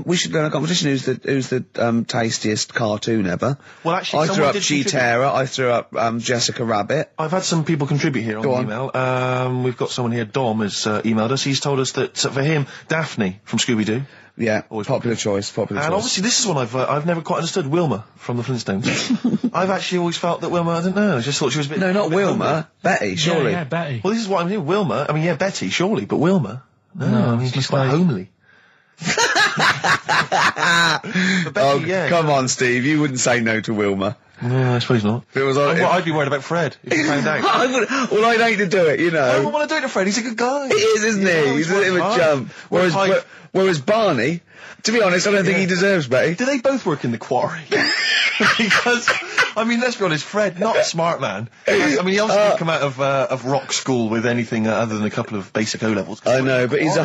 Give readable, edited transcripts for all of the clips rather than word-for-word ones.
we should go in a competition. Who's the tastiest cartoon ever? Well, actually, I threw up contribute. Cheetara. I threw up Jessica Rabbit. I've had some people contribute here on the email. We've got someone here. Dom has emailed us. He's told us that for him, Daphne from Scooby-Doo. Yeah, popular choice. And obviously, this is one I've never quite understood. Wilma from the Flintstones. I've actually always felt that Wilma. I don't know. I just thought she was a bit. No, not Wilma. Homely. Betty, surely. Yeah, Betty. Well, this is what I'm hearing. Wilma. I mean, yeah, Betty, surely, but Wilma. No, I mean, she's quite homely. But Betty, come on, Steve. You wouldn't say no to Wilma. No, I suppose not. If it was I'd be worried about Fred if he found out. I'd hate to do it, you know. I wouldn't want to do it to Fred. He's a good guy. He is, isn't he? He's a bit of a chump. Whereas Barney, to be honest, I don't think he deserves Betty. Do they both work in the quarry? Because, I mean, let's be honest, Fred, not a smart man. I mean, he obviously didn't come out of rock school with anything other than a couple of basic O-levels. I know, but he's a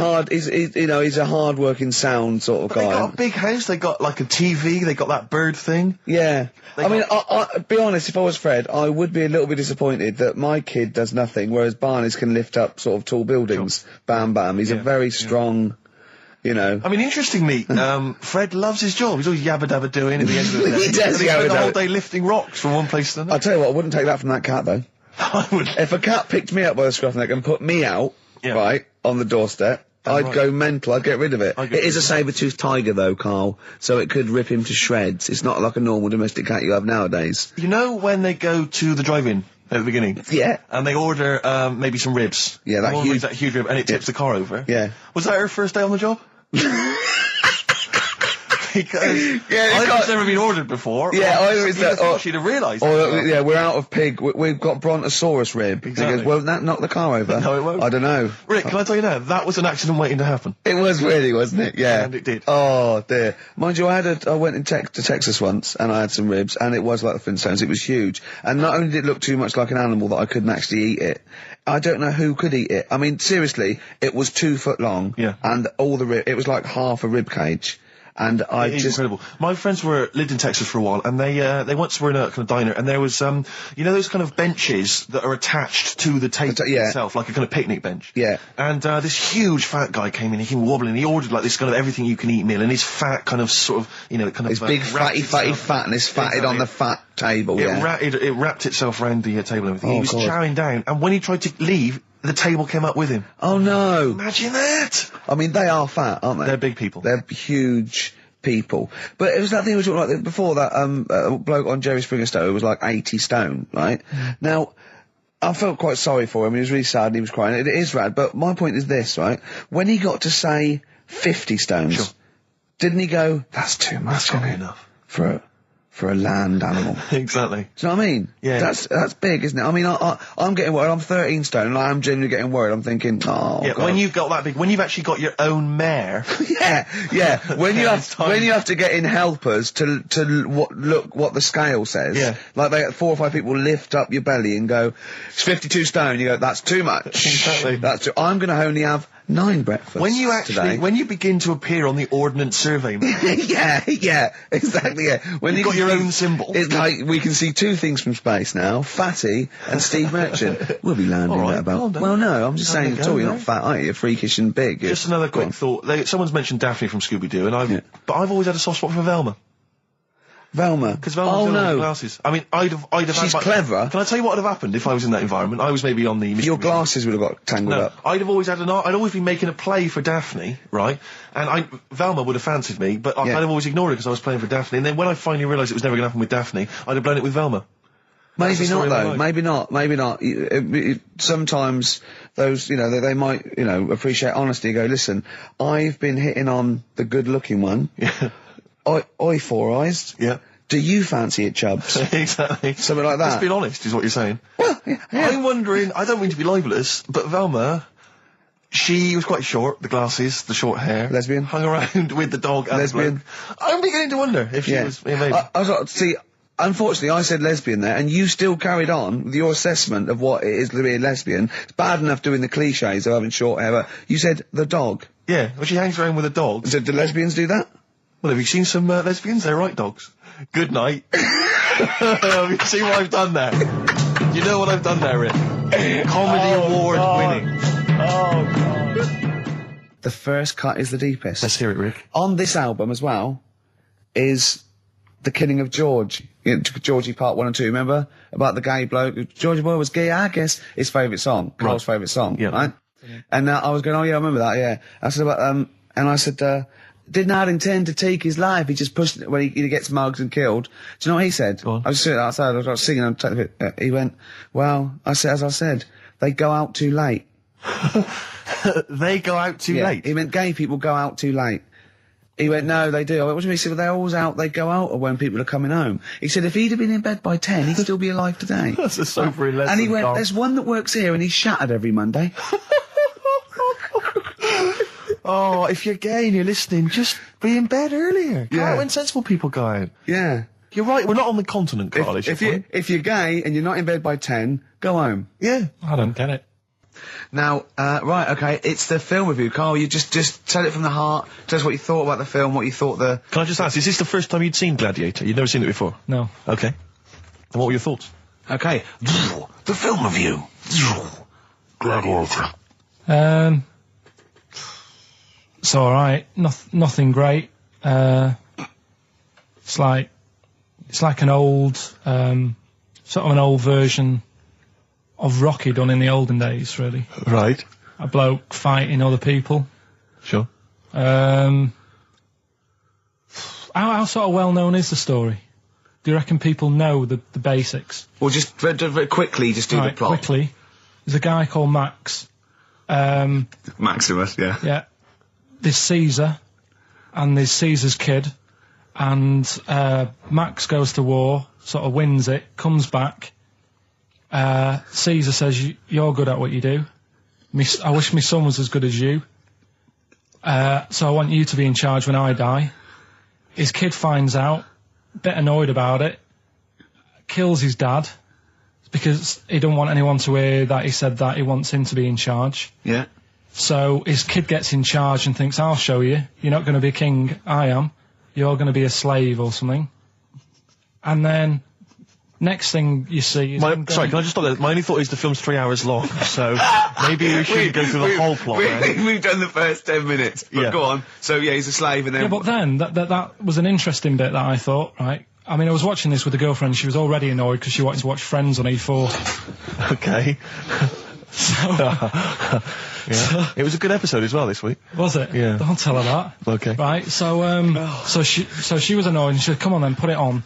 hard-working, sound sort of guy. They got a big house, they got like a TV, they got that bird thing. Yeah. I be honest, if I was Fred, I would be a little bit disappointed that my kid does nothing, whereas Barney's can lift up sort of tall buildings. Sure. Bam, bam. He's a very strong... You know. I mean, interestingly, Fred loves his job. He's always yabba-dabba doing at the end of the day. He does spend the whole day lifting rocks from one place to another. I'll tell you what, I wouldn't take that from that cat, though. I would. If a cat picked me up by the scruff neck and put me out, right, on the doorstep, I'd go mental. I'd get rid of it. It is a saber-toothed tiger, though, Carl, so it could rip him to shreds. It's not like a normal domestic cat you have nowadays. You know when they go to the drive-in at the beginning? Yeah. And they order, maybe some ribs. Yeah, that huge rib, and it tips the car over. Yeah. Was that her first day on the job? Because I've never been ordered before. Yeah, either it's that, she'd have realised. Yeah, we're out of pig. We've got Brontosaurus rib. Exactly. He goes, won't that knock the car over? No, it won't. I don't know. Rick, can I tell you now? That was an accident waiting to happen. It was really, wasn't it? Yeah. And it did. Oh, dear. Mind you, I went to Texas once, and I had some ribs, and it was like the Flintstones. It was huge. And not only did it look too much like an animal that I couldn't actually eat it, I don't know who could eat it. I mean, seriously, it was 2 foot long. Yeah. And all the it was like half a rib cage. And It's incredible. My friends lived in Texas for a while, and they once were in a kind of diner, and there was, you know those kind of benches that are attached to the table itself, like a kind of picnic bench? Yeah. And, this huge fat guy came in, he came wobbling, he ordered like this kind of everything you can eat meal, and his fat kind of sort of, you know, kind of... His big fatty fat, and his fatted on the fat table, It wrapped itself around the table and everything. He was chowing down, and when he tried to leave, the table came up with him. Oh no! Imagine that! I mean, they are fat, aren't they? They're big people. They're huge people. But it was that thing we were talking about before, that bloke on Jerry Springer Show who was like 80 stone, right? Now, I felt quite sorry for him. He was really sad and he was crying. It is rad, but my point is this, right? When he got to say 50 stones, didn't he go, that's too much, That's not enough. For a land animal. Exactly. Do you know what I mean? Yeah. That's big, isn't it? I mean, I'm getting worried. I'm 13 stone, and I'm genuinely getting worried. I'm thinking, oh, yeah, God. when you've got that big, when you've actually got your own mare. yeah. When you have to get in helpers to look what the scale says. Yeah. Like 4 or 5 people lift up your belly and go, it's 52 stone. You go, that's too much. Exactly. I'm going to only have 9 breakfasts when you begin to appear on the Ordnance Survey map. yeah, exactly, yeah. When you've got your own symbol. It's like, we can see 2 things from space now, Fatty and Steve Merchant. We'll be landing at about... Well, no, I'm just saying at all, you're not fat, are you? You're freakish and big. Just another quick thought. Someone's mentioned Daphne from Scooby-Doo, and but I've always had a soft spot for Velma. Velma? Because Velma's got glasses. I mean, I'd have She's clever. Can I tell you what would have happened if I was in that environment? I was maybe on the... Your glasses would have got tangled up. I'd always been making a play for Daphne, right? And Velma would have fancied me, but I'd have always ignored it because I was playing for Daphne. And then when I finally realised it was never going to happen with Daphne, I'd have blown it with Velma. Maybe not, though. Maybe not. Sometimes those, you know, they might, you know, appreciate honesty and go, listen, I've been hitting on the good-looking one. Yeah. Oi, Four Eyes. Yeah. Do you fancy it, Chubbs? Exactly. Something like that. Let's be honest, is what you're saying. Well, yeah. I'm wondering, I don't mean to be libelous, but Velma, she was quite short, the glasses, the short hair. Lesbian. Hung around with the dog and lesbian. The bloke. I'm beginning to wonder if she was... Yeah, maybe. I was like, see, unfortunately, I said lesbian there, and you still carried on with your assessment of what it is to be a lesbian. It's bad enough doing the cliches of having short hair, but you said the dog. Yeah, well, she hangs around with a dog. So do lesbians do that? Well, have you seen some lesbians? They're right dogs. Good night. Have you seen what I've done there? You know what I've done there, Rick? Comedy award winning. Oh, God. the first cut is the deepest. Let's hear it, Rick. On this album as well is the killing of George. Georgie Part 1 and 2, remember? About the gay bloke. Georgie Boy was gay, I guess. His favourite song. Carl's favourite song, right? And I was going, oh yeah, I remember that, yeah. I said about, and I said, did not intend to take his life. He just pushed it when he gets mugged and killed. Do you know what he said? I was sitting outside, I was singing, he went, well, as I said, they go out too late. They go out too late? He meant gay people go out too late. He went, no, they do. I went, what do you mean? He said, well, they're always out, they go out when people are coming home. He said, if he'd have been in bed by 10, he'd still be alive today. That's a sobering lesson. And he went, there's one that works here and he's shattered every Monday. Oh, if you're gay and you're listening, just be in bed earlier. Go out when sensible people go out. Yeah. You're right, we're not on the continent, Carl. If you're gay and you're not in bed by 10, go home. Yeah. I don't get it. Now, right, okay, it's the film review. Carl, you just tell it from the heart. Tell us what you thought about the film, what you thought the... Can I just ask, is this the first time you'd seen Gladiator? You'd never seen it before? No. Okay. And what were your thoughts? Okay. The film review. Gladiator. It's alright. Nothing great. It's like an old, sort of an old version of Rocky done in the olden days, really. Right. A bloke fighting other people. Sure. How sort of well known is the story? Do you reckon people know the basics? Well, just very quickly, just do the plot. Quickly. There's a guy called Max. Maximus, yeah. Yeah. There's Caesar, and there's Caesar's kid, and Max goes to war, sort of wins it, comes back. Caesar says, you're good at what you do. I wish my son was as good as you. So I want you to be in charge when I die. His kid finds out, a bit annoyed about it, kills his dad, because he don't want anyone to hear that he said that he wants him to be in charge. Yeah. So his kid gets in charge and thinks, I'll show you. You're not going to be king, I am. You're going to be a slave or something. And then... next thing you see is... Sorry, can I just stop there? My only thought is the film's 3 hours long, so maybe we shouldn't go through the whole plot. We've done the first 10 minutes, but go on. So, yeah, he's a slave and then... Yeah, but then, that was an interesting bit that I thought, right? I mean, I was watching this with a girlfriend, she was already annoyed because she wanted to watch Friends on E4. Okay. Yeah. It was a good episode as well this week. Was it? Yeah. Don't tell her that. Okay. Right, so she was annoyed and she said, come on then, put it on.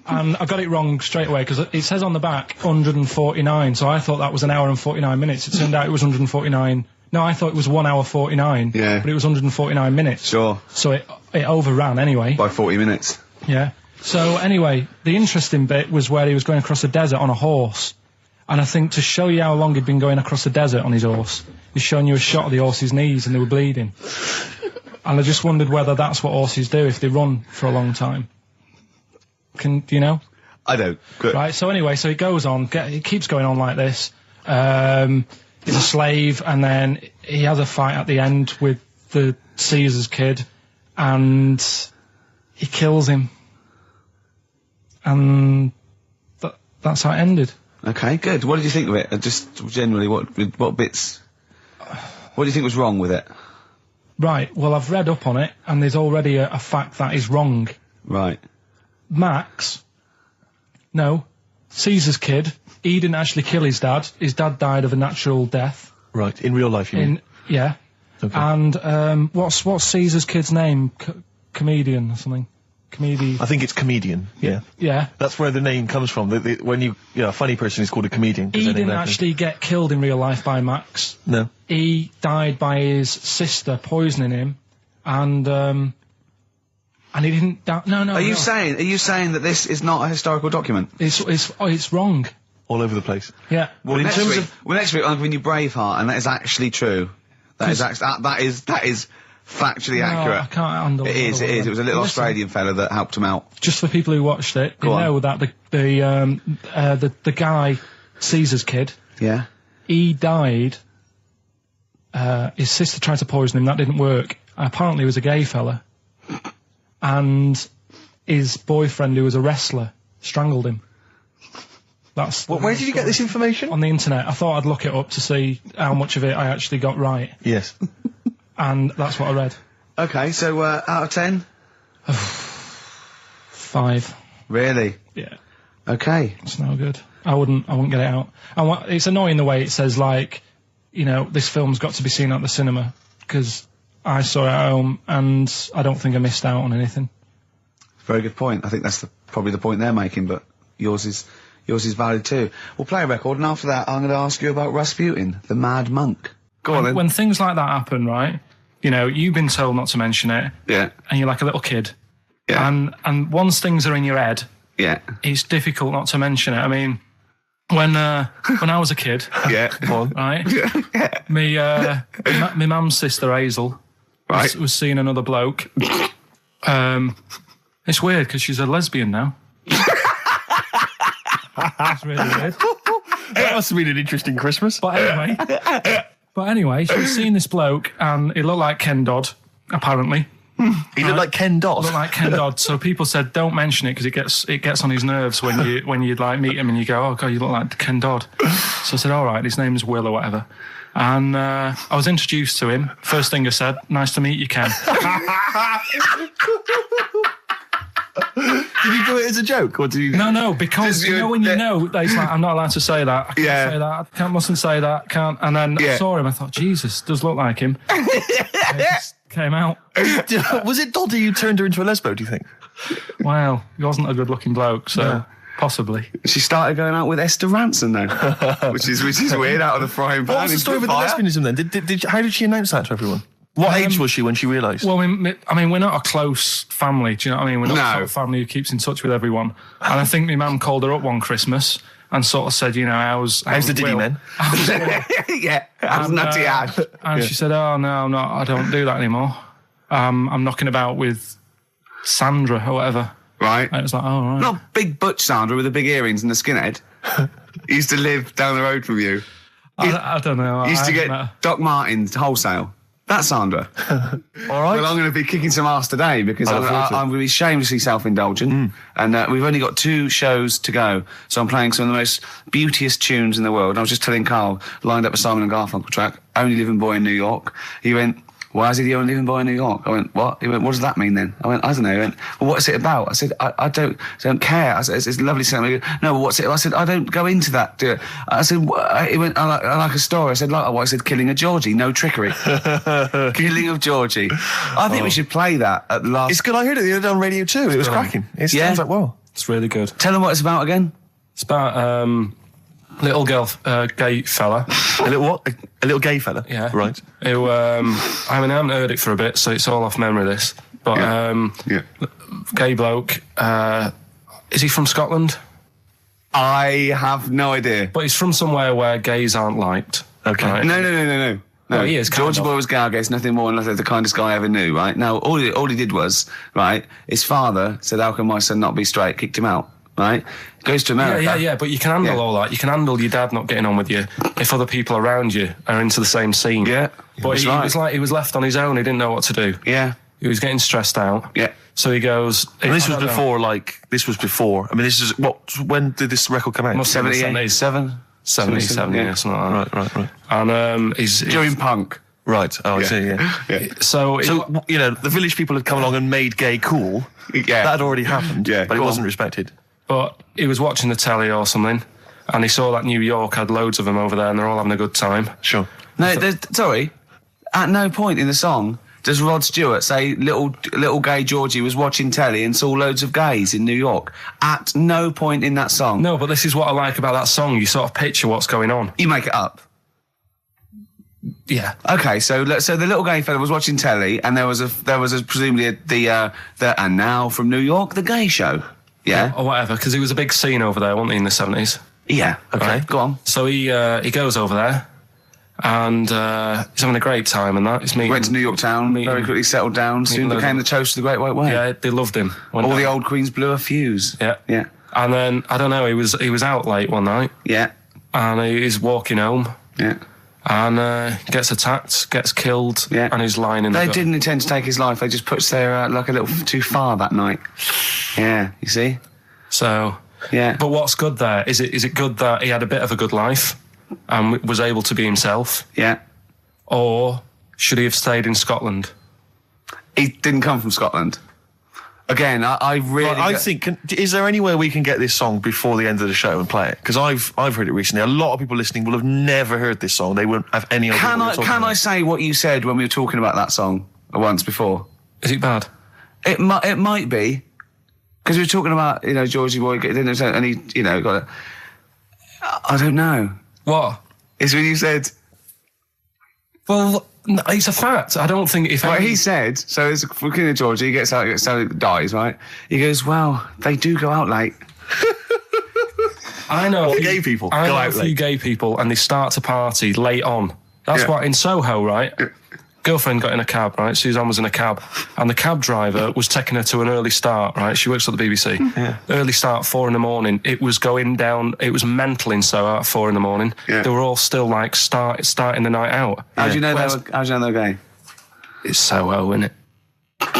And I got it wrong straight away because it says on the back 149, so I thought that was an hour and 49 minutes. It turned out it was 149. No, I thought it was 1 hour 49. Yeah. But it was 149 minutes. Sure. So it overran anyway. By 40 minutes. Yeah. So anyway, the interesting bit was where he was going across the desert on a horse. And I think to show you how long he'd been going across the desert on his horse, he's showing you a shot of the horse's knees and they were bleeding. And I just wondered whether that's what horses do if they run for a long time. Do you know? I don't. Good. Right, so anyway, so he goes on, he keeps going on like this. He's a slave, and then he has a fight at the end with the Caesar's kid, and he kills him. And that's how it ended. Okay, good. What did you think of it? Just generally, what bits... what do you think was wrong with it? Right, well, I've read up on it, and there's already a fact that is wrong. Right. Caesar's kid, he didn't actually kill his dad. His dad died of a natural death. Right, in real life, you mean? Yeah. Okay. And, what's Caesar's kid's name? Comedian or something? I think it's comedian, yeah. Yeah. That's where the name comes from. When a funny person is called a comedian. He didn't actually get killed in real life by Max. No. He died by his sister poisoning him, and he didn't die. No. Are you saying that this is not a historical document? It's wrong. All over the place. Yeah. Well, next week I'm giving you Braveheart, and that is actually true. That is factually accurate. I can't handle it. It is. It was a little Australian fella that helped him out. Just for people who watched it, you know that the guy, Caesar's kid. Yeah. He died. His sister tried to poison him. That didn't work. Apparently, he was a gay fella, and his boyfriend, who was a wrestler, strangled him. Where did you get this information? On the internet. I thought I'd look it up to see how much of it I actually got right. Yes. and that's what I read. Okay, so out of 10? 5. Really? Yeah. Okay. It's no good. I wouldn't get it out. It's annoying the way it says, like, you know, this film's got to be seen at the cinema, because I saw it at home and I don't think I missed out on anything. Very good point. I think that's probably the point they're making, but yours is valid too. We'll play a record, and after that I'm going to ask you about Rasputin, the Mad Monk. Go on then. When things like that happen, right, you know, you've been told not to mention it. Yeah. And you're like a little kid. Yeah. And once things are in your head, yeah, it's difficult not to mention it. I mean, when I was a kid, yeah, right, yeah, my mum's sister Hazel, right, was seeing another bloke. It's weird because she's a lesbian now. That's really weird. That must have been an interesting Christmas. But anyway, she was seeing this bloke, and he looked like Ken Dodd, apparently. He looked like Ken Dodd. Looked like Ken Dodd. So people said, don't mention it because it gets on his nerves when you like meet him and you go, oh god, you look like Ken Dodd. So I said, all right, his name's Will or whatever. And I was introduced to him. First thing I said, nice to meet you, Ken. Did you do it as a joke, or did you? No, because you know when you know that he's like, I'm not allowed to say that. I can't say that. I mustn't say that. Can't. And then I saw him. I thought, Jesus, does look like him. It just came out. Was it Doddy who turned her into a lesbo? Do you think? Well, he wasn't a good-looking bloke, so possibly. She started going out with Esther Ranson then, which is weird. Out of the frying pan. What was the story with the lesbianism then? How did she announce that to everyone? What age was she when she realised? Well, I mean, we're not a close family, do you know what I mean? We're not a sort of family who keeps in touch with everyone. And I think my mum called her up one Christmas and sort of said, you know, how's the Diddy men? Yeah, how's Nutty Ash? And she said, oh, no, I don't do that anymore. I'm knocking about with Sandra or whatever. Right. And it was like, oh, right. Not big butch Sandra with the big earrings and the skinhead. He used to live down the road from you. I don't know. He used to get Doc Martens wholesale. That's Sandra. All right. Well, I'm going to be kicking some ass today because I'm going to be shamelessly self-indulgent. And we've only got 2 shows to go. So I'm playing some of the most beauteous tunes in the world. I was just telling Karl, lined up a Simon & Garfunkel track, Only Living Boy in New York. He went, why is he the only living boy in New York? I went, what? He went, what does that mean then? I went, I don't know. He went, well, what's it about? I said, I don't care. I said, it's lovely song. He went, no, what's it? I said, I don't go into that. Do it. I said, he went, I like a story. I said, like what? I said, killing of Georgie, no trickery. Killing of Georgie. I think we should play that at the last. It's good. I heard it the other day on Radio 2. It was cracking. It sounds like, well. It's really good. Tell them what it's about again. It's about little girl, gay fella. A little what? A little gay fella? Yeah. Right. Who, I haven't heard it for a bit, so it's all off memory, this. But, gay bloke. Is he from Scotland? I have no idea. But he's from somewhere where gays aren't liked. Okay. Right? No. No, he is. Georgie Boy was gay, I guess, nothing more than the kindest guy I ever knew, right? Now, all he did was, right, his father said, how can my son not be straight? Kicked him out. Right? Goes to America. Yeah, but you can handle all that. You can handle your dad not getting on with you if other people around you are into the same scene. Yeah. But he was like, he was left on his own. He didn't know what to do. Yeah. He was getting stressed out. Yeah. So he goes... And this was before. I mean, this is... when did this record come out? 77? 77, yeah, something like that. Right. And he's... During punk. Right. Oh, I see, yeah. So, you know, the village people had come along and made gay cool. Yeah. That had already happened. Yeah. But it wasn't respected. But he was watching the telly or something, and he saw that New York had loads of them over there, and they're all having a good time. Sure. No, sorry. At no point in the song does Rod Stewart say little gay Georgie was watching telly and saw loads of gays in New York. At no point in that song. No, but this is what I like about that song. You sort of picture what's going on. You make it up. Yeah. Okay, so the little gay fella was watching telly, and there was presumably the and now from New York, the gay show. Yeah. Or whatever, because it was a big scene over there, wasn't he, in the 70s? Yeah. Okay. Right. Go on. So he goes over there, and he's having a great time and that. He's meeting... Went to New York town, very quickly settled down, soon became the toast of the Great White Way. Yeah, they loved him. All the old queens blew a fuse. Yeah. Yeah. And then, I don't know, he was out late one night. Yeah. And he's walking home. Yeah. And gets attacked, gets killed, and he's lying in the... They didn't intend to take his life, they just pushed their luck a little too far that night. Yeah, you see? So... Yeah. But what's good there? Is it good that he had a bit of a good life and was able to be himself? Yeah. Or should he have stayed in Scotland? He didn't come from Scotland. Again, I really... Well, I think, is there any way we can get this song before the end of the show and play it? Because I've heard it recently. A lot of people listening will have never heard this song. They won't have any idea what we're talking about. I say what you said when we were talking about that song once before? Is it bad? It might be. Because we were talking about, Georgie boy, and he, got it. I don't know. What? It's when you said... Well, no, it's a fact. I don't think if... Well, he said, so it's looking at Georgie, he gets out, dies, right? He goes, well, they do go out late. I know. Gay people I go know out a few late. gay people, and they start to party late on. That's why in Soho, right? Girlfriend got in a cab, right? Suzanne was in a cab, and the cab driver was taking her to an early start, right? She works at the BBC. Yeah. Early start, 4 a.m. It was going down. It was mental in Soho at 4 a.m. Yeah. They were all still like starting the night out. How do you know they're gay? It's Soho, isn't it?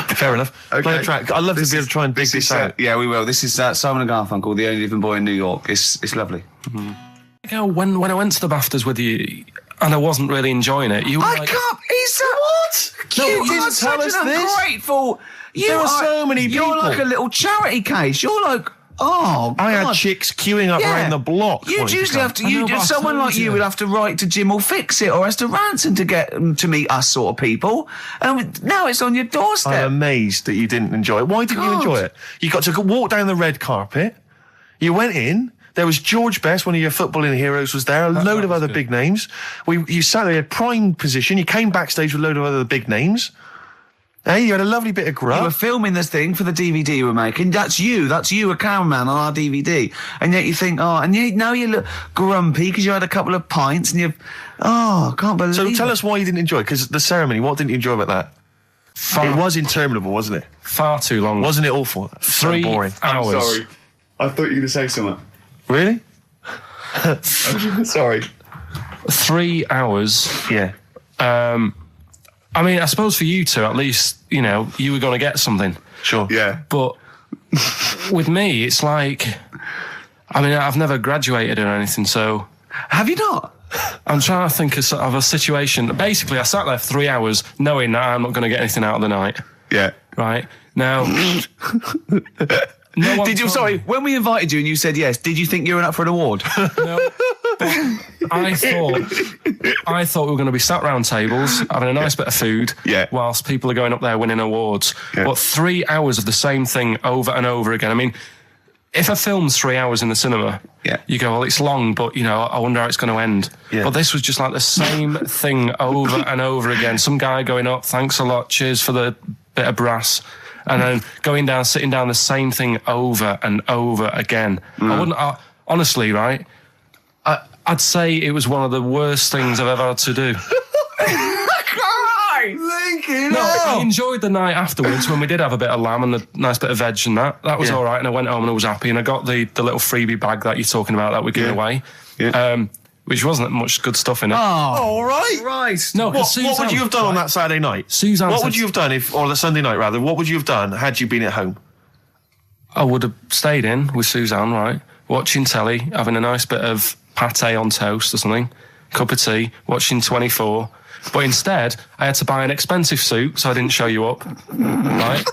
Fair enough. Play a track. I'd love to be able to try and dig this out. Yeah, we will. This is Simon & Garfunkel, The Only Living Boy in New York. It's lovely. When I went to the BAFTAs with you, and I wasn't really enjoying it, you were I like... can't... What? No, You you didn't are tell such us an this. ungrateful... There are so many You're people. like a little charity case. You're like... Oh, I had God. chicks queuing up Yeah. around the block. You'd wanting usually come. have to... I know, but I someone told like you you. would have to write to Jim or Fix It or Esther Ranson to get them to meet us sort of people. And now it's on your doorstep. I'm amazed that you didn't enjoy it. Why didn't you God. enjoy it? You got to walk down the red carpet. You went in. There was George Best, one of your footballing heroes, was there. A load of other big names. You sat there in prime position. You came backstage with a load of other big names. Hey, you had a lovely bit of You were grub. filming this thing for the DVD you were making. That's you, a cameraman on our DVD. And yet you think, now you look grumpy because you had a couple of pints and you... I can't believe So it. tell us why you didn't enjoy it, because the ceremony, what didn't you enjoy about that? It was interminable, wasn't it? Far too long. Wasn't it awful? 3 So boring. hours. I thought you were going to say something. Really? Sorry. 3 hours. Yeah. I mean, I suppose for you two, at least, you were going to get something. Sure. Yeah. But with me, it's like... I mean, I've never graduated or anything, so... Have you not? I'm trying to think of a situation. Basically, I sat there for 3 hours knowing that I'm not going to get anything out of the night. Yeah. Right? Now... no one Did you? told Sorry, me. when we invited you and you said yes, did you think you were up for an award? No, but I thought we were going to be sat round tables having a nice bit of food, whilst people are going up there winning awards. Yeah. But 3 hours of the same thing over and over again. I mean, if a film's 3 hours in the cinema, you go, well, it's long, but I wonder how it's going to end. Yeah. But this was just like the same thing over and over again. Some guy going up, thanks a lot, cheers for the bit of brass. And then going down, sitting down, the same thing over and over again. Honestly, right? I'd say it was one of the worst things I've ever had to do. Lincoln, I enjoyed the night afterwards when we did have a bit of lamb and a nice bit of veg and that. That was all right, and I went home and I was happy, and I got the little freebie bag that you're talking about that we're giving away. Yeah. Which wasn't much good stuff in it. All right. Right. No, What would you have done on that Saturday night? Suzanne What said- would you have done or the Sunday night rather? What would you have done had you been at home? I would have stayed in with Suzanne, right? Watching telly, having a nice bit of pate on toast or something, cup of tea, watching 24. But instead, I had to buy an expensive suit so I didn't show you up, right?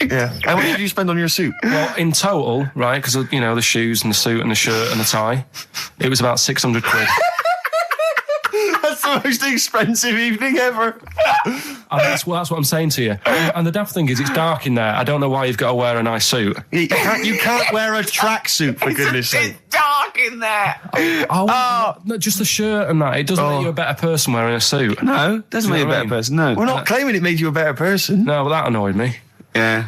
Yeah. How much did you spend on your suit? Well, in total, right, because, the shoes and the suit and the shirt and the tie, it was about 600 quid. That's the most expensive evening ever. And that's what I'm saying to you. And the daft thing is, it's dark in there. I don't know why you've got to wear a nice suit. You can't wear a tracksuit, for goodness sake. It's dark in there. No, just the shirt and that. It doesn't make you a better person wearing a suit. No, doesn't Do make you you know a what I better mean? person. No. We're not claiming it made you a better person. No, but that annoyed me. Yeah.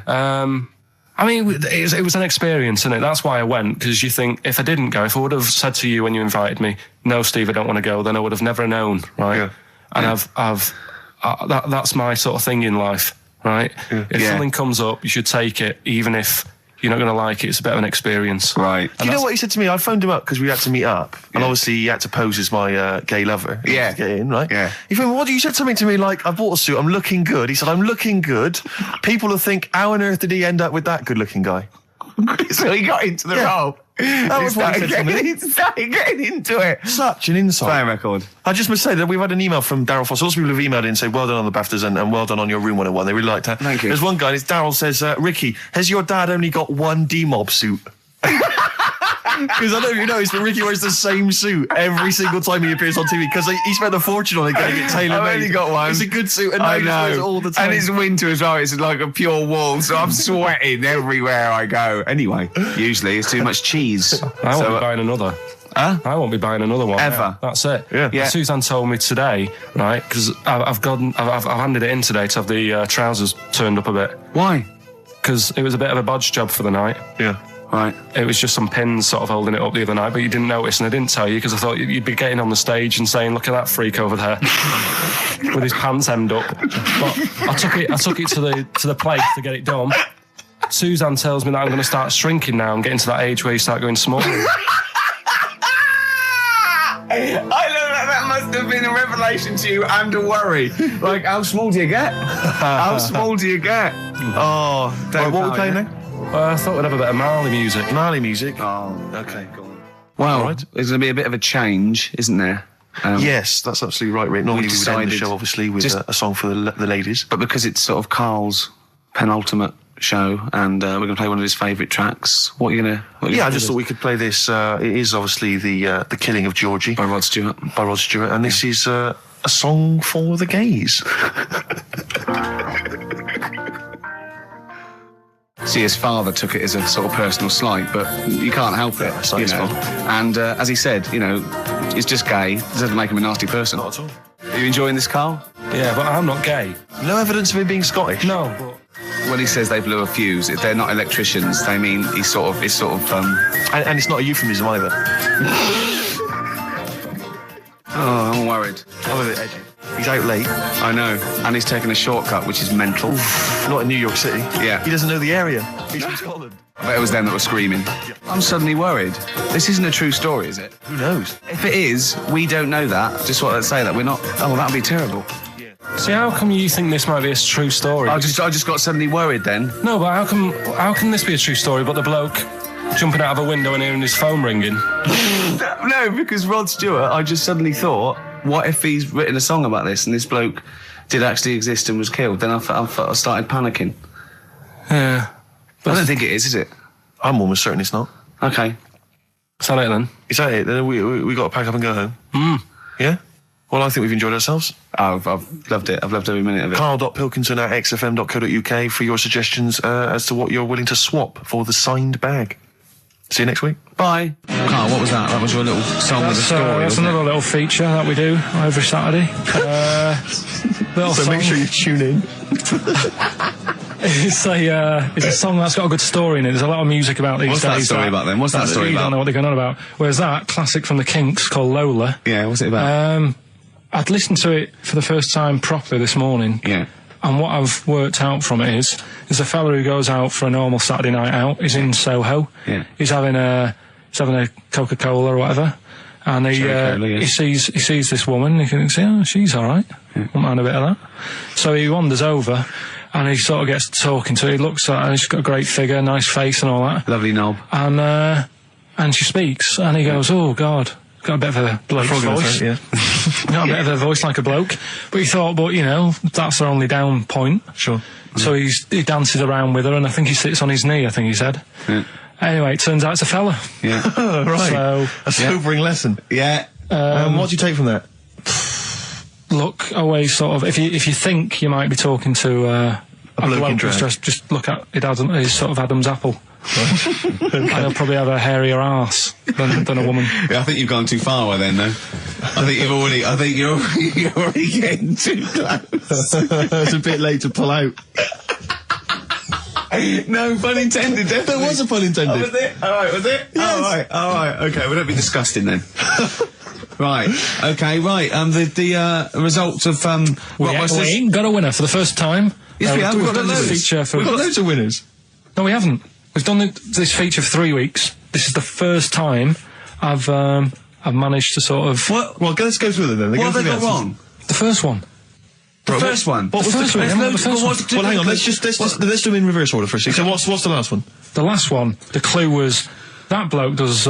I mean, it was an experience, innit? That's why I went, because you think, if I didn't go, if I would have said to you when you invited me, no, Steve, I don't want to go, then I would have never known, right? Yeah. And that's my sort of thing in life, right? Yeah. If Yeah. something comes up, you should take it, even if you're not going to like it. It's a bit of an experience. Right. Do you know what he said to me? I phoned him up because we had to meet up, and obviously he had to pose as my gay lover. Yeah. To get in, right? Yeah. He phoned me, what? You said something to me like, I bought a suit, I'm looking good. He said, I'm looking good. People will think, how on earth did he end up with that good-looking guy? So he got into the role. That was what he said to me. He started getting into it. Such an insight. Play a record. I just must say that we've had an email from Daryl Foster. Lots of people have emailed in and said, well done on the BAFTAs and well done on your Room 101. They really liked that. Thank you. There's one guy, and it's Daryl says, Ricky, has your dad only got one D-Mob suit? Because I don't know if you noticed, but Ricky wears the same suit every single time he appears on TV because he spent a fortune on it getting it tailor-made. I've only got one. It's a good suit, and I he wears it know. all the time. And it's winter as well. It's like a pure wool, so I'm sweating everywhere I go. Anyway, usually it's too much cheese. I won't be buying another. Huh? I won't be buying another one. Ever. Yeah, that's it. Yeah. Suzanne told me today, right, because I've handed it in today to have the trousers turned up a bit. Why? Because it was a bit of a bodge job for the night. Yeah. Right. It was just some pins sort of holding it up the other night, but you didn't notice, and I didn't tell you because I thought you'd be getting on the stage and saying, "Look at that freak over there with his pants hemmed up." But I took it to the place to get it done. Suzanne tells me that I'm going to start shrinking now and getting to that age where you start going small. I love that must have been a revelation to you and a worry. Like, how small do you get? How small do you get? Oh, Right, what are we playing now? I thought we'd have a bit of Marley music. Marley music. Oh, Okay, go on. well, All right. there's going to be a bit of a change, isn't there? Yes, that's absolutely right, Rick. Normally we would end the decided show, obviously, with just- a song for the ladies. But because it's sort of Karl's penultimate show, and we're going to play one of his favourite tracks, what are you going to... Yeah, I just thought we could play this. It is obviously the killing of Georgie By Rod Stewart. by Rod Stewart, and this is a song for the gays. See, his father took it as a sort of personal slight, but you can't help it, it's not you his know. fault. And as he said, you know, it's just gay. It doesn't make him a nasty person. Not at all. Are you enjoying this, Karl? Yeah, but I'm not gay. No evidence of him being Scottish. No, but When he says they blew a fuse, if they're not electricians, they mean and it's not a euphemism either. Oh, I'm worried. I'm a bit edgy. He's out late. I know. And he's taken a shortcut, which is mental. Not in New York City. Yeah. He doesn't know the area. He's from Scotland. I bet it was them that were screaming. I'm suddenly worried. This isn't a true story, is it? Who knows? If it is, we don't know that. Just want to say that we're not... Oh, that'd be terrible. see, how come you think this might be a true story? I just got suddenly worried then. No, but how can this be a true story? But the bloke jumping out of a window and hearing his phone ringing. No, because Rod Stewart, I just suddenly thought, what if he's written a song about this and this bloke did actually exist and was killed? Then I started panicking. Yeah. I don't think it is it? I'm almost certain it's not. Okay. Is that it then? Is that it? Then we got to pack up and go home. Yeah? Well, I think we've enjoyed ourselves. Oh, I've loved it. I've loved every minute of it. Karl.Pilkington@xfm.co.uk for your suggestions as to what you're willing to swap for the signed bag. See you next week. Bye. Karl, what was that? That was your little song with a story, That's wasn't another little feature that we do every Saturday. Little So make song. sure you tune in. It's a song that's got a good story in it. There's a lot of music about these What's days. that story about then? What's that story You about? don't know what they're going on about. Whereas that, classic from the Kinks, called Lola, Yeah, what's it about? I'd listened to it for the first time properly this morning. Yeah. And what I've worked out from it is a fella who goes out for a normal Saturday night out. He's in Soho. Yeah. He's having a Coca-Cola or whatever. And Cherry-Cola, yeah. he sees this woman. He thinks, oh, she's all right. Won't mind a bit of that. So he wanders over, and he sort of gets talking to her. He looks at her. She's got a great figure, nice face, and all that. Lovely knob. And she speaks, and he goes, "Oh God." Got a bit of a bloke's voice. Yeah. Got a bit of a voice like a bloke. But he thought, but, you know, that's her only down point. Sure. So he dances around with her, and I think he sits on his knee, I think he said. Yeah. Anyway, it turns out it's a fella. Yeah. Right. So, A sobering lesson. Yeah. What do you take from that? look, always sort of, if you think you might be talking to a bloke in drag. just look at his sort of Adam's apple. And he'll probably have a hairier arse than a woman. Yeah, I think you've gone too far then, though. I think you're already getting too close. It's a bit late to pull out. No pun intended, definitely. There was a pun intended. Oh, was it? Alright, was it? Yes. Alright, okay, we don't be disgusting then. Right, okay, right, the results of, We Rockbusters. ain't got a winner for the first time. Yes, we have. We've We've got done this loads. feature for... We've got loads of winners. No, we haven't. We've done this feature for 3 weeks. This is the first time I've managed to sort of... What? Well, let's go through them then. What have they got wrong? The first one. The first one? What was The first one, the yeah, the first one. Well, hang on. Let's do them in reverse order first. So what's the last one? The last one, the clue was That bloke does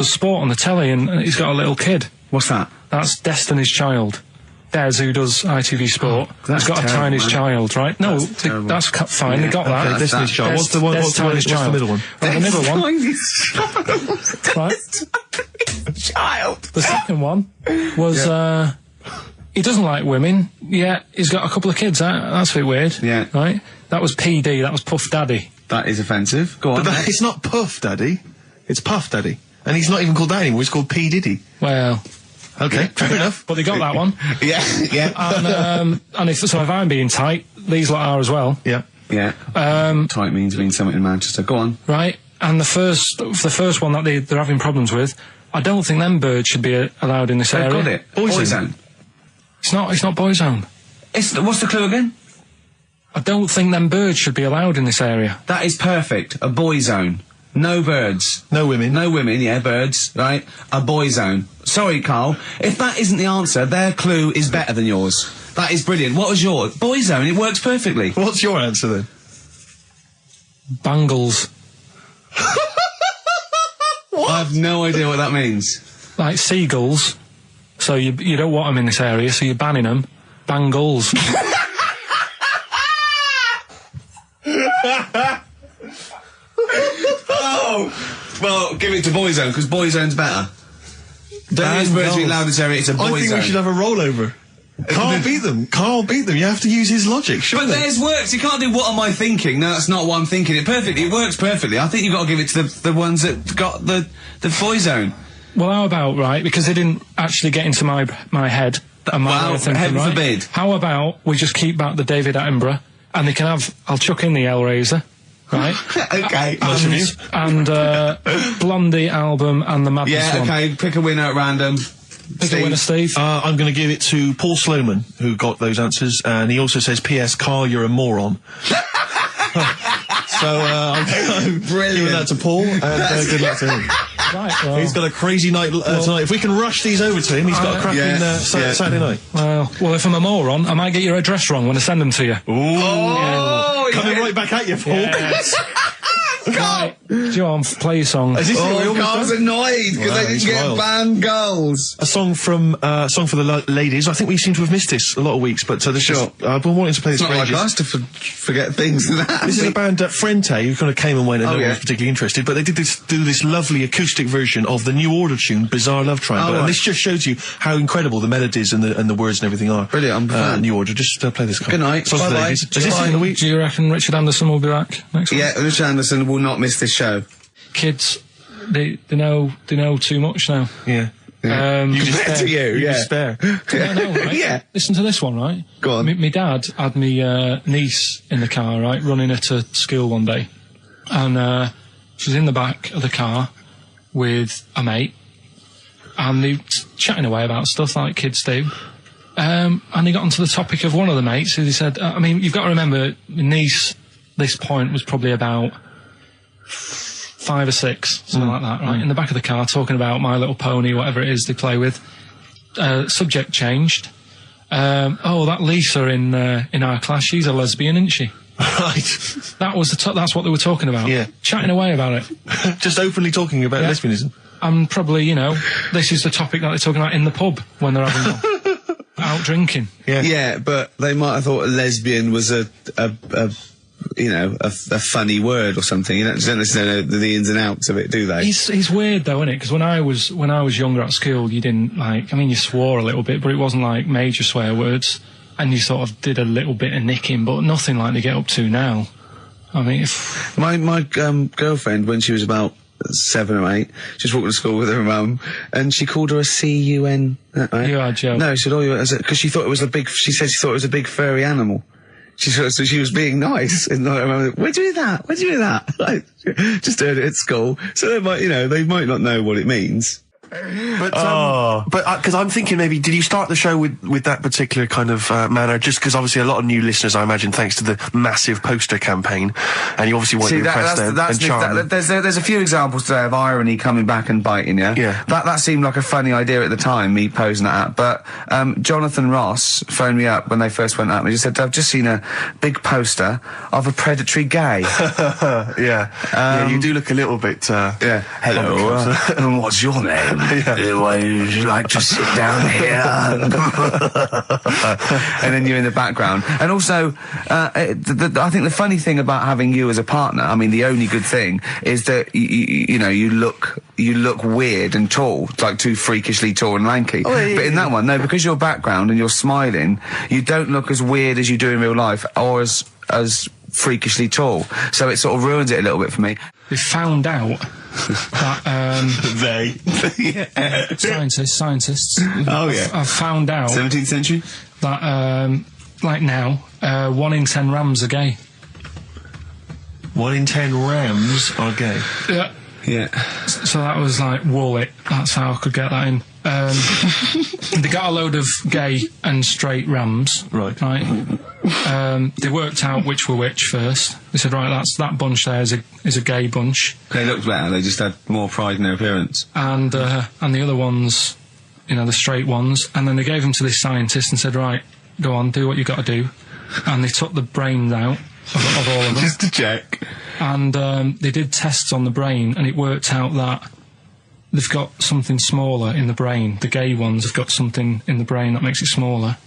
sport on the telly, and he's got a little kid. What's that? That's Destiny's Child. Des, who does ITV Sport, that's has got terrible, a Tiny's man. Child, right? No, That's terrible. that's fine. They got that. Okay, Destiny's Child. Des- What's the one? Des What's the Tiny's Child. middle one? Right, the middle one. Right. Child. The second one was he doesn't like women. Yeah, he's got a couple of kids. That's a bit weird. Yeah. Right. That was PD. That was Puff Daddy. That is offensive. Go on. But it's not Puff Daddy. It's Puff Daddy. And he's not even called that anymore. He's called P. Diddy. Well, Okay, fair enough. but they got that one. yeah. And if I'm being tight, these lot are as well. Yeah. Yeah. Tight means something in Manchester. Go on. Right. And the first one that they're having problems with, I don't think them birds should be allowed in this They've area. got it. Boyzone. It's not Boyzone. What's the clue again? I don't think them birds should be allowed in this area. That is perfect. A boy zone. No birds. No women. No women, yeah, birds, right? A boy zone. Sorry, Carl. If that isn't the answer, their clue is better than yours. That is brilliant. What was yours? Boy zone, it works perfectly. What's your answer then? Bangles. I have no idea what that means. Like seagulls. So you don't want them in this area, so you're banning them. Bangles. Oh! Well, give it to boy zone, because boy zone's better. Don't use birds to be allowed in this area, it's a boy I think zone. we should have a rollover. Carl beat them. Carl beat them. You have to use his logic, But surely. theirs works. You can't do what am I thinking. No, that's not what I'm thinking. It perfectly. It works perfectly. I think you've got to give it to the ones that got the boy zone. Well, how about, right, because they didn't actually get into my head and my Well, way of thinking, heaven right? forbid. How about we just keep back the David Attenborough, and they can have, I'll chuck in the Hellraiser, right? Okay. and Blondie album and the Madness Yeah, one. okay. Pick a winner at random. Pick a winner, Steve. I'm going to give it to Paul Sloman, who got those answers, and he also says, P.S. Carl, you're a moron. So, I'm giving that to Paul, and good luck to him. Right, well, He's got a crazy night tonight. If we can rush these over to him, he's got a cracking Saturday night. well, if I'm a moron, I might get your address wrong when I send them to you. Oh, Coming right back at you, Paul. Yes. Right, John, play your song. Is this what we Oh, almost Carl's done? annoyed because Wow, they didn't he's get wild. banned goals. A song from song for the ladies. I think we seem to have missed this a lot of weeks, but this Sure. is, I've been wanting to play this It's for not like ages. us to forget things like that. This is a band, Frente, who kind of came and went and no one yeah. was particularly interested, but they did do this lovely acoustic version of the New Order tune, Bizarre Love Triangle, Oh, and right. this just shows you how incredible the melodies and the words and everything are. Brilliant, I'm a fan. New Order, just play this. Good night. Songs for the Bye-bye. ladies. Is this Bye. in the week? Do you reckon Richard Anderson will be back next week? Yeah, Richard Anderson will not miss this show. Kids, they know too much now. Yeah. You Compared to you, yeah. Despair. I know, right? Yeah. Listen to this one, right? Go on. My dad had me niece in the car, right, running her to school one day, and she was in the back of the car with a mate, and they were chatting away about stuff like kids do. And they got onto the topic of one of the mates who they said, I mean, you've got to remember, my niece, this point was probably about 5 or 6, something like that, right? In the back of the car, talking about My Little Pony, whatever it is they play with. Subject changed. That Lisa in our class, she's a lesbian, isn't she? Right. That was that's what they were talking about. Yeah. Chatting away about it. Just openly talking about Yeah. lesbianism. And probably, this is the topic that they're talking about in the pub when they're having out drinking. Yeah. Yeah, but they might have thought a lesbian was a funny word or something. You don't necessarily know the ins and outs of it, do they? He's weird though, isn't it? Because when I was younger at school, you didn't you swore a little bit, but it wasn't like major swear words, and you sort of did a little bit of nicking, but nothing like they get up to now. I mean, if My girlfriend, when she was about 7 or 8, she was walking to school with her mum, and she called her a C-U-N. Right? You are joking. No, she said, because she thought it was she said she thought it was a big furry animal. So she was being nice, and I remember, where'd you do that? Where'd you do that? Like, just heard it at school. So they might not know what it means. But because I'm thinking maybe, did you start the show with that particular kind of manner? Just because obviously a lot of new listeners, I imagine, thanks to the massive poster campaign, and you obviously want to impress them and charm them. There's a few examples today of irony coming back and biting you. Yeah. That seemed like a funny idea at the time, me posing that. But Jonathan Ross phoned me up when they first went up and he just said, I've just seen a big poster of a predatory gay. Yeah, you do look a little bit. Yeah. Hello. And what's your name? Would you like to sit down here? And then you're in the background. And also, I think the funny thing about having you as a partner, I mean, the only good thing is that you know, you look weird and tall, like too freakishly tall and lanky. But in that one, no, because your background and you're smiling, you don't look as weird as you do in real life, or as freakishly tall. So it sort of ruins it a little bit for me. They found out that scientists. Oh yeah. I've found out 17th century that like now, 1 in 10 rams are gay. 1 in 10 rams are gay. Yeah. Yeah. So that was like Wallet. That's how I could get that in. They got a load of gay and straight rams. Right. They worked out which were which first. They said, right, that bunch there is a gay bunch. They looked better. They just had more pride in their appearance. And the other ones, you know, the straight ones. And then they gave them to this scientist and said, right, go on, do what you got to do. And they took the brains out of all of them. Just to check. And they did tests on the brain, and it worked out that they've got something smaller in the brain. The gay ones have got something in the brain that makes it smaller.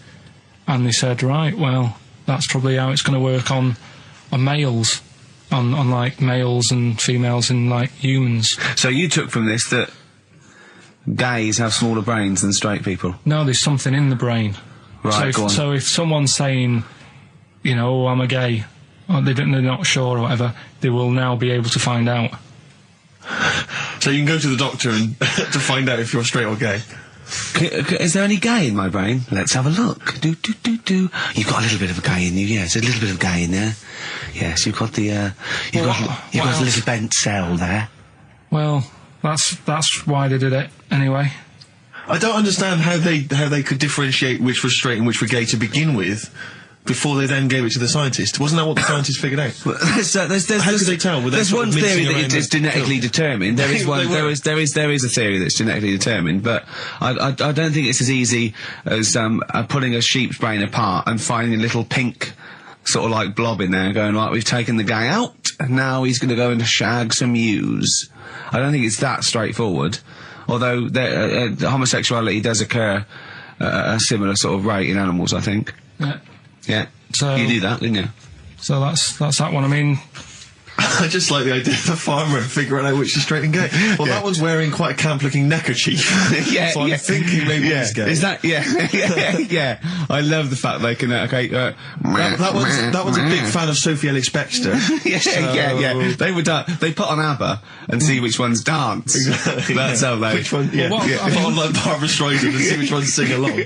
And they said, right, well, that's probably how it's going to work on males, on like males and females and like humans. So you took from this that gays have smaller brains than straight people? No, there's something in the brain. Right, go on. So if someone's saying, you know, oh, I'm a gay, or they're not sure or whatever, they will now be able to find out. So you can go to the doctor and to find out if you're straight or gay. Is there any gay in my brain? Let's have a look. Do. You've got a little bit of a gay in you, yes. A little bit of gay in there. Yes, you've got the, you've got a little bent cell there. Well, that's why they did it, anyway. I don't understand how they could differentiate which was straight and which were gay to begin with, before they then gave it to the scientist. Wasn't that what the scientists figured out? How could they tell? There's one theory that it's genetically determined. There is one. There is a theory that's genetically determined, but I don't think it's as easy as pulling a sheep's brain apart and finding a little pink sort of like blob in there and going, right, we've taken the guy out and now he's going to go and shag some ewes. I don't think it's that straightforward. Although homosexuality does occur at a similar sort of rate in animals, I think. Yeah. Yeah. So you knew that, didn't you? So that's that one. I mean, I just like the idea of the farmer figuring out which is straight and gay. Well, that one's wearing quite a camp-looking neckerchief. So I'm thinking maybe he's gay. Is that? Yeah. I love the fact they can. That one's a big fan of Sophie Ellis-Bextor. Yeah. They would. They put on ABBA and see which ones dance. Exactly. That's how they. Which one? Yeah. I put on like Barbara Streisand and see which ones sing along.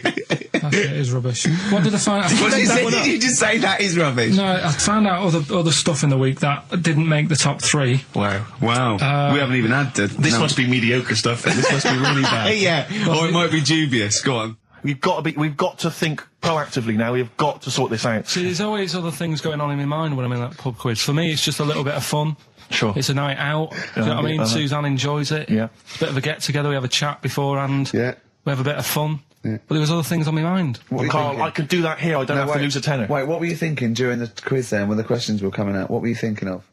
That is rubbish. What did I find out? Did you just say that is rubbish? No, I found out other stuff in the week that didn't make the top 3. Wow. We haven't even had to. This must be mediocre stuff. This must be really bad. Yeah. Or it might be dubious. Go on. We've got to think proactively now. We've got to sort this out. See, there's always other things going on in my mind when I'm in that pub quiz. For me, it's just a little bit of fun. Sure. It's a night out. You know what I mean? Suzanne enjoys it. Yeah. It's a bit of a get-together. We have a chat beforehand. Yeah. We have a bit of fun. Yeah. But there was other things on my mind. Well, Carl, I could do that here. I don't have to lose a tenner. Wait, what were you thinking during the quiz then, when the questions were coming out? What were you thinking of?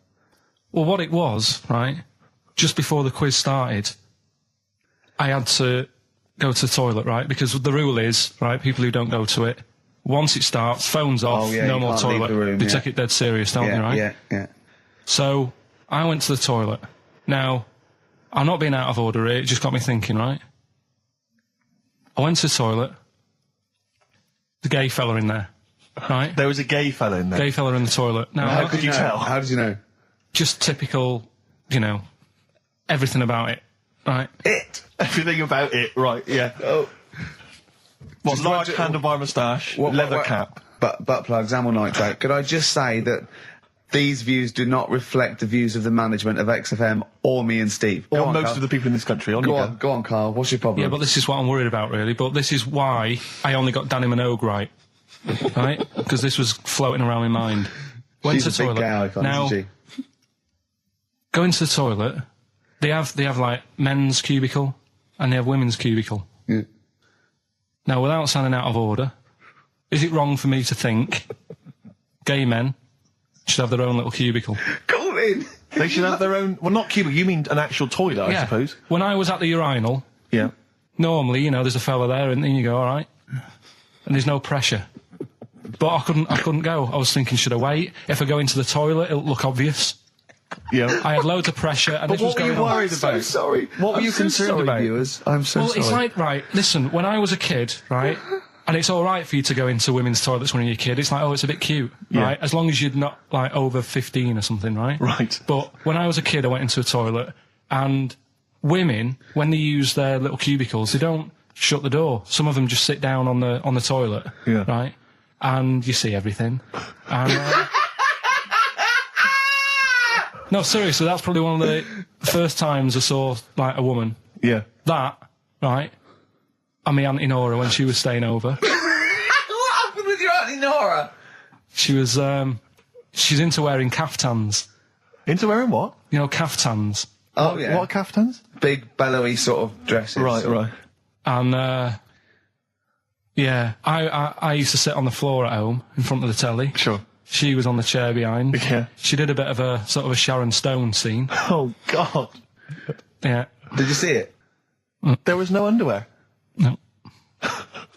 Well, what it was, right, just before the quiz started, I had to go to the toilet, right, because the rule is, right, people who don't go to it, once it starts, phones off, no more toilet. They take it dead serious, don't they, right? Yeah. So, I went to the toilet. Now, I'm not being out of order here, it just got me thinking, right? I went to the toilet, the gay fella in there, right? There was a gay fella in there? Gay fella in the toilet. Now, how could you tell? How did you know? Just typical, you know, everything about it, right? Everything about it, right, yeah. Oh. What, large handlebar moustache, leather cap. Butt plugs, amyl nitrate. Could I just say that These views do not reflect the views of the management of XFM or me and Steve. Or Go on, most Carl. of the people in this country. Go on, Carl. What's your problem? Yeah, but this is what I'm worried about, really. But this is why I only got Danny Minogue right. Right? Because this was floating around my mind. Went She's to a the big toilet. gay icon, Now, isn't she? go into the toilet. They have like men's cubicle and they have women's cubicle. Yeah. Now, without sounding out of order, is it wrong for me to think gay men should have their own little cubicle? Call in. They should have their own... Well, not cubicle. You mean an actual toilet, I suppose. When I was at the urinal, Yeah. normally, you know, there's a fella there and then you go, all right. And there's no pressure. But I couldn't go. I was thinking, should I wait? If I go into the toilet, it'll look obvious. Yeah. I had loads of pressure and this was what were going you on. worried about? I'm so sorry. What were I'm you so concerned sorry, about? viewers? I'm so Well, sorry. it's like, right, listen, when I was a kid, right, and it's all right for you to go into women's toilets when you're a kid, it's like, oh, it's a bit cute, Yeah. right, as long as you're not, like, over 15 or something, right? Right. But when I was a kid, I went into a toilet, and women, when they use their little cubicles, they don't shut the door. Some of them just sit down on the toilet, Yeah. right, and you see everything. And, no, seriously, that's probably one of the first times I saw, like, a woman. Yeah. That, right, and my Auntie Nora when she was staying over. What happened with your Auntie Nora? She was, she's into wearing caftans. Into wearing what? You know, caftans. Oh, yeah. What are caftans? Big, bellowy sort of dresses. Right. And, yeah, I used to sit on the floor at home in front of the telly. Sure. She was on the chair behind. Yeah. She did a bit of a sort of a Sharon Stone scene. Oh, God. Yeah. Did you see it? There was no underwear. No.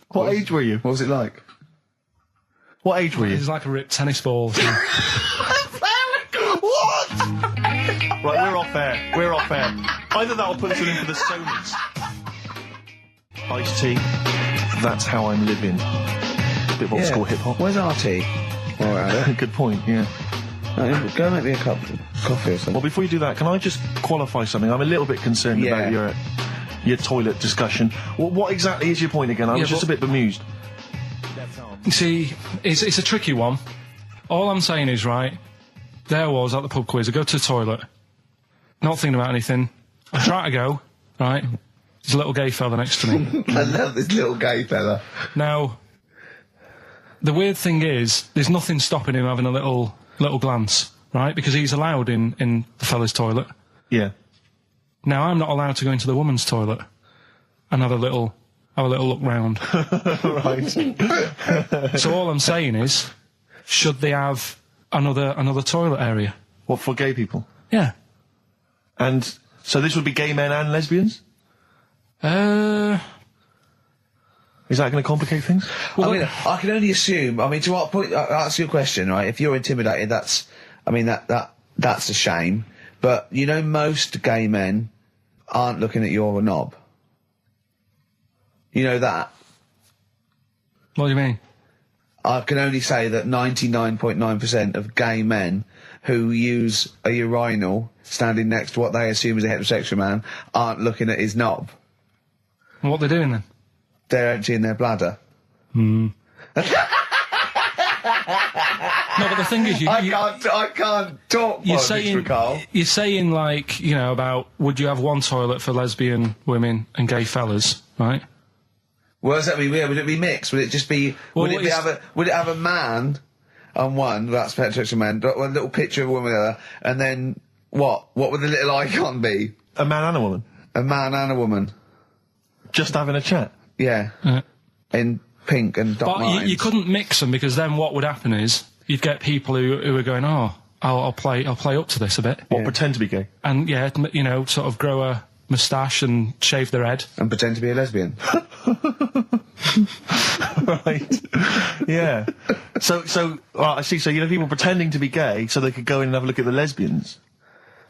What age were you? What was it like? What age were It you? was like a ripped tennis ball. What? Right, we're off air. We're off air. Either that or put us in for the Sonys. Ice-T. That's how I'm living. Bit of old school hip-hop. Where's RT? All right. Good point, yeah. Go make me a cup of coffee or something. Well, before you do that, can I just qualify something? I'm a little bit concerned Yeah. about your toilet discussion. What exactly is your point again? I was just a bit bemused. You see, it's a tricky one. All I'm saying is, right, there I was at the pub quiz. I go to the toilet, not thinking about anything. I try to go, right, there's a little gay fella next to me. I love this little gay fella. Now, the weird thing is, there's nothing stopping him having a little glance, right, because he's allowed in the fella's toilet. Yeah. Now, I'm not allowed to go into the woman's toilet and have a little look round. Right. So all I'm saying is, should they have another toilet area? What, for gay people? Yeah. And so this would be gay men and lesbians? Is that going to complicate things? I mean, I can only assume. I mean, to what point? That's your question, right? If you're intimidated, that's a shame. But you know, most gay men aren't looking at your knob. You know that. What do you mean? I can only say that 99.9% of gay men who use a urinal standing next to what they assume is a heterosexual man aren't looking at his knob. What they're doing then? They're emptying their bladder. No, but the thing is, I can't talk you're politics saying, for Carl. you're saying, like, you know, about would you have one toilet for lesbian women and gay fellas, right? What does that mean? Would it be mixed? Would it just be? Well, would it have a man on one? That's heterosexual man. One little picture of a woman on the other, and then what? What would the little icon be? A man and a woman? A man and a woman. Just having a chat? Yeah. In pink and dot But lines. you couldn't mix them because then what would happen is you'd get people who are going, oh, I'll play up to this a bit, What, pretend to be gay? and yeah, you know, sort of grow a moustache and shave their head. And pretend to be a lesbian. Right. Yeah. So, well, I see. So, you know, people pretending to be gay so they could go in and have a look at the lesbians.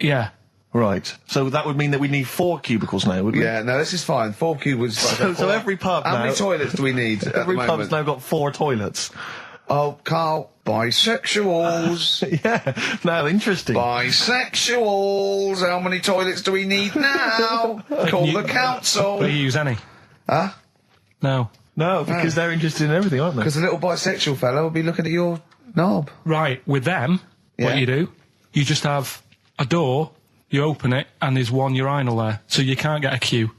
Yeah. Right. So that would mean that we need 4 cubicles now, would we? Yeah, no, this is fine. 4 cubicles. So every pub How now... many toilets do we need at Every the pub's moment? now got 4 toilets. Oh, Carl, bisexuals. Yeah. Now, interesting. Bisexuals. How many toilets do we need now? Call the council. Do you use any? Huh? No. No, because they're interested in everything, aren't they? Because the little bisexual fellow will be looking at your knob. Right, with them, What you do, you just have a door, you open it, and there's one urinal there, so you can't get a queue.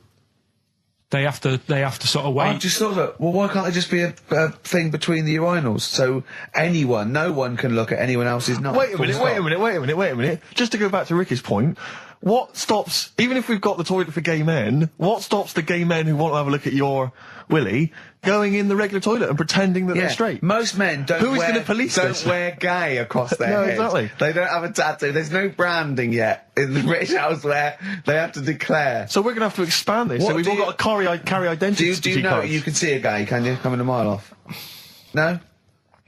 They have to sort of wait. I just thought that, well, why can't there just be a thing between the urinals so no one can look at anyone else's knob? Wait a minute. Just to go back to Ricky's point, what stops, even if we've got the toilet for gay men, what stops the gay men who want to have a look at your willy going in the regular toilet and pretending that they're straight? Most men don't wear gay across their head. Exactly. They don't have a tattoo. There's no branding yet in the British House where they have to declare. So we're going to have to expand this. What So we've all got to carry identity Do you know cards. you can see a gay, can you? Coming a mile off. No?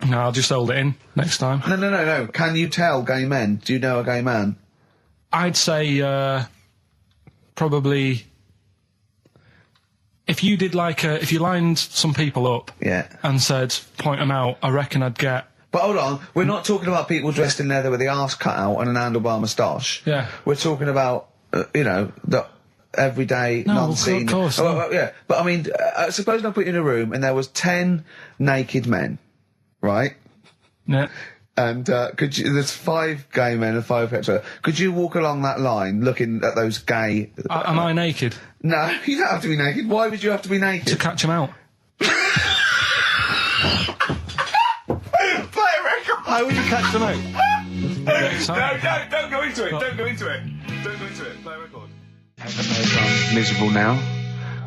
No, I'll just hold it in next time. No. Can you tell gay men? Do you know a gay man? I'd say probably if you did if you lined some people up and said point them out, I reckon I'd get. But hold on, we're not talking about people dressed in leather with the arse cut out and an handlebar moustache. Yeah. We're talking about the everyday non-scene. Of course. Yeah, but I mean, suppose I put you in a room and there was 10 naked men, right? Yeah. And there's 5 gay men and 5 hetero. Could you walk along that line looking at those gay... Am I naked? No, you don't have to be naked. Why would you have to be naked? To catch them out. Play a record! How would you catch them out? No, don't go into it. Don't go into it. Play a record. I'm miserable now.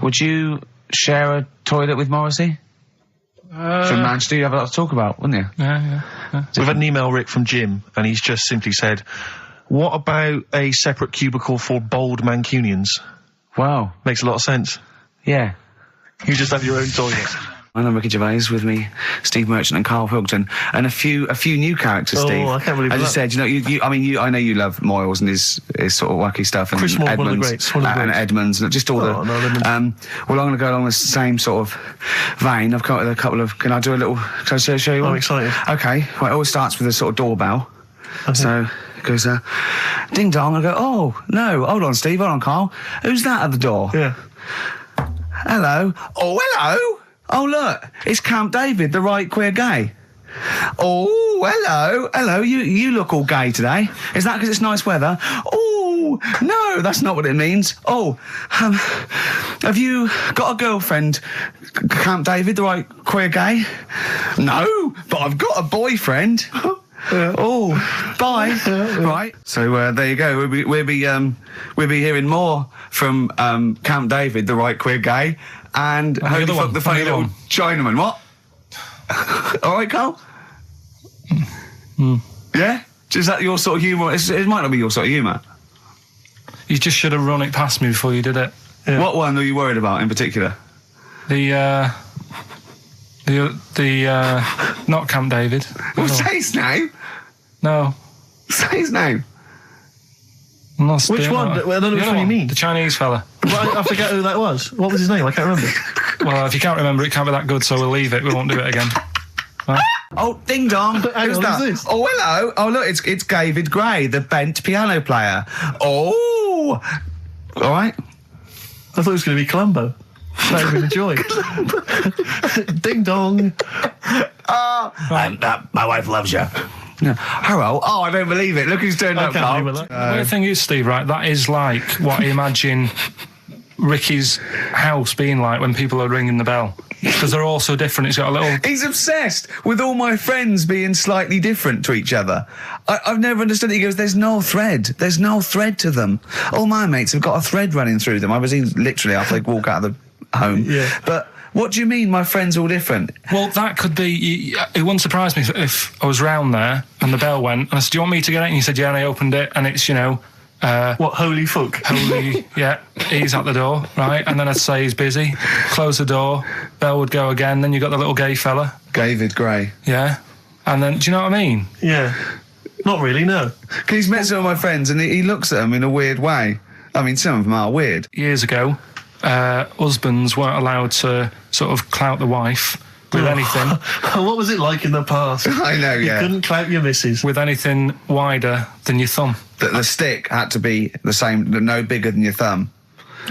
Would you share a toilet with Morrissey? From Manchester, you'd have a lot to talk about, wouldn't you? Yeah. We've had an email, Rick, from Jim, and he's just simply said, what about a separate cubicle for bold Mancunians? Wow. Makes a lot of sense. Yeah. You just have your own toilet. I'm Ricky Gervais, with me, Steve Merchant and Karl Pilkington, and a few new characters, Steve. I can't believe As that. I said, I know you love Moyles and his sort of wacky stuff, and Chris Moore, Edmonds, one of the greats, one of the and greats. Edmonds, and just all Edmonds. well, I'm going to go along the same sort of vein. I've come up with a couple of. Can I show you one? I'm excited. Okay. Well, it always starts with a sort of doorbell. Okay. So it goes, ding dong. I go, oh no, hold on, Steve, hold on, Karl. Who's that at the door? Yeah. Hello. Oh, hello. Oh, look, it's Camp David, the right queer gay. Oh, hello, you look all gay today. Is that because it's nice weather? Oh, no, that's not what it means. Oh, have you got a girlfriend, Camp David, the right queer gay? No, but I've got a boyfriend. Oh, bye. Right. So there you go. We'll be hearing more from Camp David, the right queer gay, and Holy Fuck the Funny Little Chinaman. What? All right, Karl. Yeah. Is that your sort of humour? It might not be your sort of humour. You just should have run it past me before you did it. Yeah. What one are you worried about in particular? The not Camp David. Well, say his name. No. Say his name. Which one? I don't know which one you mean. The Chinese fella. I forget who that was. What was his name? I can't remember. Well, if you can't remember, it can't be that good, so we'll leave it. We won't do it again. Right? Oh, ding dong. Hang Who's on, that? who's this? Oh, hello. Oh, look, it's David Gray, the bent piano player. Oh. All right. I thought it was going to be Columbo. That would have been a joy. Ding dong. My wife loves you. No. Hello. Oh, I don't believe it. Look who's turned up, can't Karl. believe it. The weird thing is, Steve, right, that is like what I imagine Ricky's house being like when people are ringing the bell. Because they're all so different. It's got a little... He's obsessed with all my friends being slightly different to each other. I've never understood it. He goes, there's no thread. There's no thread to them. All my mates have got a thread running through them. I was in literally after they walk out of the home. Yeah. But what do you mean my friends all different? Well, that could be... It wouldn't surprise me if I was round there and the bell went, and I said, do you want me to get it? And he said, yeah, and I opened it, and it's, what, holy fuck? Holy, yeah, he's at the door, right? And then I'd say he's busy, close the door, bell would go again, then you got the little gay fella. David Gray. Yeah. And then, do you know what I mean? Yeah. Not really, no. Because he's met some of my friends and he looks at them in a weird way. I mean, some of them are weird. Years ago, husbands weren't allowed to sort of clout the wife with anything. What was it like in the past? I know, yeah. You couldn't clout your missus. With anything wider than your thumb. The stick had to be the same, no bigger than your thumb.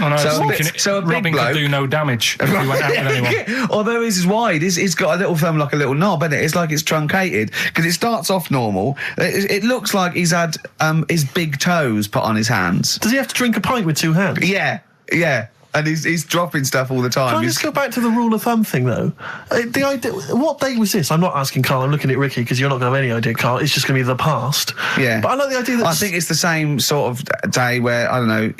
I know, So I was a thinking bit- so a big Robin bloke- could do no damage if he went out with anyone. Although his is wide, he's got a little thumb like a little knob, isn't it? It's like it's truncated because it starts off normal. It looks like he's had his big toes put on his hands. Does he have to drink a pint with two hands? Yeah. And he's dropping stuff all the time. Can I just go back to the rule of thumb thing, though? The idea, what date was this? I'm not asking Karl, I'm looking at Ricky, because you're not going to have any idea, Karl. It's just going to be the past. Yeah. But I like the idea that... I think it's the same sort of day where, I don't know,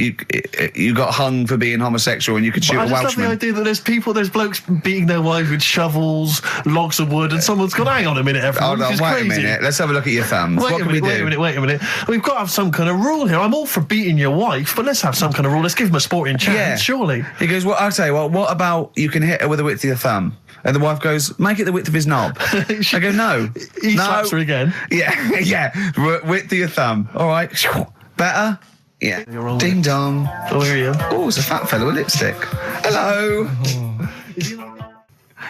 you got hung for being homosexual and you could shoot a I just love Welshman. the idea that there's blokes beating their wives with shovels, logs of wood, and someone's gone, hang on a minute, everyone, Hold on, this is wait crazy. a minute. Let's have a look at your thumbs. What can we do? Wait a minute. We've got to have some kind of rule here. I'm all for beating your wife, but let's have some kind of rule. Let's give him a sporting chance, surely. He goes, well, I'll tell you what about you can hit her with the width of your thumb? And the wife goes, make it the width of his knob. I go, no. He slaps her again. Yeah. Width of your thumb. All right. Better? Yeah. You're wrong. Ding dong. Oh, here you go. Oh, it's a fat fella with lipstick. Hello.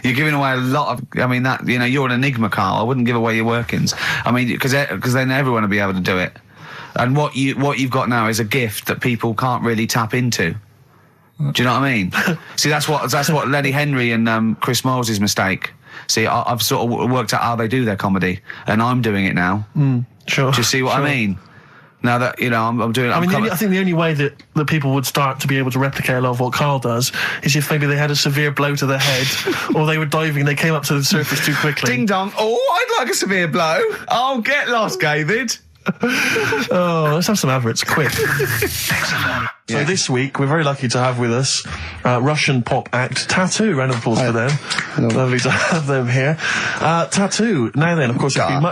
You're giving away a lot of, I mean, that, you know, you're an enigma, Karl. I wouldn't give away your workings. I mean, because then everyone will be able to do it. And what you've got now is a gift that people can't really tap into. Do you know what I mean? See, that's what Lenny Henry and Chris Miles' mistake. See, I've sort of worked out how they do their comedy, and I'm doing it now. Sure. Do you see what I mean? Now that, you know, I'm doing it. I think the only way that people would start to be able to replicate a lot of what Karl does is if maybe they had a severe blow to the head, or they were diving and they came up to the surface too quickly. Ding dong. Oh, I'd like a severe blow. Oh, get lost, David. Oh, let's have some adverts, quick. So this week, we're very lucky to have with us Russian pop act Tattoo. Round of applause for them. Hello. Lovely to have them here. Tattoo. Now then, of course, there's been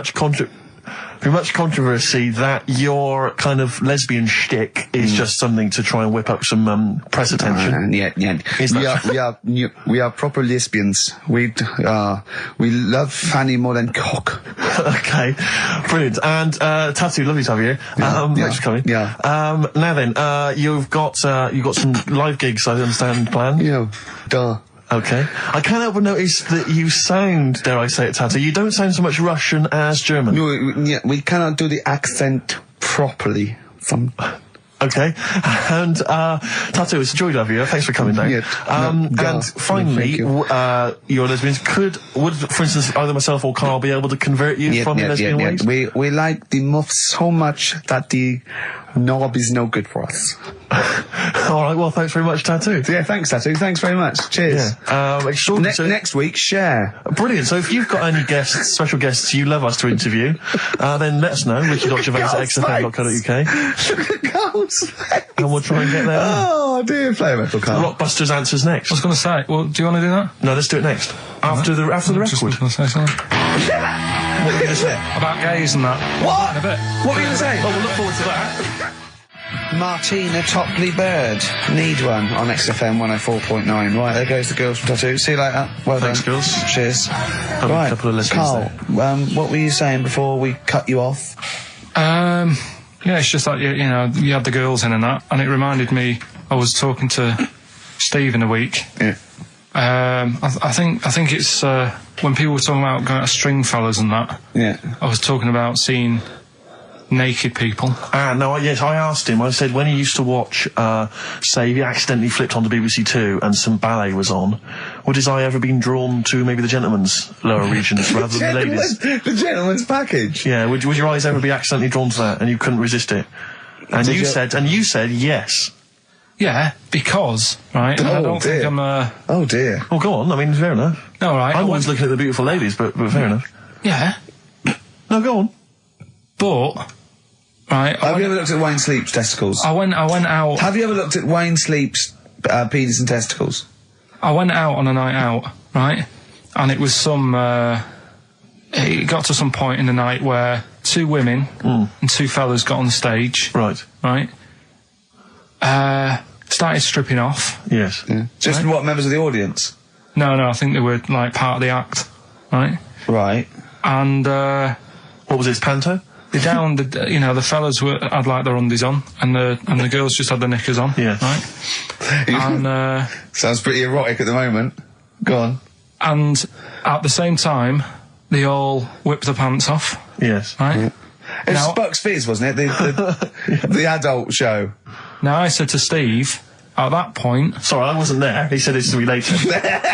much controversy that your kind of lesbian shtick is just something to try and whip up some press attention. We are proper lesbians. We love fanny more than cock. Okay, brilliant. And Tattoo, lovely to have you here. Thanks for coming. Yeah. Now then, you've got some live gigs, I understand, planned. Yeah. Duh. Okay. I can't help but notice that you sound, dare I say it, Tattoo, you don't sound so much Russian as German. No, we cannot do the accent properly. Okay. And Tattoo, it's a joy to have you. Thanks for coming down. And finally, your lesbians would, for instance, either myself or Karl be able to convert you from your lesbian ways? We like the muff so much that the knob is no good for us. All right, well, thanks very much, Tattoo. Yeah, thanks, Tattoo. Thanks very much. Cheers. Extraordinary. Next week, share. Brilliant. So if you've got any guests, special guests you love us to interview, then let us know. Ricky.Gervais@xfm.co.uk. Look at Carl's face. And we'll try and get there. Oh, dear. Play a metal, Karl. Rockbusters answers next. I was going to say, well, do you want to do that? No, let's do it next. After the Just record. was going to say something. What were you going to say? About gays and that. What? In a bit. What were you going to say? Well, we'll look forward to that. Martina Topley Bird. Need one on XFM 104.9. Right, there goes the girls from Tattoo. See you later. Well Thanks, done. girls. Cheers. A Right, couple of listeners Karl, what were you saying before we cut you off? Yeah, it's just like, you know, you had the girls in and that, and it reminded me, I was talking to Steve in a week. Yeah. I think it's, when people were talking about going to Stringfellas and that, Yeah. I was talking about seeing naked people. Yes, I asked him, I said, when he used to watch, say, he accidentally flipped onto BBC Two and some ballet was on, would his eye ever been drawn to maybe the gentlemen's lower regions rather than the ladies? The gentleman's package. Yeah, would your eyes ever be accidentally drawn to that and you couldn't resist it? And you said yes. Yeah, because, right, I don't think I'm, Oh, dear. Well, go on, I mean, fair enough. no, right. I'm always looking at the beautiful ladies, but fair enough. Yeah, No, go on. but, right, Have you ever looked at Wayne Sleep's testicles? I went out. Have you ever looked at Wayne Sleep's penis and testicles? I went out on a night out, right? And it was it got to some point in the night where two women and two fellas got on the stage. Right. Started stripping off. Yes. Yeah. Just what, members of the audience? No, I think they were, like, part of the act, right? Right. And, What was it, panto? the fellas had, like, their undies on, and the girls just had their knickers on. Yeah. Right? And, Sounds pretty erotic at the moment. Go on. and at the same time, they all whipped their pants off, Yes. right? It was Now- Bucks Fizz, wasn't it? The adult show. Now, I said to Steve, at that point, Sorry, I wasn't there. He said it's to be later.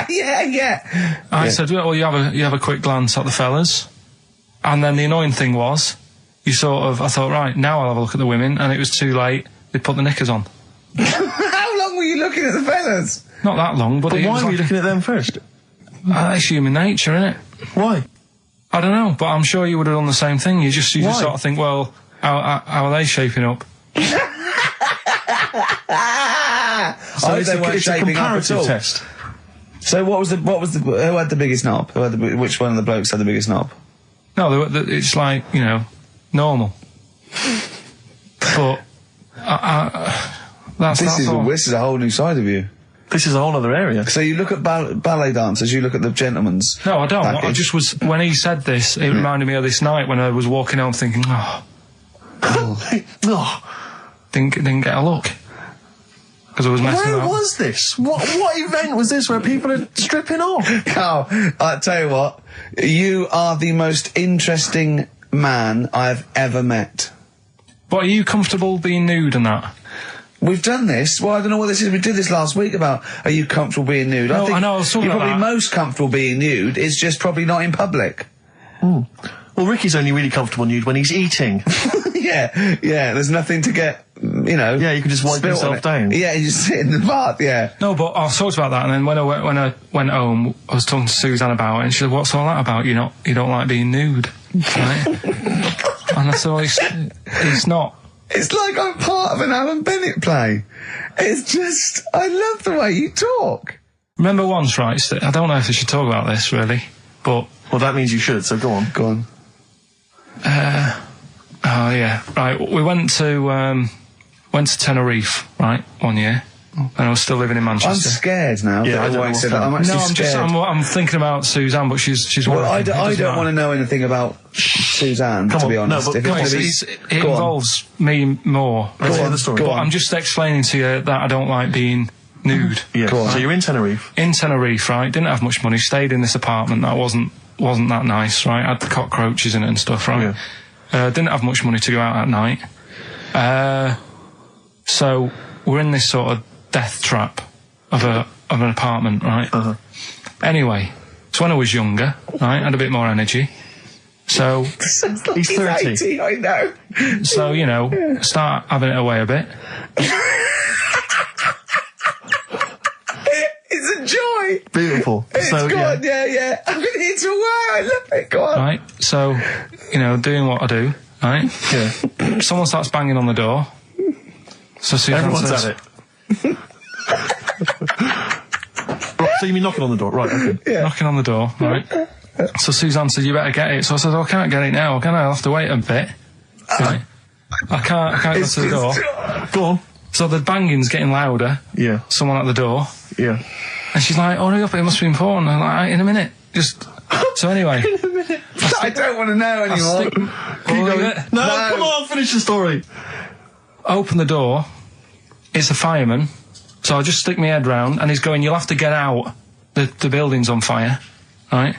yeah. I said, well, you have a quick glance at the fellas. And then the annoying thing was, I thought, right, now I'll have a look at the women, and it was too late. They put the knickers on. How long were you looking at the fellas? Not that long, but it Why was were you like, looking at them first? that's human nature, innit? Why? I don't know, but I'm sure you would have done the same thing. You just sort of think, well, how are they shaping up? So they weren't it's a shaping up at comparative all. test. So who had the biggest knob? Which one of the blokes had the biggest knob? No, it's like, normal. But This is a whole new side of you. This is a whole other area. So you look at ballet dancers, you look at the gentlemen's. No, I don't. package. I just was, when he said this, it reminded me of this night when I was walking home thinking, didn't get a look. Because I was messing Where up. was this? What event was this where people are stripping off? Carl, I tell you what, you are the most interesting man I've ever met. But are you comfortable being nude and that? We've done this. Well, I don't know what this is. We did this last week about, are you comfortable being nude? No, I know, I was talking you're about probably that. most comfortable being nude. It's just probably not in public. Well, Ricky's only really comfortable nude when he's eating. yeah. There's nothing to get, Yeah, you can just wipe spilt on yourself it. down. Yeah, you just sit in the bath, yeah. No, but I talked about that, and then when I went home, I was talking to Suzanne about it, and she said, "What's all that about? You don't like being nude, right?" And I said, well, it's not. It's like I'm part of an Alan Bennett play. It's just, I love the way you talk. Remember once, right? I don't know if I should talk about this really, but Well, that means you should, so go on. Go on. oh yeah, right. We went to Tenerife, right, one year, and I was still living in I'm Manchester. scared now. Yeah, that I don't know White said what's that. I'm happening. actually No, scared. I'm thinking about Suzanne, but she's Well, working. I don't want to know anything about Suzanne, Come to on, be no, honest. but If come on, it's It Go on. involves me more. Let's hear on, the story. go But on. I'm just explaining to you that I don't like being nude. Yeah. Go on. So you're in Tenerife. In Tenerife, right? Didn't have much money. Stayed in this apartment that wasn't that nice, right? Had the cockroaches in it and stuff, right? Didn't have much money to go out at night. So we're in this sort of death trap of an apartment, right? Uh-huh. Anyway, so when I was younger, right, had a bit more energy. So He's 30. 80, I know. so start having it away a bit. It's a joy. Beautiful. It's so, good, yeah. I'm going to hit it away. I love it. Go on. Right, so, doing what I do, right? Yeah. Someone starts banging on the door. So Suzanne Everyone's says, at it. Right, so you mean knocking on the door? Right, okay. knocking on the door, right? So Suzanne said, you better get it. So I said, I can't get it now, can I? I'll have to wait a bit. Right? I can't go to the door. Go on. So the banging's getting louder. Yeah. Someone at the door. Yeah. And she's like, hurry up, it must be important. I'm like, in a minute. So anyway. I don't want to know anymore. No, come on, finish the story. Open the door. It's a fireman. So I just stick my head round, and he's going, you'll have to get out. The building's on fire. Right?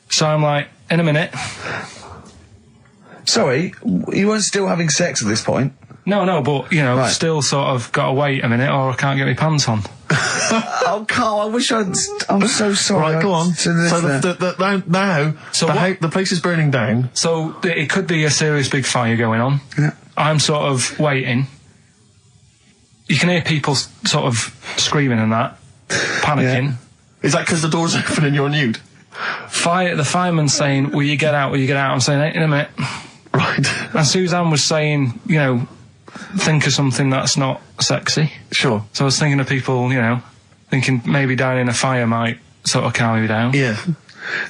So I'm like, in a minute. Sorry, you weren't still having sex at this point? No, but, Right. still sort of got to wait a minute, or I can't get my pants on. Oh, Carl, I wish I'm so sorry. Right, go on. So the place is burning down. So it could be a serious big fire going on. Yeah. I'm sort of waiting. You can hear people sort of screaming and that, panicking. Is that because the door's open and you're nude? The fireman's saying, will you get out, I'm saying, in a minute. Right. And Suzanne was saying, think of something that's not sexy. Sure. So I was thinking of people, thinking maybe down in a fire might sort of calm me down. Yeah.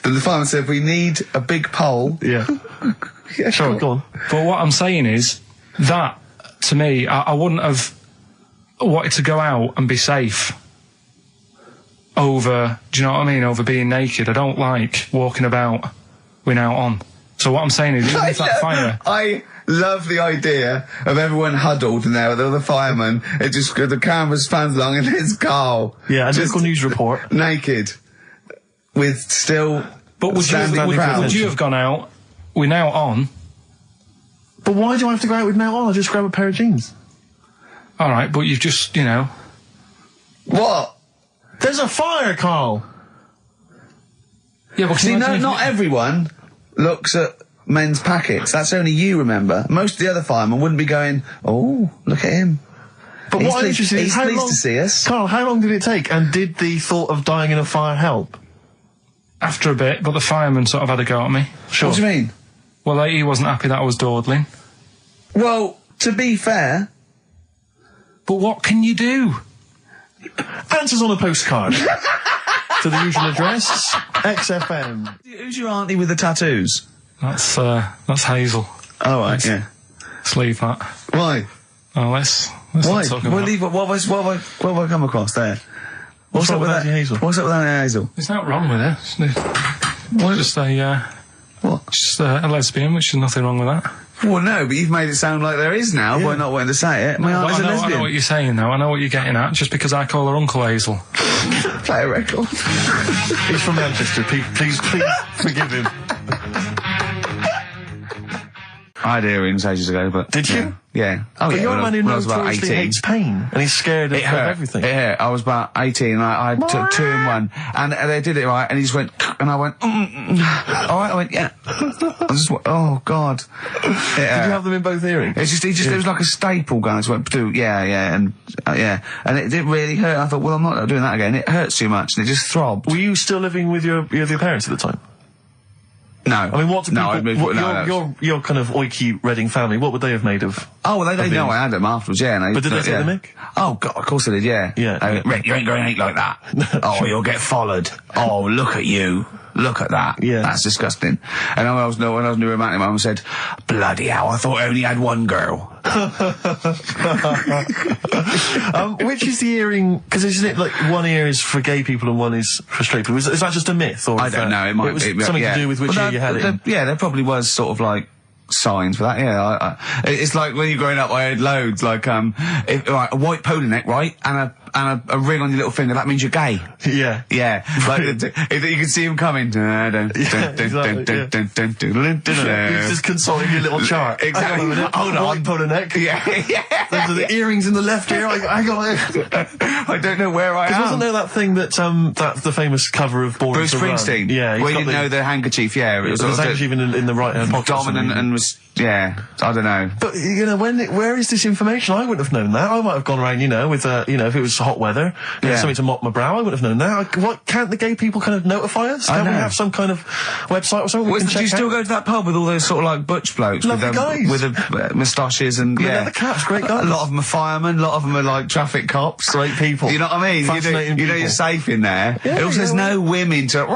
Then the fireman said, we need a big pole. Yeah. Yeah, Sure, go on. But what I'm saying is that, to me, I wouldn't have wanted to go out and be safe over, do you know what I mean, over being naked. I don't like walking about without on. So what I'm saying is, even if that fire... I love the idea of everyone huddled in there with all the firemen. It just, the camera's fans along and there's Carl. Yeah, a just local news report. naked. With still But would you have gone out without on? But why do I have to go out with now on? I'll just grab a pair of jeans. All right, but you've just, What? There's a fire, Karl. Yeah, but See, not everyone looks at men's packets. That's only you, remember. Most of the other firemen wouldn't be going, oh, look at him. But what I'm interested in is he's pleased to see us. Karl, how long did it take? And did the thought of dying in a fire help? After a bit, but the fireman sort of had a go at me. Sure. What do you mean? Well, he wasn't happy that I was dawdling. Well, to be fair... But what can you do? Answers on a postcard. To the usual address, XFM. Who's your auntie with the tattoos? That's Hazel. Oh, right, yeah. Let's leave that. Why? Oh, let's Why? not talk Well, about leave it. What have I come across there? What's up with that? Auntie Hazel? What's up with Auntie Hazel? There's nothing wrong with it. It's just What? just a lesbian, which is nothing wrong with that. Well, no, but you've made it sound like there is now by not wanting to say it. My auntie's a I lesbian. know what you're saying now. I know what you're getting at. Just because I call her Uncle Hazel. Play a record. He's from Manchester. Please forgive him. I had earrings ages ago, but... Did you? Yeah. Oh, But yeah, you're a when man who when I was about notoriously 18. hates pain, and he's scared of everything. It hurt. I was about 18 and I took 2 in 1 and they did it right and he just went and I went alright, I went yeah. I just went, oh god. Did you have them in both earrings? It's just it was like a staple gun. I just went yeah and it did really hurt. I thought, well, I'm not doing that again. It hurts too much and it just throbbed. Were you still living with your parents at the time? No. I mean, what do people... your kind of oiky Reading family, what would they have made of... Oh, well, they know I had them afterwards, yeah. But did they take the mick? Oh, God, of course they did, yeah. Yeah. Rick, you ain't going to eat like that. Oh, you'll get followed. Oh, look at you. Look at that. Yeah. That's disgusting. And when I was new romantic, my mum said, bloody hell, I thought I only had one girl. Which is the earring? Because isn't it like one ear is for gay people and one is for straight people? Is that just a myth? Or I don't know. It might be something to do with which ear you had it in? Yeah, there probably was sort of like signs for that. Yeah, it's like when you're growing up, I had loads like a white polo neck, right, and a ring on your little finger. That means you're gay. Yeah, yeah. Like you can see him coming. You're just consulting your little chart. Exactly. Hold on. White polo neck. Yeah. Those are the earrings in the left ear. I got it. I don't know where I am. Wasn't there that thing that the famous cover of Born Bruce to Run? Springsteen? Yeah. Well, you didn't know the handkerchief. Yeah, it was handkerchief in the right hand pocket. Dominant and was. Yeah, I don't know. But, where is this information? I wouldn't have known that. I might have gone around, with, if it was hot weather, something to mop my brow, I wouldn't have known that. Can't the gay people kind of notify us? Can't we have some kind of website or something we can check out? Do you still go to that pub with all those sort of like butch blokes? Lovely guys. With the moustaches and, yeah. The caps, great guys. A lot of them are firemen, a lot of them are like traffic cops. Great people. You know what I mean? Fascinating you know you're safe in there. Yeah, also, there's no women to... It's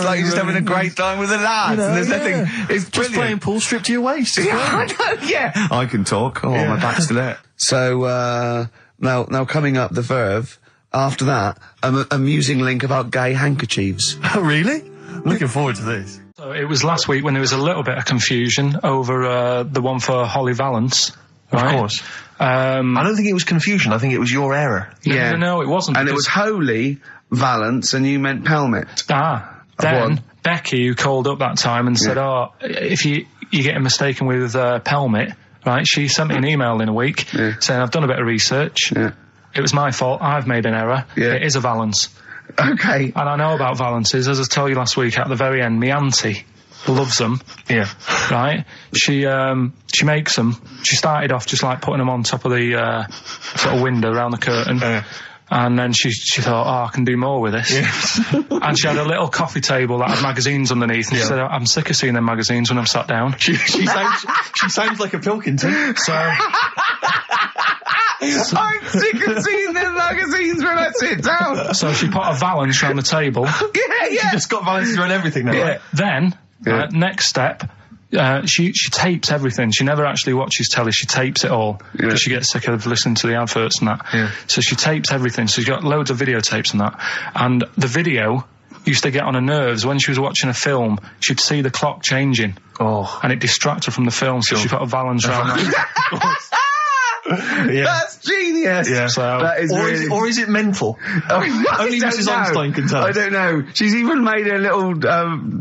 like you're just having a great time with the lads. And there's nothing... It's just brilliant. Playing pool stripped to your waist. Yeah, I know, yeah. I can talk. Oh, my back's to that. So, now coming up the Verve, after that, an amusing link about gay handkerchiefs. Oh, really? Looking forward to this. So it was last week when there was a little bit of confusion over the one for Holly Valance. Right? Of course. I don't think it was confusion. I think it was your error. No, it wasn't. And it was Holy Valance, and you meant Pelmet. Then Becky, who called up that time and said, if you're getting mistaken with Pelmet, right, she sent me an email in a week saying, I've done a bit of research. Yeah. It was my fault. I've made an error. Yeah. It is a Valance. Okay. And I know about Valances. As I told you last week, at the very end, my auntie loves them. Yeah. Right? She makes them. She started off just like putting them on top of the sort of window around the curtain. And then she thought, I can do more with this. Yes. And she had a little coffee table that had magazines underneath. And she said, I'm sick of seeing them magazines when I'm sat down. She sounds like a Pilkington. So... I'm sick of seeing them magazines when I sit down. So she put a Valance around the table. She just got Valances around everything now. Yeah. Right? Then, next step... she tapes everything. She never actually watches telly. She tapes it all because she gets sick of listening to the adverts and that. Yeah. So she tapes everything. So she's got loads of videotapes and that. And the video used to get on her nerves. When she was watching a film, she'd see the clock changing. Oh. And it distracted her from the film. So she put a Valance around that. That's genius. Yeah. So, That is Or is it mental? Only Mrs. Einstein can tell I us. don't know. She's even made a little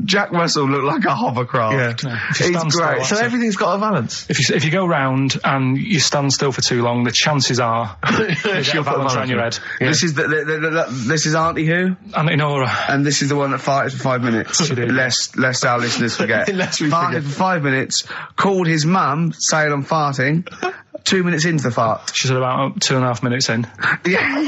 Jack Russell look like a hovercraft. Yeah. If you It's stand still, great. that's So it. everything's got a balance. If you go round and you stand still for too long, the chances are you get a balance on your head. Yeah. This is this is Auntie Who, Auntie Nora. and this is the one that farted for 5 minutes. She did. Lest our listeners forget. Lest we farted forget. for 5 minutes. Called his mum, saying I'm farting. 2 minutes into the fart. She's about 2.5 minutes in. Yeah.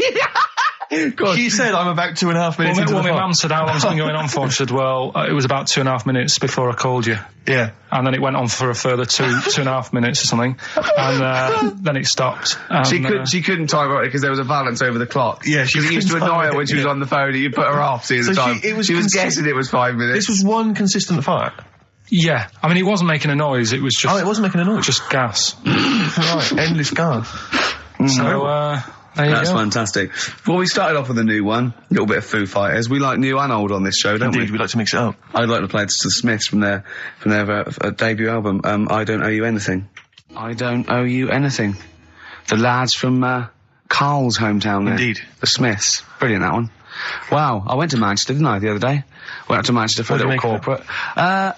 God. She said I'm about 2.5 minutes into Well, the my fart. mum said, how long's it been going on for? She said, well, it was about 2.5 minutes before I called you. Yeah. And then it went on for a further 2.5 minutes or something. And then it stopped. And, She couldn't time it because there was a balance over the clock. Yeah, she Because it used to couldn't annoy time her when it, she was yeah. on the phone and you put her off, see the So time. it was she was consi- guessing it was 5 minutes. This was one consistent fart. yeah. I mean, it wasn't making a noise. It was just... Oh, it wasn't making a noise. Just gas. Right, endless gas. So, there you That's go. fantastic. Well, we started off with a new one, a little bit of Foo Fighters. We like new and old on this show, don't Indeed, we? we like to mix it up. I'd like to play the Smiths from their debut album, I Don't Owe You Anything. I Don't Owe You Anything. The lads from Karl's hometown there. Indeed. The Smiths. Brilliant, that one. Wow, I went to Manchester, didn't I, the other day? Went up to Manchester for a What did little you make of corporate.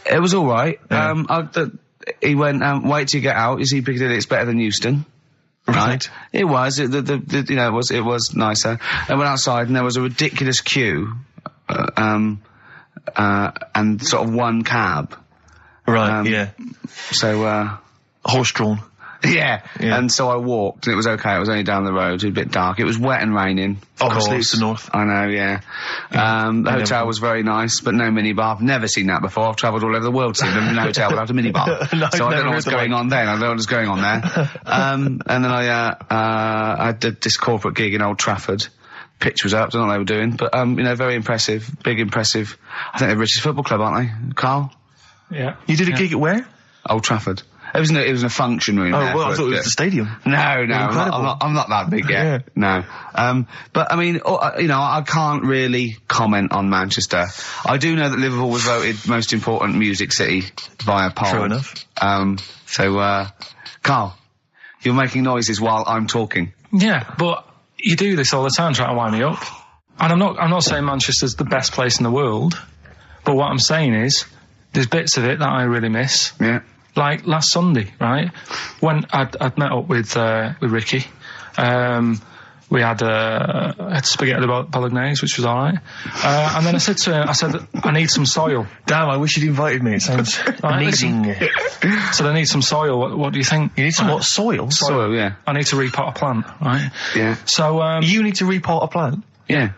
It was alright. Yeah. He went, wait till you get out. You see Piccadilly, it's better than Euston. Right. It was. It was nicer. I went outside and there was a ridiculous queue, and sort of one cab. Right, yeah. So, Horse-drawn. yeah. Yeah. And so I walked and it was okay. It was only down the road. It was a bit dark. It was wet and raining. Obviously, Of it's course. the north. I know, yeah. The hotel was very nice, but no minibar. I've never seen that before. I've travelled all over the world seeing them in a hotel without a minibar. No, So I I've don't know never what's heard the going on then. I don't know what's going on there. And then I did this corporate gig in Old Trafford. Pitch was up, don't know what they were doing, but, very impressive, big impressive. I think they're the richest football club, aren't they, Karl? Yeah. You did a gig at where? Old Trafford. It was in a function room. Oh, there, well, I but, thought it was the stadium. No, I'm Incredible. not that big yet. No. But I mean, I can't really comment on Manchester. I do know that Liverpool was voted most important music city via poll. True enough. Karl, you're making noises while I'm talking. Yeah, but you do this all the time trying to wind me up. And I'm not saying Manchester's the best place in the world, but what I'm saying is there's bits of it that I really miss. Yeah. Like last Sunday, right? When I'd met up with Ricky, we had spaghetti bolognese, which was all right. And then I said to him, I need some soil. Damn, I wish you'd invited me. It sounds amazing. So I need some soil. What do you think? You need some what? Soil? Soil, yeah. I need to repot a plant, right? Yeah. So You need to repot a plant? Yeah.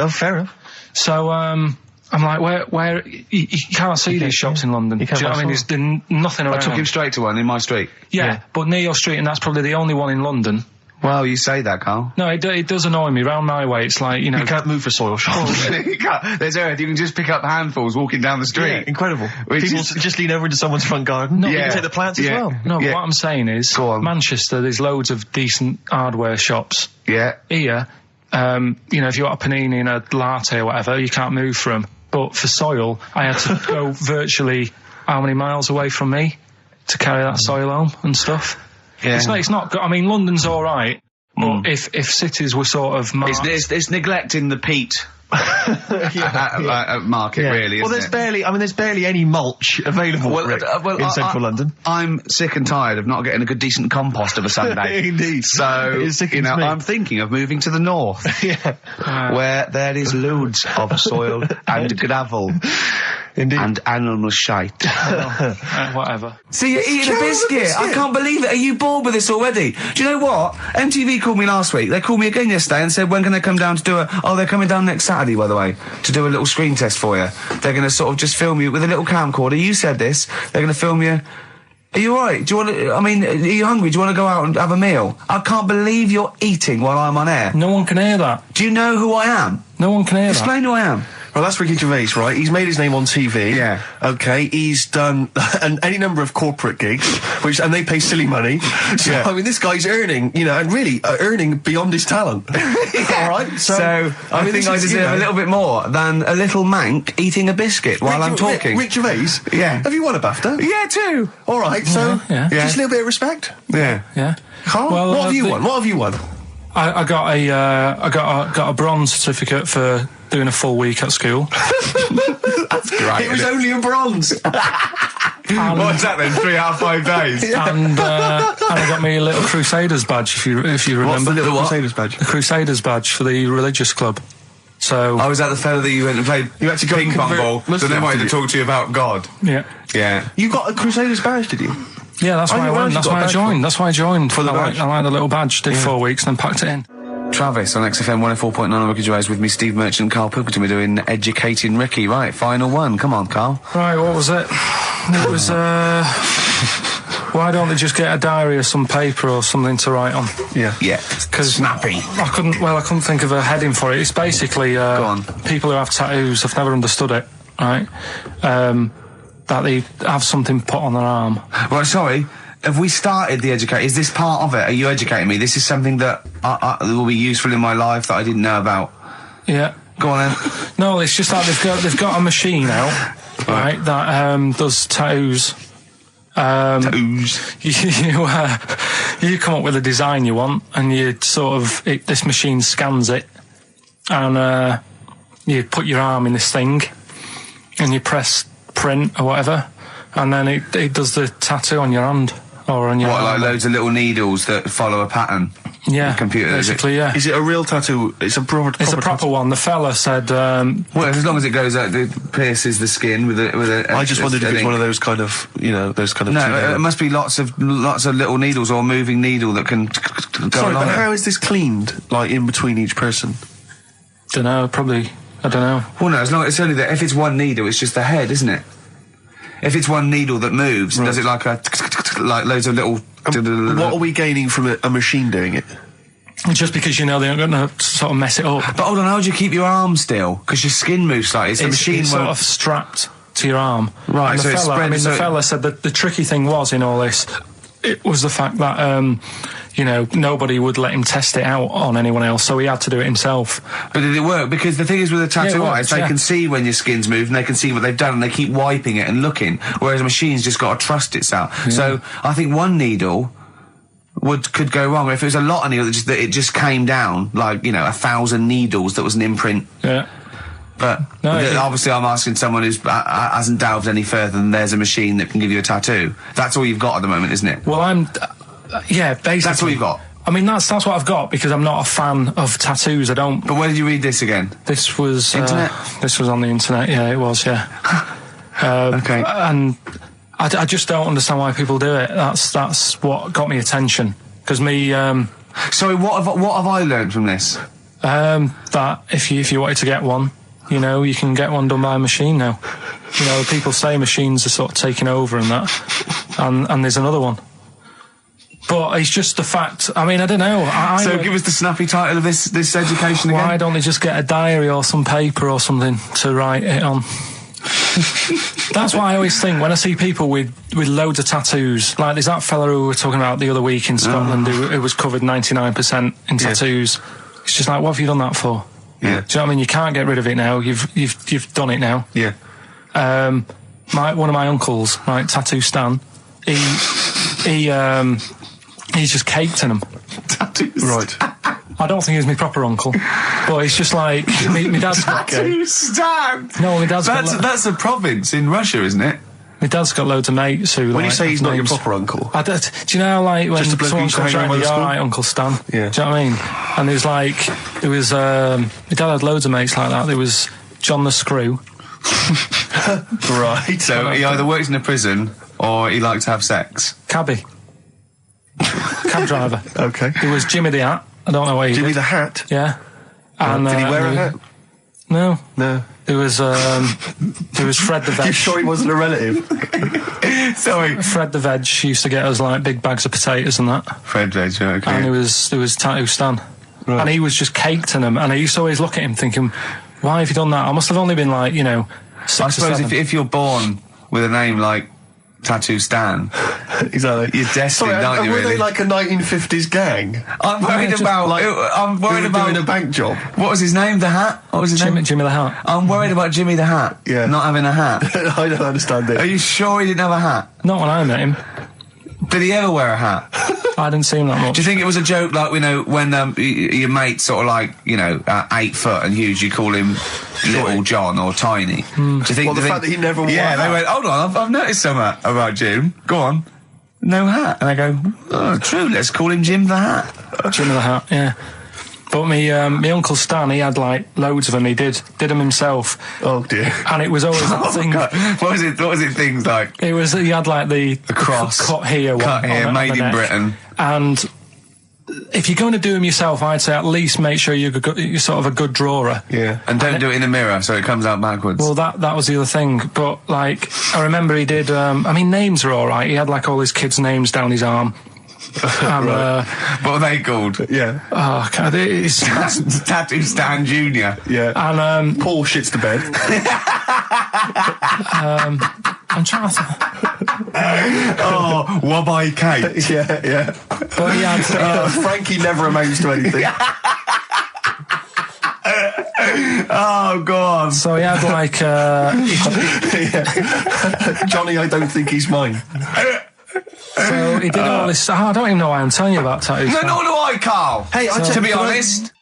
Fair enough. So I'm like, where you can't see these shops in London. You can't Do you know what I mean? buy There's nothing around. I took him straight to one in my street. Yeah, but near your street, and that's probably the only one in London. Well, you say that, Karl. No, it does annoy me. Round my way, it's like, You can't move for soil shops. You can't. There's earth. You can just pick up handfuls walking down the street. Yeah, incredible. Which People is- just lean over into someone's front garden. No, You yeah. can take the plants as Yeah. well. No, Yeah. but what I'm saying is, Go on. Manchester, there's loads of decent hardware shops. Yeah. Here, if you want a panini and a latte or whatever, you can't move from. But for soil, I had to go virtually how many miles away from me to carry that soil home and stuff. Yeah. It's not good. I mean, London's all right, but if cities were sort of marked, It's neglecting the peat market, really. Well, isn't there's barely any mulch available Rick, in central London. I'm sick and tired of not getting a good, decent compost of a Sunday. Indeed. So, It is sickening to me. I'm thinking of moving to the north, where there is loads of soil and gravel Indeed. and animal shite. whatever. See, you're eating a biscuit. I can't believe it. Are you bored with this already? Do you know what? MTV called me last week. They called me again yesterday and said, when can they come down to do they're coming down next Saturday, by the way, to do a little screen test for you. They're going to sort of just film you with a little camcorder. You said this. They're going to film you. Are you alright? Do you want to, are you hungry? Do you want to go out and have a meal? I can't believe you're eating while I'm on air. No one can hear that. Do you know who I am? No one can hear Explain who I am. Well, that's Ricky Gervais, right? He's made his name on TV. Yeah. Okay, he's done any number of corporate gigs, and they pay silly money. So, Yeah. I mean, this guy's earning, and really earning beyond his talent. All right? So, I think I deserve a little bit more than a little mank eating a biscuit while I'm talking. Rick Gervais? Yeah. Have you won a BAFTA? Yeah, too. All right, so Yeah. just a little bit of respect. Yeah. Yeah. Carl, Well, what have you won? What have you won? I got a bronze certificate for doing a full week at school. That's great. It was only a bronze. What's that then? 3 out of 5 days? And I got me a little Crusaders badge, if you remember. What's the little Crusaders badge? The Crusaders badge for the religious club. So Oh, was that the fella that you went and played You had to go ping and pong convert ball? So Muslim, they wanted did to you? talk to you about God. yeah, Yeah. You got a Crusaders badge, did you? yeah. That's Oh, why I you went. actually That's got a why I badge joined. That's why I joined For the badge? I like the little badge. Did 4 weeks, and then packed it in. Travis on XFM 104.9 on Ricky Gervais with me, Steve Merchant and Karl Pilkington. We're doing Educating Ricky. Right, final one. Come on, Karl. Right, what was it? It was. Why don't they just get a diary or some paper or something to write on? Yeah. Yeah. Because Snappy. I couldn't think of a heading for it. It's basically Go on. people who have tattoos. I've never understood it. Right, that they have something put on their arm. Right, sorry. Have we started the educate? Is this part of it? Are you educating me? This is something that will be useful in my life that I didn't know about. Yeah. Go on then. No, it's just that they've got a machine out, right, that does tattoos. Ooze. You come up with a design you want, and you this machine scans it, and you put your arm in this thing, and you press print or whatever, and then it does the tattoo on your hand or on your What, like arm. loads of little needles that follow a pattern? Yeah, computer, is it? basically, yeah. Is it a real tattoo? It's a proper It's a proper one. The fella said, Well, as long as it goes out, it pierces the skin with a. I just wondered if it's one of those kind of, those kind of... No, it must be lots of little needles or moving needle that can go Sorry, along but it. how is this cleaned, like, in between each person? I don't know. Well, no, as long as it's only that. If it's one needle, it's just the head, isn't it? If it's one needle that moves, does it like like loads of little? What are we gaining from a machine doing it? Just because they're not going to sort of mess it up. But hold on, how do you keep your arm still? Because your skin moves slightly. So the machine it's won't. sort of strapped to your arm. Right, And so the it's fella, spread- the so- fella said that the tricky thing was in all this, it was the fact that nobody would let him test it out on anyone else, so he had to do it himself. But did it work? Because the thing is with a tattoo Yeah, it artist, works, they can see when your skin's moved and they can see what they've done and they keep wiping it and looking, whereas a machine's just got to trust itself. So I think one needle could go wrong. If it was a lot of needles that it just came down, like, 1,000 needles that was an imprint. Yeah. But No, obviously I'm asking someone who hasn't delved any further than there's a machine that can give you a tattoo. That's all you've got at the moment, isn't it? Well, yeah, basically. That's all you've got. I mean, that's what I've got because I'm not a fan of tattoos. I don't. But where did you read this again? This was Internet? This was on the internet. Yeah, it was. Yeah. Okay. And I just don't understand why people do it. That's what got me attention. Because me. Sorry, what have I learned from this? That if you wanted to get one, you can get one done by a machine now. People say machines are sort of taking over and that, and there's another one. But it's just the fact. I mean, I don't know. So give us the snappy title of this education again. Why don't they just get a diary or some paper or something to write it on? That's why I always think when I see people with loads of tattoos, like there's that fella who we were talking about the other week in Scotland who was covered 99% in tattoos. It's just like, what have you done that for? Yeah. Do you know what I mean? You can't get rid of it now. You've done it now. Yeah. One of my uncles, right, Tattoo Stan, he's just caked in them. Tattoos. Right. I don't think he's my proper uncle, but it's just like my dad's got. Tattoo Stan. No, my dad's got. That's a province in Russia, isn't it? My dad's got loads of mates who. When you say he's not your names. proper uncle, Do you know, like, when Just a bloke who someone used to comes hang around, around you the all school? right, Uncle Stan? Yeah. Do you know what I mean? And there was, my dad had loads of mates like that. There was John the Screw. right? So he either works in a prison or he likes to have sex. Cabbie. Cab driver. Okay. There was Jimmy the Hat. I don't know where he Jimmy did. the Hat. Yeah. And, Did he wear a hat? No. No. There was Fred the Veg. You sure he wasn't a relative? Sorry. Fred the Veg used to get us like big bags of potatoes and that. Fred Veg, okay. And there was Tattoo Stan. Right. And he was just caked in them. And I used to always look at him thinking, why have you done that? I must have only been like, 6 I or suppose 7. if you're born with a name like Tattoo Stan, Exactly. you're destined, Sorry, aren't you? were Really? they like a 1950s gang? I'm worried about. I'm Who worried were about doing a bank job? What was his name? The Hat. What was his name? Jimmy the Hat. I'm worried about Jimmy the Hat. Yeah. Not having a hat. I don't understand Are it. you sure he didn't have a hat? Not when I met him. Did he ever wear a hat? I didn't see him that much. Do you think it was a joke, like, when your mate's sort of like, 8 foot and huge, you call him Little John or Tiny? Do you think? Well, the fact that he never wore Yeah, a they hat. went, hold on, I've noticed something about Jim. Go on. No hat. And I go, oh, true, let's call him Jim the Hat. Jimmy the Hat, yeah. But me Uncle Stan, he had like loads of them. He did them himself, Oh dear. and it was always that thing. God. What was it? Things like It was, he had like the cross. cut here, Cut one here, on the made in neck. Britain. And if you're going to do them yourself, I'd say at least make sure you're sort of a good drawer. Yeah. And don't do it in the mirror so it comes out backwards. Well, that was the other thing. But like, I remember he did. Names are all right. He had like all his kids' names down his arm. And, what are they called? Yeah. oh, God, it's, Tattoo Stan Jr. Yeah. and Paul shits the bed. I'm trying to. Oh, Wabbai Kate. yeah. But he had. Frankie never amounts to anything. Oh, God. So he had like. Johnny, I don't think he's mine. So he did all this. I don't even know why I'm telling you about tattoos. No, nor do I, Carl. Hey, to be honest.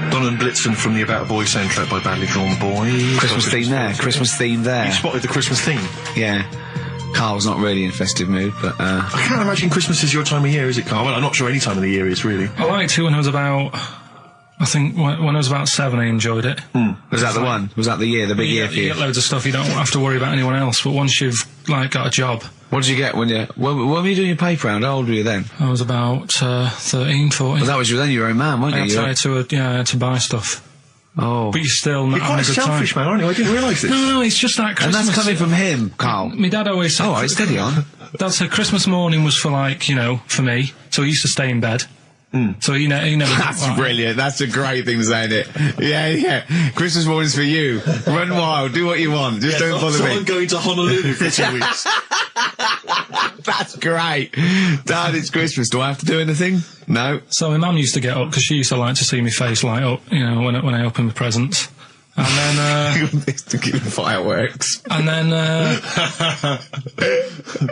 Donald Blitzen from the About a Boy soundtrack by Badly Drawn Boys. Christmas theme there. Christmas theme there. You spotted the Christmas theme. Yeah. Carl's not really in festive mood, but I can't imagine Christmas is your time of year, is it, Carl? Well, I'm not sure any time of the year is, really. I liked it when I was about. I think when I was about 7, I enjoyed it. was that the one? Was that the year, the big year for You you? get loads of stuff. You don't have to worry about anyone else. But once you've like got a job, What did you get when you... When were you doing your paper round? How old were you then? I was about 13, 14. Well, that was then you were a man, weren't I you? had to buy stuff. Oh. But you're still not You're having quite a a good selfish time. man, aren't you? I didn't realise this. No, it's just that And Christmas. that's coming from him, Carl. My dad always said. Oh, all right, steady on. Dad said Christmas morning was for like, for me. So he used to stay in bed. So he never. That's brilliant. That's a great thing to say, isn't it? Yeah. Christmas morning's for you. Run wild. Do what you want. Just don't bother me. I'm going to Honolulu for 2 weeks. That's great. Dad, it's Christmas. Do I have to do anything? No. So my mum used to get up because she used to like to see my face light up, when I opened the presents. And then, to keep fireworks. and then I'd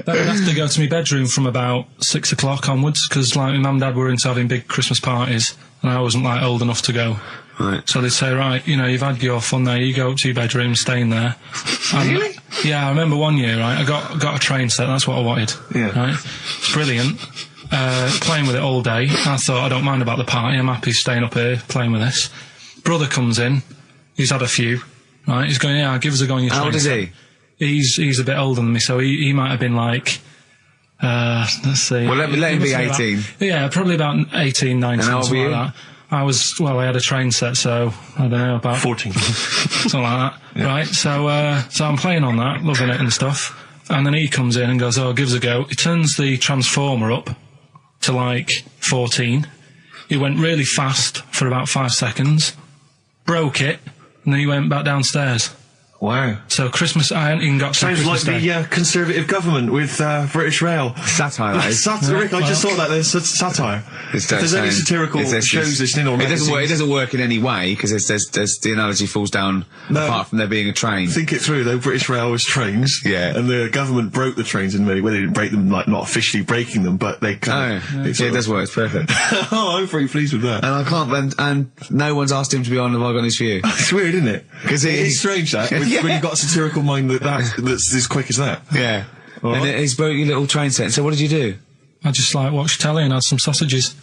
have to go to my bedroom from about 6 o'clock onwards because like my mum and dad were into having big Christmas parties and I wasn't like old enough to go. Right. So they'd say, right, you've had your fun there, you go up to your bedroom, stay in there. And, Really? Yeah, I remember one year, right, I got a train set, that's what I wanted. Yeah. Right? It's brilliant. Playing with it all day. I thought, I don't mind about the party, I'm happy staying up here playing with this. Brother comes in, he's had a few, right, he's going, yeah, give us a go on your train. How old is set. he? He's a bit older than me, so he might have been like, let's see. Well, let him be He must 18. yeah, probably about 18, 19, And how old something were like that. I had a train set, so, I don't know, about 14. something like that, right? So I'm playing on that, loving it and stuff, and then he comes in and goes, oh, give us a go. He turns the transformer up to like 14. He went really fast for about 5 seconds, broke it, and then he went back downstairs. Wow. So Christmas, I hadn't even got to Sounds like Christmas Day. the Conservative government with British Rail. Satire, that is. Satire, Rick, I just thought that there's satire. If there's any satirical shows listening or it doesn't work. It magazines, doesn't work in any way because there's the analogy falls down apart from there being a train. think it through though. British Rail was trains, Yeah. and the government broke the trains in many ways. They didn't break them, like not officially breaking them, but they kind of. It does work. It's perfect. Oh, I'm very pleased with that. And I can't. And no one's asked him to be on Have I Got News For You? It's weird, isn't it? 'Cause it's strange that when you've got a satirical mind that's as quick as that. Yeah. All And right. he's broke your little train set. So what did you do? I just like watched telly and had some sausages.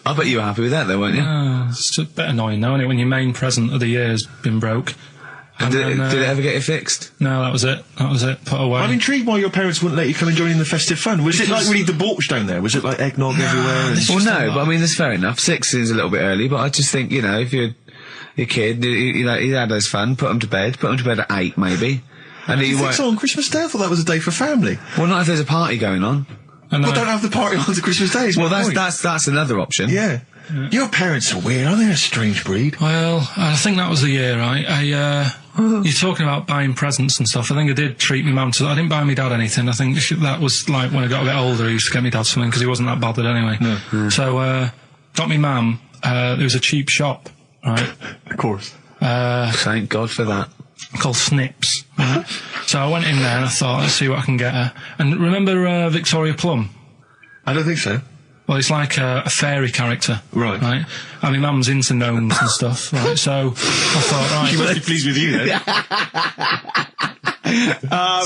I bet you were happy with that though, weren't you? It's a bit annoying though, isn't it, when your main present of the year has been broke. And did it ever get it fixed? No, that was it. Put away. I'm intrigued why your parents wouldn't let you come and join in the festive fun. Was it like really debauched down there? Was it like eggnog everywhere? And Well, no, but I mean, that's fair enough. 6 is a little bit early, but I just think, if you're your kid, he had his fun, put him to bed at 8 maybe. And do you think so on Christmas Day? I thought that was a day for family. Well, not if there's a party going on. And Well, don't have the party on to Christmas Day. is my Well, point. that's another option. Yeah. Your parents are weird, aren't they? A strange breed. Well, I think that was the year, right? You're talking about buying presents and stuff. I think I did treat my mum to. I didn't buy my dad anything. I think that was like when I got a bit older, I used to get my dad something because he wasn't that bothered anyway. No. So, got me mum. There was a cheap shop, right? Of course. Thank God for that. Called Snips. Right? So I went in there and I thought, let's see what I can get her. And remember Victoria Plum? I don't think so. Well, it's like a fairy character. Right. Right? And my mum's into gnomes and stuff, right? So I thought, right. She must be pleased with you then.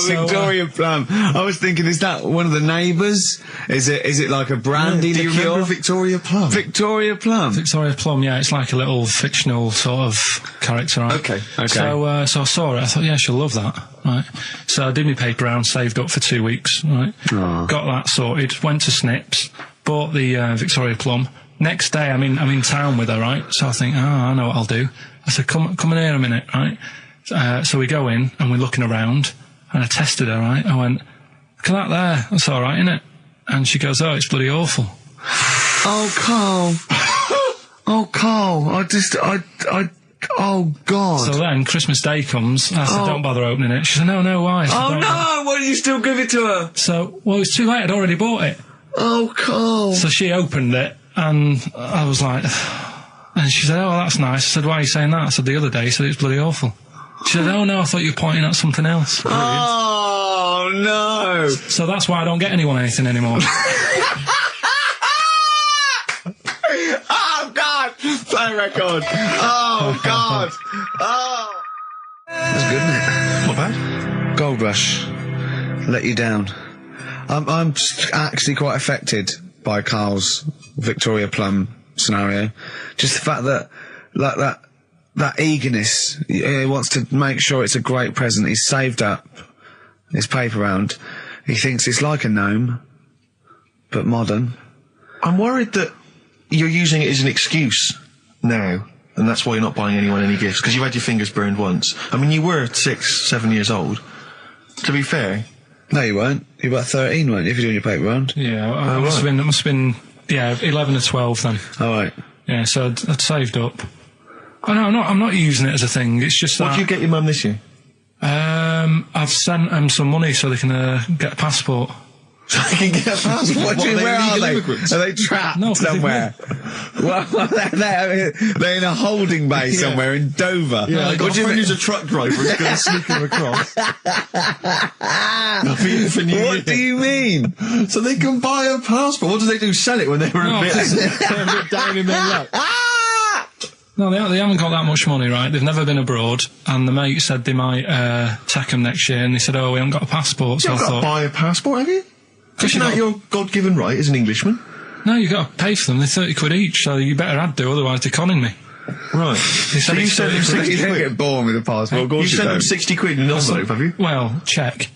Victoria Plum. I was thinking, is that one of the neighbours? Is it like a brandy Do you liqueur? remember Victoria Plum? Victoria Plum. Victoria Plum, yeah, it's like a little fictional sort of character, right? Okay. So I saw it, I thought, yeah, she'll love that, right? So I did my paper round, saved up for 2 weeks, right? Aw. Got that sorted, went to Snips, bought the Victoria Plum. Next day, I'm in town with her, right? So I think, I know what I'll do. I said, come in here a minute, right? So we go in and we're looking around and I tested her, right? I went, look at that there, that's alright, isn't it? And she goes, oh, it's bloody awful. Oh, Carl. Oh, Carl. Oh, God. So then Christmas Day comes, I said, don't bother opening it. She said, no, why? I said, Oh, "Don't no, why did you still give it to her? So, well, it's too late, I'd already bought it. Oh, Carl. So she opened it, and I was like, and she said, oh, that's nice. I said, why are you saying that? I said, the other day, you said it's bloody awful. She said, oh, no, I thought you were pointing at something else. Oh, no. So that's why I don't get anyone anything anymore. Oh, God. Play record. Oh, God. Oh. That's good, isn't it? Not bad. Gold Rush. Let you down. I'm actually quite affected by Carl's Victoria Plum scenario. Just the fact that, like that eagerness, he wants to make sure it's a great present. He's saved up his paper round. He thinks it's like a gnome, but modern. I'm worried that you're using it as an excuse now, and that's why you're not buying anyone any gifts, because you've had your fingers burned once. I mean, you were 6, 7 years old. To be fair. No, you weren't. You were about 13, weren't you, if you're doing your paper round? Yeah, it must have been, 11 or 12 then. All right. Yeah, so I'd saved up. Oh, no, I'm not using it as a thing. It's just What that. did you get your mum this year? I've sent them some money so they can get a passport. So they can get a passport? What do you mean, where are they? Immigrants? Are they trapped No, 'cause they've somewhere? Well, they're in a holding bay somewhere in Dover. Yeah, I got What a do you friend mean? who's a truck driver who's going to sneak them across. For New Year. What do you mean? So they can buy a passport. What do they do? Sell it when they were No, a bit 'cause- down in their luck? No, they haven't got that much money, right? They've never been abroad, and the mate said they might take them next year, and they said, oh, we haven't got a passport, so You've I got to thought, buy a passport, have you? Isn't that your God-given right as an Englishman? no, you've got to pay for them, they're 30 quid each, so you better had to, otherwise they're conning me. Right. They So said you it's sent them 30 60 You don't quid? get born with a passport, of course You you sent them don't. 60 quid in an envelope, have you? Well, check.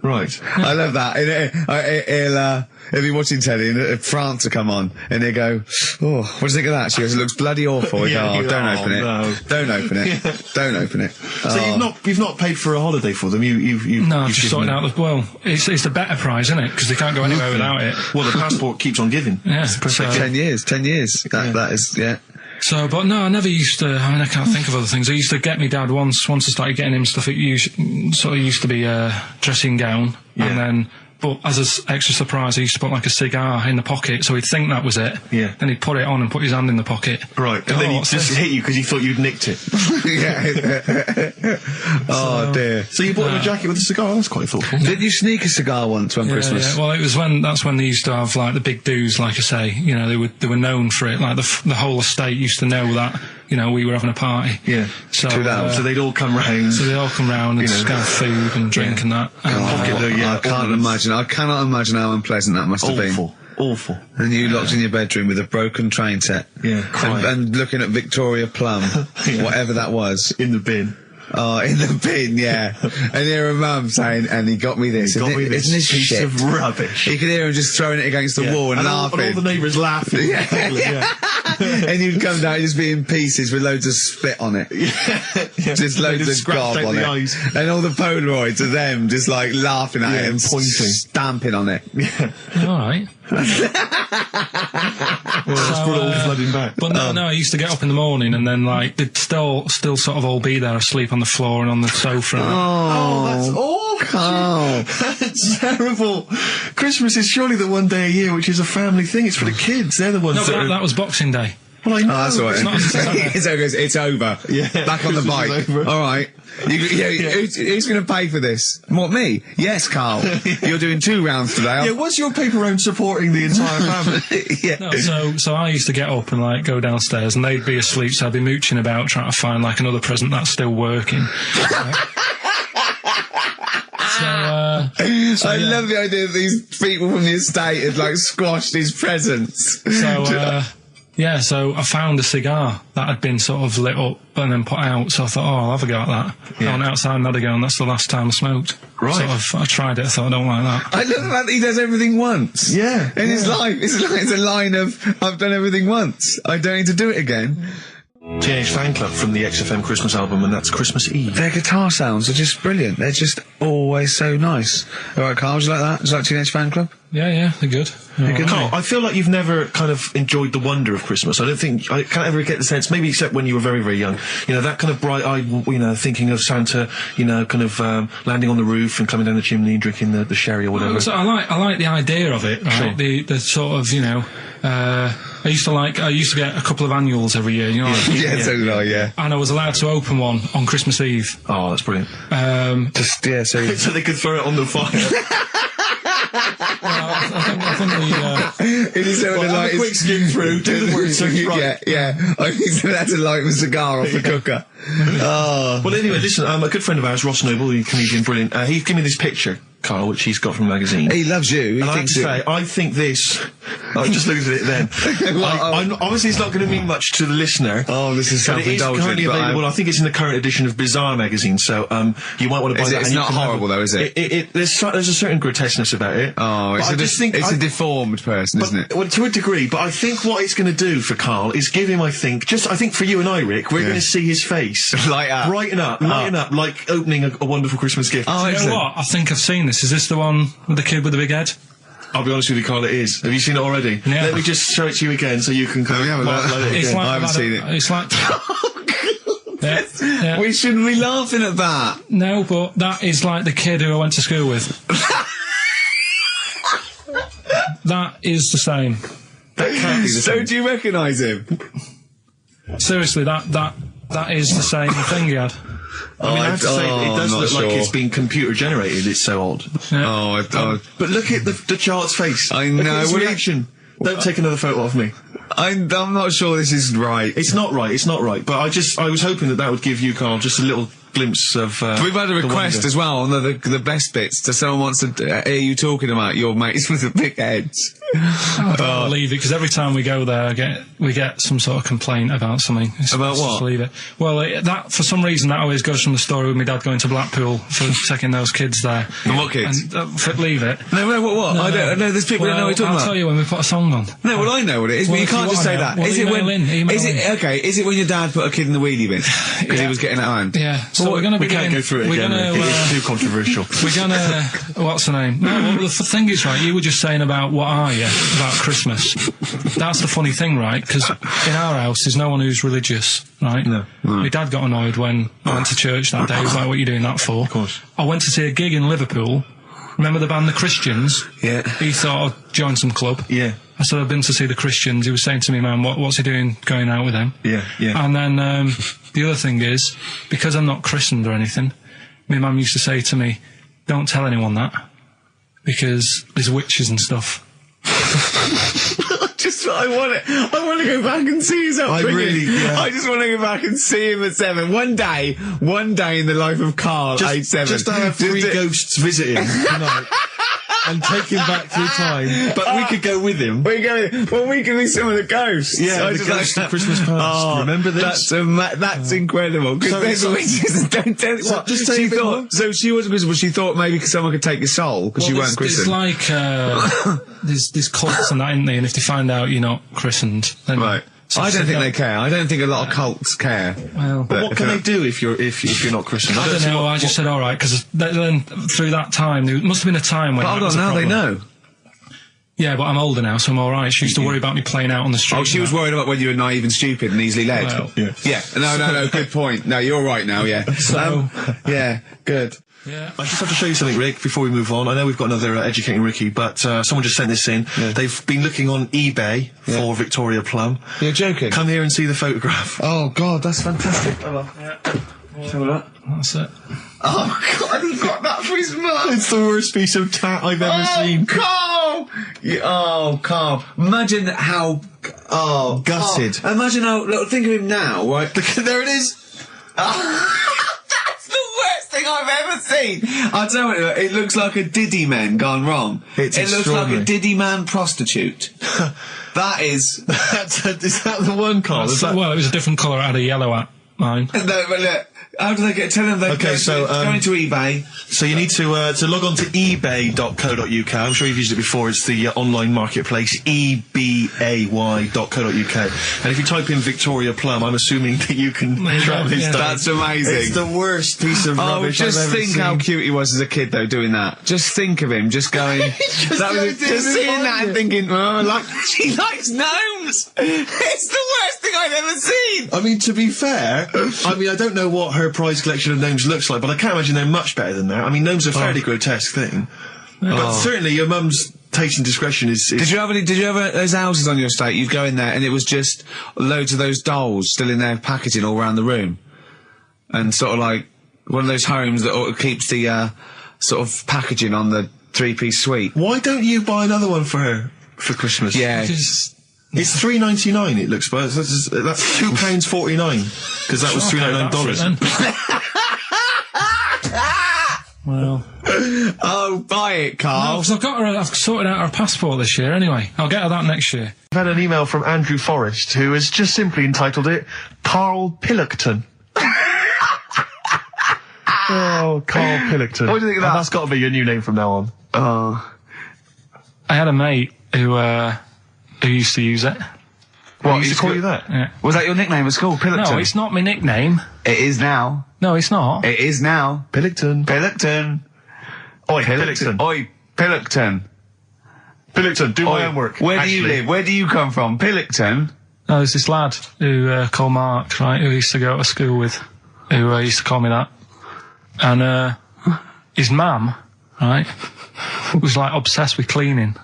Right. I love that. He'll be watching telly and France will come on and he'll go, oh, what do you think of that? She goes, it looks bloody awful. I go, Yeah, oh, don't oh, open it. no. Don't open it. Don't open it. So you've not paid for a holiday for them. You've No, I've you've just given sorted them- out well, it's the better prize, isn't it? Because they can't go anywhere without it. Well, the passport keeps on giving. Yeah, It's the perfect so- 10 years. That is, yeah. So, but no, I never used to. I mean, I can't think of other things. I used to get me dad once I started getting him stuff. It sort of used to be a dressing gown, Yeah. and then. But as an extra surprise, I used to put like a cigar in the pocket, so he'd think that was it. Yeah. Then he'd put it on and put his hand in the pocket. Right, and then he what's just this? hit you because he thought you'd nicked it. Yeah. Oh dear. So you bought him a jacket with a cigar? That's quite thoughtful. Did you sneak a cigar once one Christmas? Yeah. Well, it was that's when they used to have like the big do's, like I say. You know, they were known for it. Like the whole estate used to know that. You know, we were having a party. Yeah. So, So they'd all come round. so they all come round and You know. just have food and drink and that. And, Yeah, I cannot imagine how unpleasant that must have been. Awful. And you locked in your bedroom with a broken train set. Yeah, crying. And looking at Victoria Plum, Yeah. whatever that was. In the bin. Oh, in the bin, yeah. And hear a mum saying, and he got me this. Got me Isn't this this piece shit? of rubbish. You could hear him just throwing it against the wall and laughing. And all the neighbours laughing. Yeah. And you'd come down, just be in pieces with loads of spit on it. Just loads of gob on it. eyes. And all the Polaroids of them just like laughing at it and pointing. stamping on it. All right. It's brought it all flooding back. But no, I used to get up in the morning and then like they'd still sort of all be there asleep on the floor and on the sofa. Oh, that's awful. Carl. That's terrible. Christmas is surely the one day a year which is a family thing. It's for the kids. They're the ones No, but that was Boxing Day. Well, I know. Oh, that's all right. It's not a Saturday. It's over. Yeah. Back on the Christmas bike. is over. All right. Who's going to pay for this? What, me? Yes, Carl. You're doing 2 rounds today. Yeah, what's your paper round supporting the entire family? Yeah. No, so I used to get up and like go downstairs and they'd be asleep, so I'd be mooching about trying to find like another present that's still working. I love the idea that these people from the estate had like squashed his presents. So I found a cigar that had been sort of lit up and then put out, so I thought, I'll have a go at that. I went outside and had a go, and that's the last time I smoked. Right. I tried it, I thought, I don't like that. I love the fact that he does everything once. Yeah. In his life, it's a line of, I've done everything once. I don't need to do it again. Teenage Fan Club from the XFM Christmas album, and that's Christmas Eve. Their guitar sounds are just brilliant. They're just always so nice. All right, Carl, would you like that? Is that Teenage Fan Club? Yeah, they're good. Carl, I feel like you've never kind of enjoyed the wonder of Christmas. I can't ever get the sense, maybe except when you were very, very young, that kind of bright-eyed, thinking of Santa, kind of landing on the roof and coming down the chimney and drinking the sherry or whatever. So I like the idea of it, right? Sure. The sort of, I used to get a couple of annuals every year, Yeah, so did I, yeah. and I was allowed to open one on Christmas Eve. Oh, that's brilliant. So they could throw it on the fire. I think it is so Have a quick skim through, do the word search right. Yeah. I think so that's to light a cigar off the cooker. Oh. Well, anyway, listen, a good friend of ours, Ross Noble, the comedian, brilliant, he gave me this picture, Carl, which he's got from a magazine. He loves you. He And I have thinks to say, I think this... I just looked at it then. Obviously, it's not going to mean much to the listener. Oh, this is but it is self-indulgent. currently available. I think it's in the current edition of Bizarre magazine, so you might want to buy that. It's not horrible, though, is it? There's a certain grotesqueness about it. Oh, it's a deformed person, isn't it? Well, to a degree, but I think what it's going to do for Carl is give him, I think for you and I, Rick, we're going to see his face. Light up. Lighten up, like opening a wonderful Christmas gift. Oh, you know excellent. what? I think I've seen this. Is this the one with the kid with the big head? I'll be honest with you, Carl, it is. Have you seen it already? Yeah. Let me just show it to you again so you can kind have a of look. highlight it It's again. like I haven't I've had seen a- it. It's like yeah. We shouldn't be laughing at that. No, but that is like the kid who I went to school with. That is the same. That can't be the So same. do you recognise him? Seriously, that is the same thing he had. I mean, I have to say, it does I'm look not like sure. it's been computer generated. It's so odd. Yeah. But look at the child's face. I Look know, at his what do you- reaction. Don't take another photo of me. I'm not sure this is right. It's not right. But I was hoping that would give you, Carl, just a little glimpse of. We've had a the request wonder. as well on the best bits. So someone wants to hear you talking about your mates with the big heads. I don't believe it, because every time we go there, we get some sort of complaint about something. About Just what? leave it. Well, that for some reason that always goes from the story with my dad going to Blackpool for taking those kids there. And what kids? And, leave it. No, what? No, I don't know. There's people that know what you're talking I'll about. tell you when we put a song on. No, well, I know what it is, Well, but you if you can't just wanna say know, that. well, Is it email when? in. Is it when your dad put a kid in the wheelie bin because he was getting out of hand? Yeah. So we're going to We be can't go through it we're again. gonna, Rick. It's too controversial. We're gonna. What's the name? No, well, the thing is, right, you were just saying about what are you about Christmas. That's the funny thing, right? Because in our house, there's no one who's religious, right? No. My dad got annoyed when I went to church that day. He was like, what are you doing that for? Of course. I went to see a gig in Liverpool. Remember the band The Christians? Yeah. He thought I'd join some club. Yeah. I said, I've been to see The Christians. He was saying to me, man, what's he doing going out with them? Yeah. And then the other thing is, because I'm not christened or anything, my mum used to say to me, don't tell anyone that, because there's witches and stuff. I want to go back and see his upbringing. yeah. I just want to go back and see him at 7. One day in the life of Carl, age 7. Just to have 3 ghosts visit him tonight and take him back through time. But we could go with him. We can be some of the ghosts. Yeah, I the just ghosts like- of Christmas past. Remember this? That's incredible. Because So- don't tell So what just say she a bit thought. more. So she wasn't Christian, but she thought maybe someone could take your soul because you weren't There's Christian. like there's cults and that, isn't there? And if they find out you're not christened, then Right. I don't think they care. I don't think a lot of cults care. Well, But what can they do if you're not Christian? I don't know. I just said all right because then through that time there must have been a time when. But hold on, now they know. Yeah, but I'm older now, so I'm all right. She used to worry about me playing out on the street. Oh, she was worried about when you were naive and stupid and easily led. Well, yeah. No. Good point. No, you're right now. Yeah. So, yeah. Good. yeah. I just have to show you something, Rick, before we move on. I know we've got another Educating Ricky, but someone just sent this in. Yeah. They've been looking on eBay for Victoria Plum. You're joking. Come here and see the photograph. Oh God, that's fantastic. Show that. That's it. Oh God, he got that for his mum. It's the worst piece of tat I've ever seen. Carl! Carl. Imagine how. Oh, gutted. Oh, imagine how. Look, think of him now, right? There it is. That's the worst thing I've ever seen. I'll tell you, it looks like a Diddy man gone wrong. It's it looks like extraordinary. a Diddy man prostitute. That is. Is that the one, Carl? Is that... Well, it was a different colour. I had a yellow at mine. No, but look. How do they get? Tell them they Okay, go into eBay. So you need to log on to ebay.co.uk. I'm sure you've used it before. It's the online marketplace, ebay.co.uk. And if you type in Victoria Plum, I'm assuming that you can track this down. That's amazing. It's the worst piece of rubbish I've just ever think seen. how cute he was as a kid, though, doing that. Just think of him, just going, just seeing that and thinking, oh, she likes gnomes. It's the worst thing I've ever seen. I mean, to be fair, I don't know what her prize collection of gnomes looks like, but I can't imagine they're much better than that. I mean, gnomes are a fairly grotesque thing. But certainly your mum's taste and discretion is... Did you have those houses on your estate? You'd go in there and it was just loads of those dolls still in their packaging all around the room. And sort of like one of those homes that keeps the sort of packaging on the three-piece suite. Why don't you buy another one for her for Christmas? Yeah. It's $3.99. It looks, but that's £2.49 because that was $3.99. Well, Oh, buy it, Carl. no, I've sorted out her passport this year anyway. I'll get her that next year. I've had an email from Andrew Forrest who has just simply entitled it Karl Pilkington. Oh, Karl Pilkington. What do you think of that? That's got to be your new name from now on. Oh. I had a mate who used to use it. What, he used to call you that? Yeah. Was that your nickname at school, Pilkington? No, it's not my nickname. It is now. No, it's not. It is now. Pilkington. Pilkington. Oi, Pilkington. Oi, Pilkington. Pilkington, do my homework. Where do you live? Where do you come from? Pilkington? No, there's this lad who called Mark, right, who I used to go to school with, who used to call me that. And his mum, right, was like obsessed with cleaning.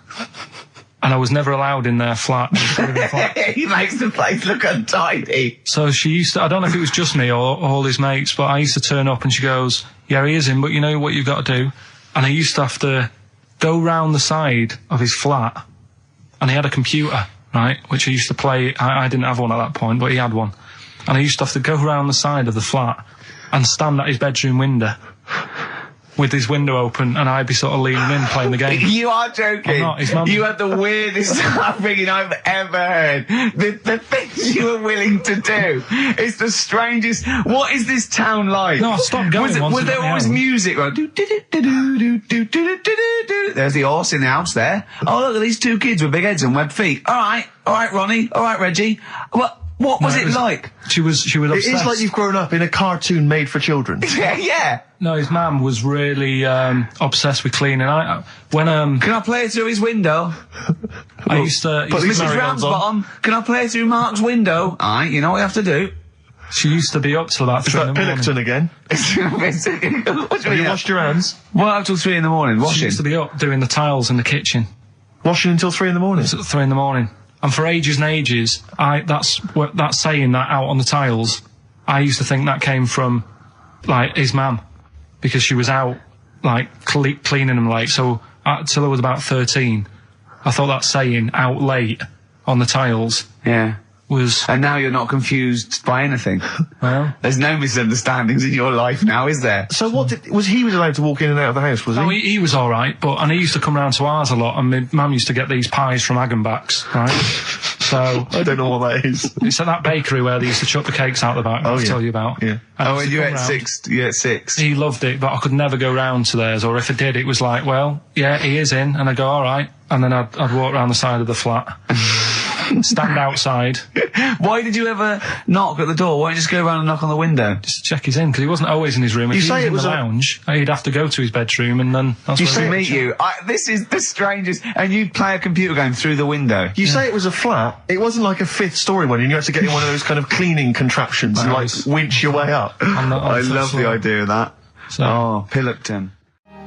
And I was never allowed in their flat. He makes the place look untidy. So she used to, I don't know if it was just me or all his mates, but I used to turn up and she goes, yeah, he is in, but you know what you've got to do? And I used to have to go round the side of his flat, and he had a computer, right, which I used to play. I didn't have one at that point, but he had one. And I used to have to go round the side of the flat and stand at his bedroom window with his window open, and I'd be sort of leaning in playing the game. You are joking. I'm not, his mum. You had the weirdest upbringing I've ever heard. The things you were willing to do. It's the strangest. What is this town like? No, I stopped going once. Was there always music? Right? There's the horse in the house there. Oh, look at these two kids with big heads and webbed feet. All right, Ronnie. All right, Reggie. What was it like? She was obsessed. It is like you've grown up in a cartoon made for children. Yeah. No, his mum was really obsessed with cleaning. Can I play it through his window? I used to. Mrs. Ramsbottom, can I play it through Mark's window? Aye, you know what you have to do. She used to be up till about 3 in the morning. Pilkington again. What do you Have you mean? washed your hands? What up till 3 in the morning? She Washing? used to be up doing the tiles in the kitchen. Washing until 3 in the morning. It's at 3 in the morning. And for ages and ages, that saying that out on the tiles, I used to think that came from, like, his mum. Because she was out, like, cleaning them late. So, till I was about 13, I thought that saying, out late, on the tiles, Yeah. was... And now you're not confused by anything. Well... There's no misunderstandings in your life now, is there? So was he allowed to walk in and out of the house, was he? No, he was all right, and he used to come round to ours a lot, and my mum used to get these pies from Hagenbach's, right? So... I don't know what that is. It's at that bakery where they used to chuck the cakes out the back, I'll tell you about. Yeah. And you at 6? You at 6? He loved it, but I could never go round to theirs, or if I did, it was like, well, yeah, he is in, and I'd go, all right, and then I'd walk round the side of the flat. stand outside, Why did you ever knock at the door? Why don't you just go around and knock on the window? just to check he's in, because he wasn't always in his room. If You he say was it in was the a- lounge, he'd have to go to his bedroom, and then that's You where to he- meet you. This is the strangest. And you'd play a computer game through the window. You say it was a flat. It wasn't like a fifth story one, and you had to get in one of those kind of cleaning contraptions and like Nice. winch your way up. on the I first love the floor. idea of that. So- Oh, Pilkington.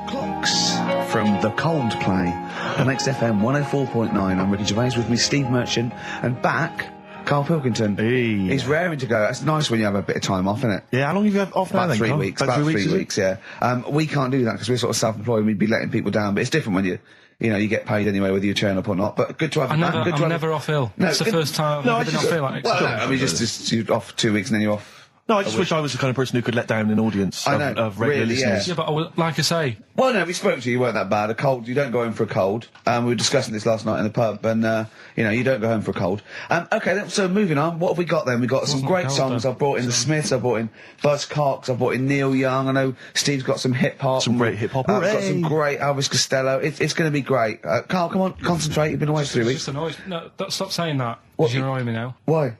Clocks from the Coldplay on XFM 104.9. I'm Ricky Gervais, with me Steve Merchant, and back Karl Pilkington. Hey. He's raring to go. It's nice when you have a bit of time off, isn't it? Yeah, how long have you had off now About then, 3 Carl? weeks. About About 3 3 weeks, is it? weeks, yeah. We can't do that because we're sort of self-employed and we'd be letting people down. But it's different when you get paid anyway, whether you turn up or not. But good to have I'm you back. Good to never, I'm have never off ill. No, it's the good- first time I've No, I ever been just- off ill. Like, well, no, I mean, just you're off 2 weeks and then you're off. No, I just wish I was the kind of person who could let down an audience I know, of regular really, yeah. listeners. yeah, but like I say, Well, no, we spoke to you. You weren't that bad. A cold, you don't go home for a cold. We were discussing this last night in the pub, and you don't go home for a cold. Okay, so moving on. What have we got then? We've got some Wasn't great cold, songs. though. I've brought in the Smiths. I've brought in Buzz Cox. I've brought in Neil Young. I know Steve's got some hip hop. Some great hip-hop. I've got Hooray! some great Elvis Costello. It's going to be great. Carl, come on, concentrate. You've been away for 3 it's weeks. just annoying. No, stop saying that. What? Because you're annoying me now. Why?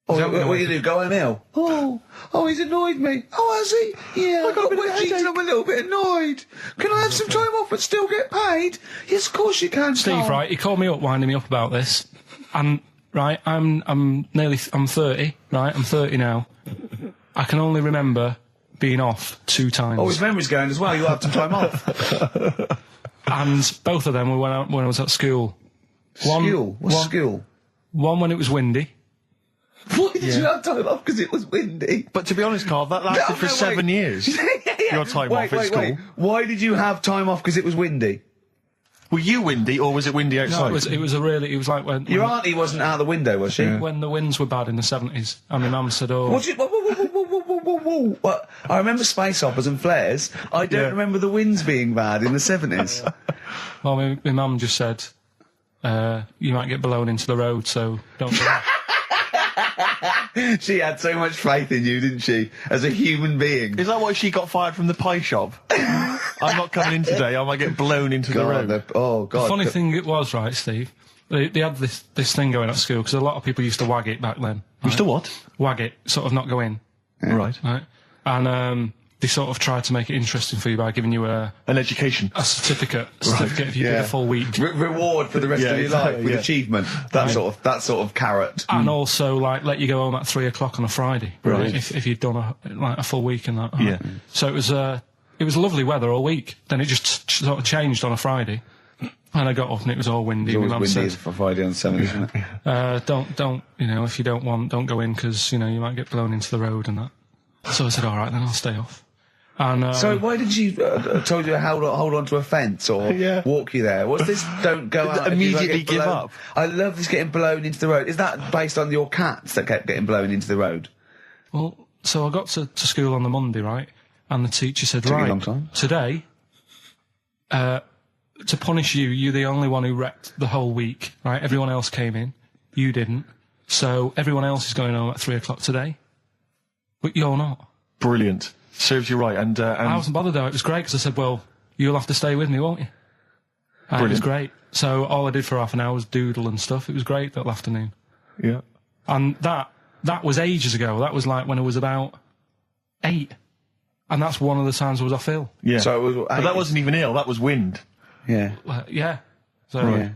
Oh, that what are you do? Go home ill? Oh, he's annoyed me. Oh, has he? Yeah, I got a bit of headache. I'm a little bit annoyed. Can I have some time off but still get paid? Yes, of course you can, Steve, Carl. right? He called me up, winding me up about this, and right, I'm 30, right? I'm 30 now. I can only remember being off 2 times, Oh, his memory's going as well. You have some time off. and both of them were when I was at school. School? What's school? One when it was windy. Why did you have time off? Because it was windy. But to be honest, Carl, that lasted No, for no, 7 wait. years. Your time wait, off at wait, school. Wait. Why did you have time off? Because it was windy. Were you windy, or was it windy outside? No, it was like when Your auntie wasn't out the window, was she? when the winds were bad in the 70s, and my mum said, "Oh, What? Whoa. What? I remember space operas and flares. I don't Yeah. remember the winds being bad in the 70s. well, my mum just said you might get blown into the road, so don't." Do that." She had so much faith in you, didn't she? As a human being. Is that why she got fired from the pie shop? I'm not coming in today. I might get blown into the road. Oh, God. The funny thing it was, right, Steve, they had this thing going at school, because a lot of people used to wag it back then. You still what? Wag it, sort of not go in, Right. right? And they sort of tried to make it interesting for you by giving you a An education. certificate if you did a full week. Reward for the rest Yeah, of your exactly, life with yeah. achievement. That sort of carrot. And also, like, let you go home at 3 o'clock on a Friday, Right. If you'd done a full week and that. Yeah. So it was lovely weather all week. Then it just sort of changed on a Friday, and I got up and it was all windy. It's My always mum windy said, for Friday on Sunday, isn't it? don't, if you don't want, don't go in, because, you might get blown into the road and that. So I said, all right, then I'll stay off. And So why did you told you to hold on to a fence or Yeah. walk you there? What's this? Don't go out. if you Immediately get give blown- up. I love this getting blown into the road. Is that based on your cats that kept getting blown into the road? well, so I got to school on the Monday, right? And the teacher said, Took you a right, long time. today, to punish you, you're the only one who wrecked the whole week, right? Everyone else came in, you didn't. So everyone else is going home at 3 o'clock today, but you're not. Brilliant. Serves you right. And I wasn't bothered though. It was great, because I said, well, you'll have to stay with me, won't you? And it was Brilliant. great. So all I did for half an hour was doodle and stuff. It was great that afternoon. yeah. And that was ages ago. That was like when I was about 8. And that's one of the times I was off ill. Yeah. So it was. But that wasn't even ill. That was wind. Yeah. Yeah. So Yeah.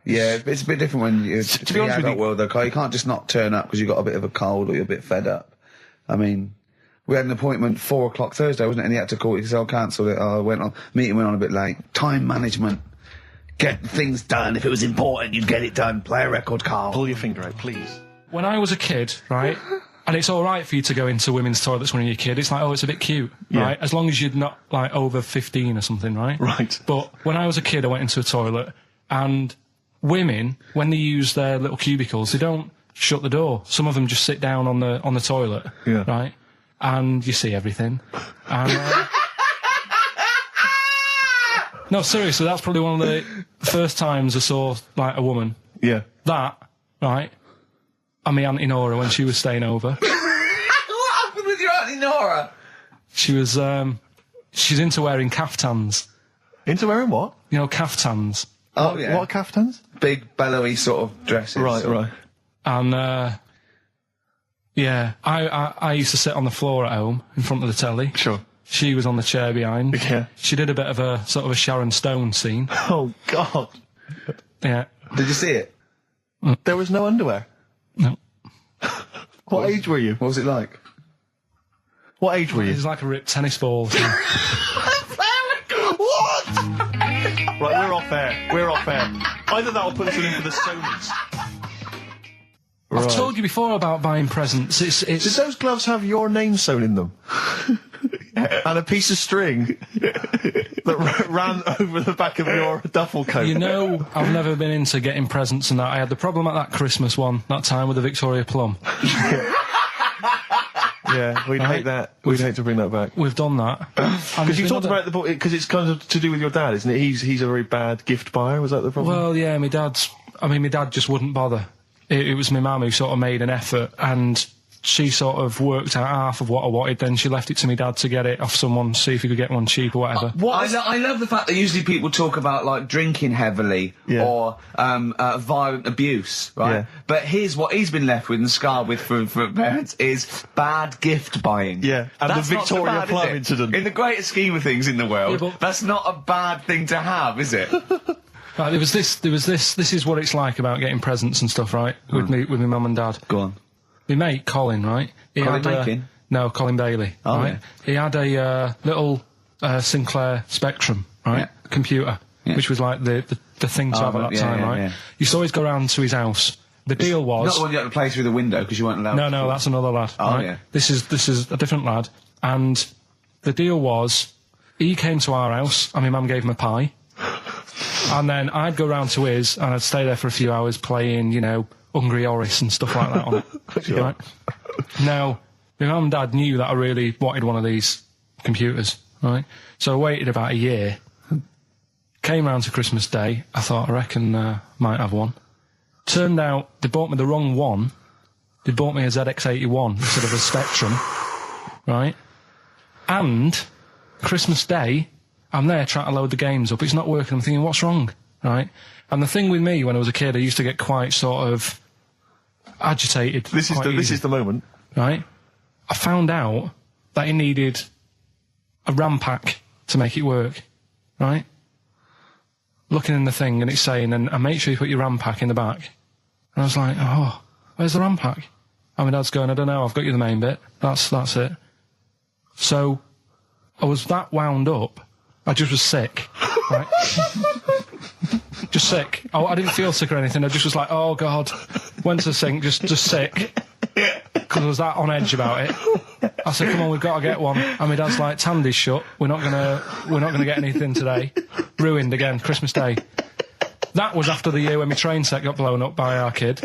Yeah, it's a bit different when you're To be honest with adult you- world though, Carl. You can't just not turn up because you've got a bit of a cold or you're a bit fed up. I mean, we had an appointment 4 o'clock Thursday, wasn't it? And he had to call it because I cancelled it. I went on, meeting went on a bit late. Time management. Get things done. If it was important, you'd get it done. Play a record, Carl. Pull your finger out, please. when I was a kid, right, and it's all right for you to go into women's toilets when you're a kid. It's like, oh, it's a bit cute, right? As long as you're not, like, over 15 or something, right? Right. But when I was a kid, I went into a toilet, and women, when they use their little cubicles, they don't shut the door. Some of them just sit down on the toilet, Yeah. right? And you see everything. And, no, seriously, that's probably one of the first times I saw, like, a woman. Yeah. That, right? And my Auntie Nora, when she was staying over. What happened with your Auntie Nora? She was, she's into wearing caftans. Into wearing what? You know, caftans. Oh, yeah. What kaftans? Big, bellowy sort of dresses. Right. And, yeah, I used to sit on the floor at home in front of the telly. Sure. She was on the chair behind. Yeah. She did a bit of a sort of a Sharon Stone scene. Oh, God. Yeah. Did you see it? There was no underwear. No. What age were you? What was it like? What age were It you? was like a ripped tennis ball. What? Right, we're off air. Either that or put us in for the Sonys. I've told you before about buying presents. Did those gloves have your name sewn in them? And a piece of string that ran over the back of your duffel coat? You know, I've never been into getting presents and that. I had the problem at that Christmas one, that time with the Victoria Plum. Yeah, we'd hate that. We'd hate to bring that back. We've done that. Because you talked about the because it's kind of to do with your dad, isn't it? He's a very bad gift buyer. Was that the problem? Well, yeah, my dad just wouldn't bother. It was my mum who sort of made an effort, and she sort of worked out half of what I wanted, then she left it to my dad to get it off someone, see if he could get one cheap or whatever. I love the fact that usually people talk about, like, drinking heavily or violent abuse, right? Yeah. But here's what he's been left with and scarred with from parents is bad gift buying. Yeah, and That's the not so Victoria bad, is Plum it? incident. In the greater scheme of things in the world, Yeah, but- that's not a bad thing to have, is it? Right, there was this, this is what it's like about getting presents and stuff, right? With my mum and dad. Go on. My mate, Colin, right? He Colin had, Makin? No, Colin Bailey, Oh, right? yeah. He had a Little Sinclair Spectrum, right? Yeah. Computer, Yeah. which was like the thing to have at that time, right? yeah. Used to always go round to his house. The deal was... Not the one you had to play through the window because you weren't allowed. No, that's another lad. Oh, right? yeah. This is a different lad. And the deal was, he came to our house, and my mum gave him a pie. And then I'd go round to his, and I'd stay there for a few hours playing, you know, Hungry Horace and stuff like that on it. Sure. Right? Now, my mum and dad knew that I really wanted one of these computers, right? So I waited about a year. Came round to Christmas Day. I thought, I reckon might have one. Turned out they bought me the wrong one. They bought me a ZX81 instead of a Spectrum, right? And Christmas Day, I'm there trying to load the games up. It's not working. I'm thinking, what's wrong, right? And the thing with me when I was a kid, I used to get quite sort of agitated. This is the moment. Right? I found out that it needed a RAM pack to make it work, right? Looking in the thing and it's saying, and make sure you put your RAM pack in the back. And I was like, oh, where's the RAM pack? And my dad's going, I don't know, I've got you the main bit. That's it. So I was that wound up, I just was sick, right? Just sick. I didn't feel sick or anything, I just was like, oh God. Went to the sink, just sick. Because I was that on edge about it. I said, come on, we've got to get one. And my dad's like, Tandy's shut. We're not gonna get anything today. Ruined again, Christmas Day. That was after the year when my train set got blown up by our kid.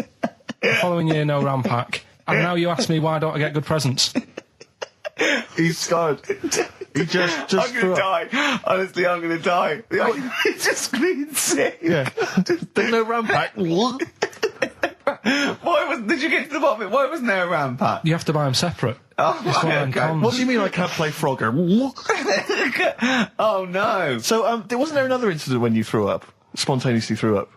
The following year, no RAM pack. And now you ask me why don't I get good presents? He's scarred. He just I'm gonna die. Honestly, I'm gonna die. It's just being sick. Yeah. There's no RAM pack. What? Did you get to the bottom of it? Why wasn't there a RAM pack? You have to buy them separate. Oh, It's one of them cons. What do you mean I can't play Frogger? Oh no. So, wasn't there another incident when you threw up? Spontaneously threw up?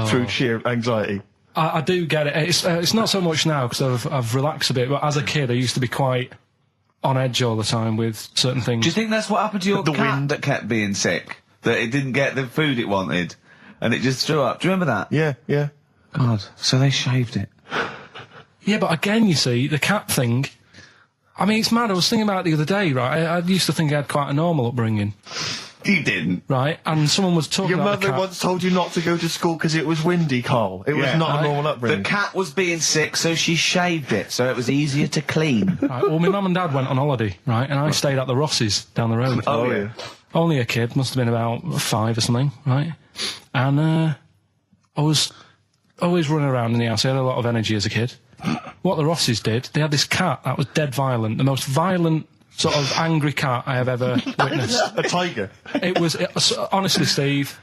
Through sheer anxiety? I do get it. It's not so much now because I've relaxed a bit, but as a kid I used to be quite on edge all the time with certain things. Do you think that's what happened to your The cat wind. that kept being sick? That it didn't get the food it wanted, and it just threw up? Do you remember that? Yeah. God, so they shaved it. Yeah, but again, you see, the cat thing, I mean, it's mad. I was thinking about it the other day, right? I used to think I had quite a normal upbringing, You didn't. right? And someone was talking Your about the mother cat. once told you not to go to school because it was windy, Carl. It was not a normal The upbringing. cat was being sick, so she shaved it, so it was easier to clean. Right, well, my mum and dad went on holiday, right? And I stayed at the Rosses down the road. Oh, yeah. Only a kid, must have been about 5 or something, right? And I was always running around in the house. I had a lot of energy as a kid. What the Rosses did, they had this cat that was dead violent, the most violent sort of angry cat I have ever witnessed. A tiger. It was honestly, Steve,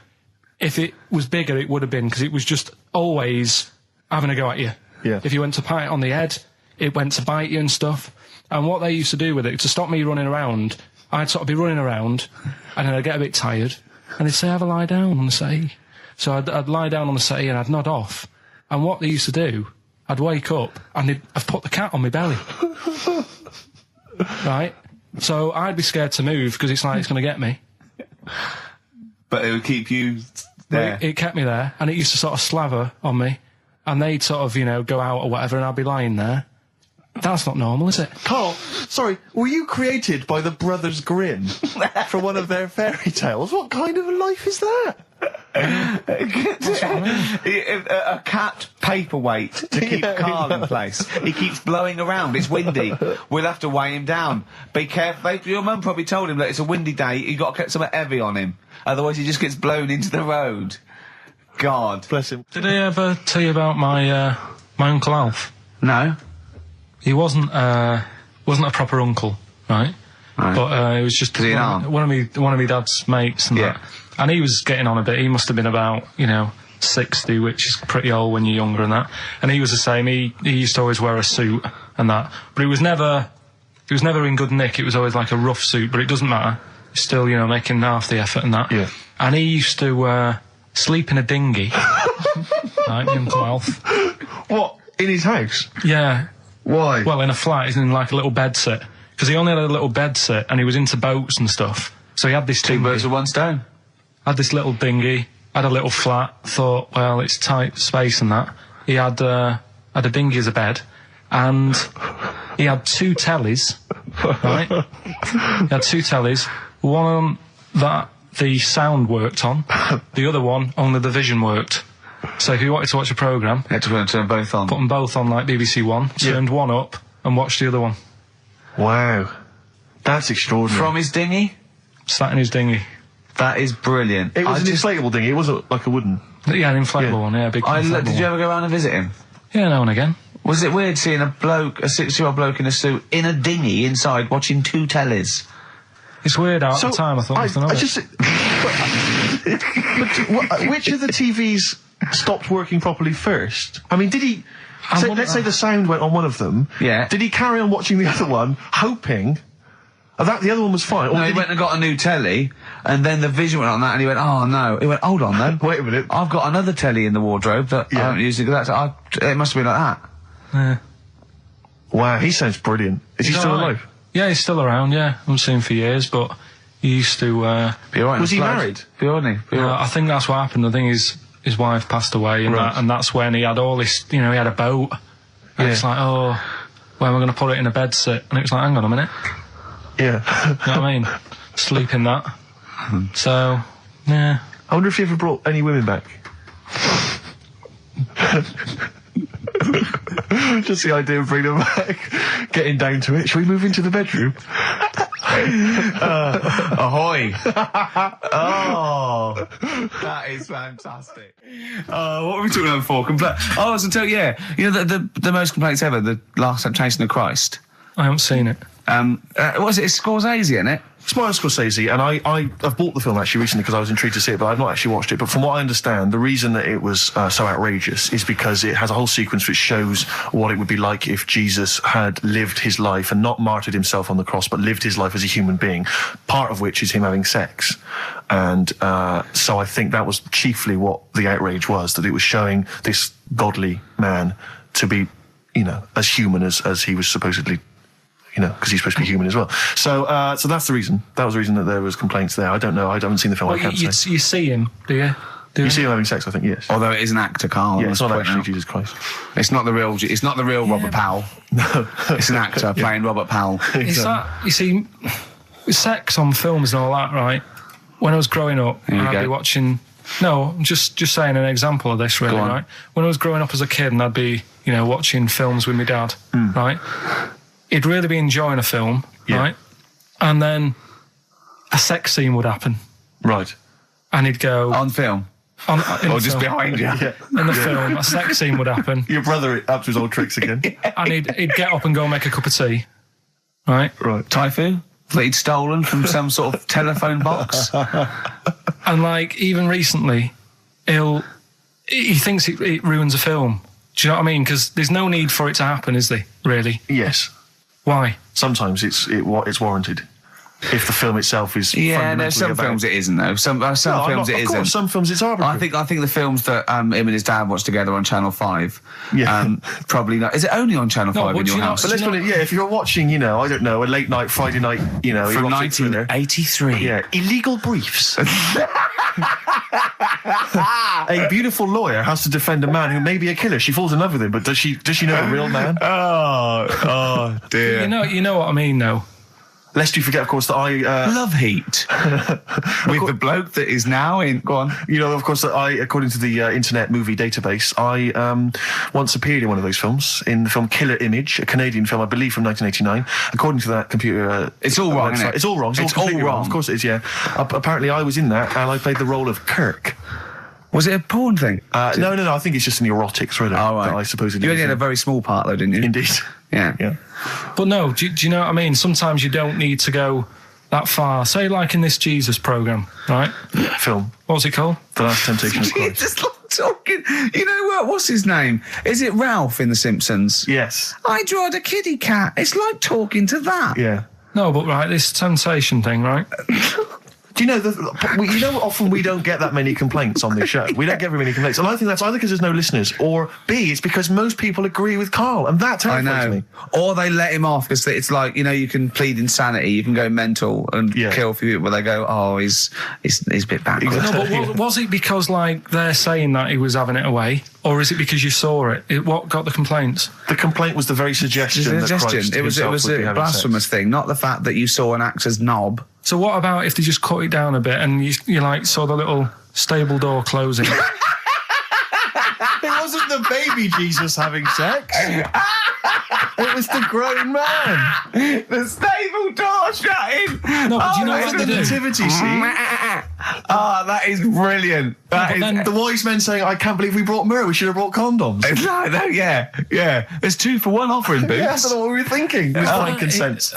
if it was bigger, it would have been, because it was just always having a go at you. Yeah. If you went to pat it on the head, it went to bite you and stuff. And what they used to do with it, to stop me running around, I'd sort of be running around, and then I'd get a bit tired, and they'd say, have a lie down, and I'd say, So I'd lie down on the settee and I'd nod off. And what they used to do, I'd wake up and I'd put the cat on my belly. Right? So I'd be scared to move because it's like it's going to get me. But it would keep you there. It kept me there, and it used to sort of slaver on me, and they'd sort of, go out or whatever, and I'd be lying there. That's not normal, is it? Carl, sorry, were you created by the Brothers Grimm for one of their fairy tales? What kind of a life is that? A cat paperweight to keep Karl in place. He keeps blowing around. It's windy. We'll have to weigh him down. Be careful. Your mum probably told him that it's a windy day. You've got to get something heavy on him. Otherwise he just gets blown into the road. God. Bless him. Did I ever tell you about my Uncle Alf? No. He wasn't a proper uncle, right? But it was just one of my dad's mates and that. And he was getting on a bit. He must have been about, 60, which is pretty old when you're younger and that. And he was the same. He used to always wear a suit and that. But it was never in good nick. It was always like a rough suit, but it doesn't matter. He's still, making half the effort and that. Yeah. And he used to sleep in a dinghy. Right, my Uncle Alf. What? In his house? Yeah. Why? Well, in a flat. He's in like a little bed sit. Because he only had a little bed sit and he was into boats and stuff. So he had this Two birds with one stone. Had this little dinghy, had a little flat, thought, well, it's tight space and that. He had a dinghy as a bed, and he had 2 tellies, right? He had 2 tellies, one that the sound worked on, the other one only the vision worked. So if you wanted to watch a programme... You had to turn both on. Put them both on like BBC One, turned one up and watched the other one. Wow. That's extraordinary. From his dinghy? Sat in his dinghy. That is brilliant. It was an inflatable dinghy, it wasn't like a wooden... Yeah, an inflatable one, yeah, big inflatable Did you ever go around and visit him? Yeah, now and again. Was it weird seeing a 60-year-old bloke in a suit, in a dinghy inside, watching 2 tellies? It's weird at the time, I thought. Which of the TVs stopped working properly first? I mean, did he... let's say the sound went on one of them. Yeah. Did he carry on watching the other one, hoping... that the other one was fine. No, he went and got a new telly, and then the vision went on that, and he went, oh no. He went, hold on then. Wait a minute. I've got another telly in the wardrobe that I haven't used. It must have been like that. Yeah. Wow, he sounds brilliant. Is he still alive? Yeah, he's still around, yeah. I haven't seen him for years, but he used to... be alright. Was he married? I think that's what happened. I think his wife passed away, and that's when he had all this, he had a boat. And it's like, oh, where am I going to put it in a bed sit? And it was like, hang on a minute. Yeah. You know what I mean? Sleep in that. So, yeah. I wonder if he ever brought any women back. Just the idea of bringing them back, getting down to it. Shall we move into the bedroom? Ahoy! Oh, that is fantastic. What were we talking about before? I was until the most complaints ever, the Last Temptation of Christ. I haven't seen it. Was it? It's Scorsese, isn't it? It's Martin Scorsese, and I've bought the film actually recently because I was intrigued to see it, but I've not actually watched it. But from what I understand, the reason that it was so outrageous is because it has a whole sequence which shows what it would be like if Jesus had lived his life and not martyred himself on the cross, but lived his life as a human being, part of which is him having sex. And so I think that was chiefly what the outrage was, that it was showing this godly man to be, as human as he was supposedly, because he's supposed to be human as well. So that's the reason. That was the reason that there was complaints there. I don't know. I haven't seen the film. I can't say. You see him, do you? You see him having sex, I think, yes. Although it is an actor, Karl. Yeah, it's not actually Jesus Christ. It's not the real Robert Powell. No. It's an actor playing Robert Powell. Is that, you see, sex on films and all that, right? When I was growing up, I'd be watching... No, just saying an example of this, really, right? When I was growing up as a kid and I'd be, watching films with my dad, right? He'd really be enjoying a film, right? And then a sex scene would happen. Right. And he'd go... On film? Or just behind you? Yeah. In the film, a sex scene would happen. Your brother up to his old tricks again. And he'd get up and go make a cup of tea. Right? Right. Typhoon? That he'd stolen from some sort of telephone box? And, even recently, he thinks it ruins a film. Do you know what I mean? Because there's no need for it to happen, is there, really? Yes. Why? Sometimes it's warranted. if the film itself is Yeah, no, fundamentally some about... films it isn't though. Some films it Of isn't. course, some films it's arbitrary. I think the films that him and his dad watched together on Channel 5. Yeah. Probably not. Is it only on Channel 5 in your house? But let's put it, if you're watching, I don't know, a late night, Friday night, From erotic thriller. 1983. Yeah, Illegal Briefs. A beautiful lawyer has to defend a man who may be a killer. She falls in love with him, but does she know a real man? Oh dear. You know what I mean, though. Lest you forget, of course, that I... Love Heat. With the bloke that is now in... Go on. Of course, that I, according to the Internet Movie Database, I once appeared in one of those films, in the film Killer Image, a Canadian film, I believe, from 1989. According to that computer... It's all wrong, website. isn't it? It's all wrong. It's all completely wrong. Of course it is, yeah. Apparently, I was in that, and I played the role of Kirk. Was it a porn thing? No, I think it's just an erotic thriller. Oh, right. That I suppose it is. You only had a very small part, though, didn't you? Indeed. Yeah. But no, do you know what I mean? Sometimes you don't need to go that far. Say, like in this Jesus program, right? Film. What's it called? The Last Temptation of You're Christ. just like talking... You know what? What's his name? Is it Ralph in The Simpsons? Yes. I drawed a kitty cat. It's like talking to that. Yeah. No, but right, this temptation thing, right? Do you know, often we don't get that many complaints on this show. We don't get very many complaints. And I think that's either because there's no listeners, or B, it's because most people agree with Karl. And that terrifies me. Or they let him off because it's like, you can plead insanity, you can go mental and kill a few people, but they go, oh, he's a bit backwards. No, but was it because, like, they're saying that he was having it away? Or is it because you saw it? What got the complaints? The complaint was the very suggestion that Christ It was a blasphemous thing, not the fact that you saw an actor's knob. So what about if they just cut it down a bit and you like saw the little stable door closing? It wasn't the baby Jesus having sex. It was the grown man. The stable door shutting. No, but do you know what the they do? nativity scene. Oh, that is brilliant. The wise men saying, I can't believe we brought myrrh, we should have brought condoms. Yeah. There's 2 for 1 offering, Boots. Yeah, that's what we were thinking. With frankincense.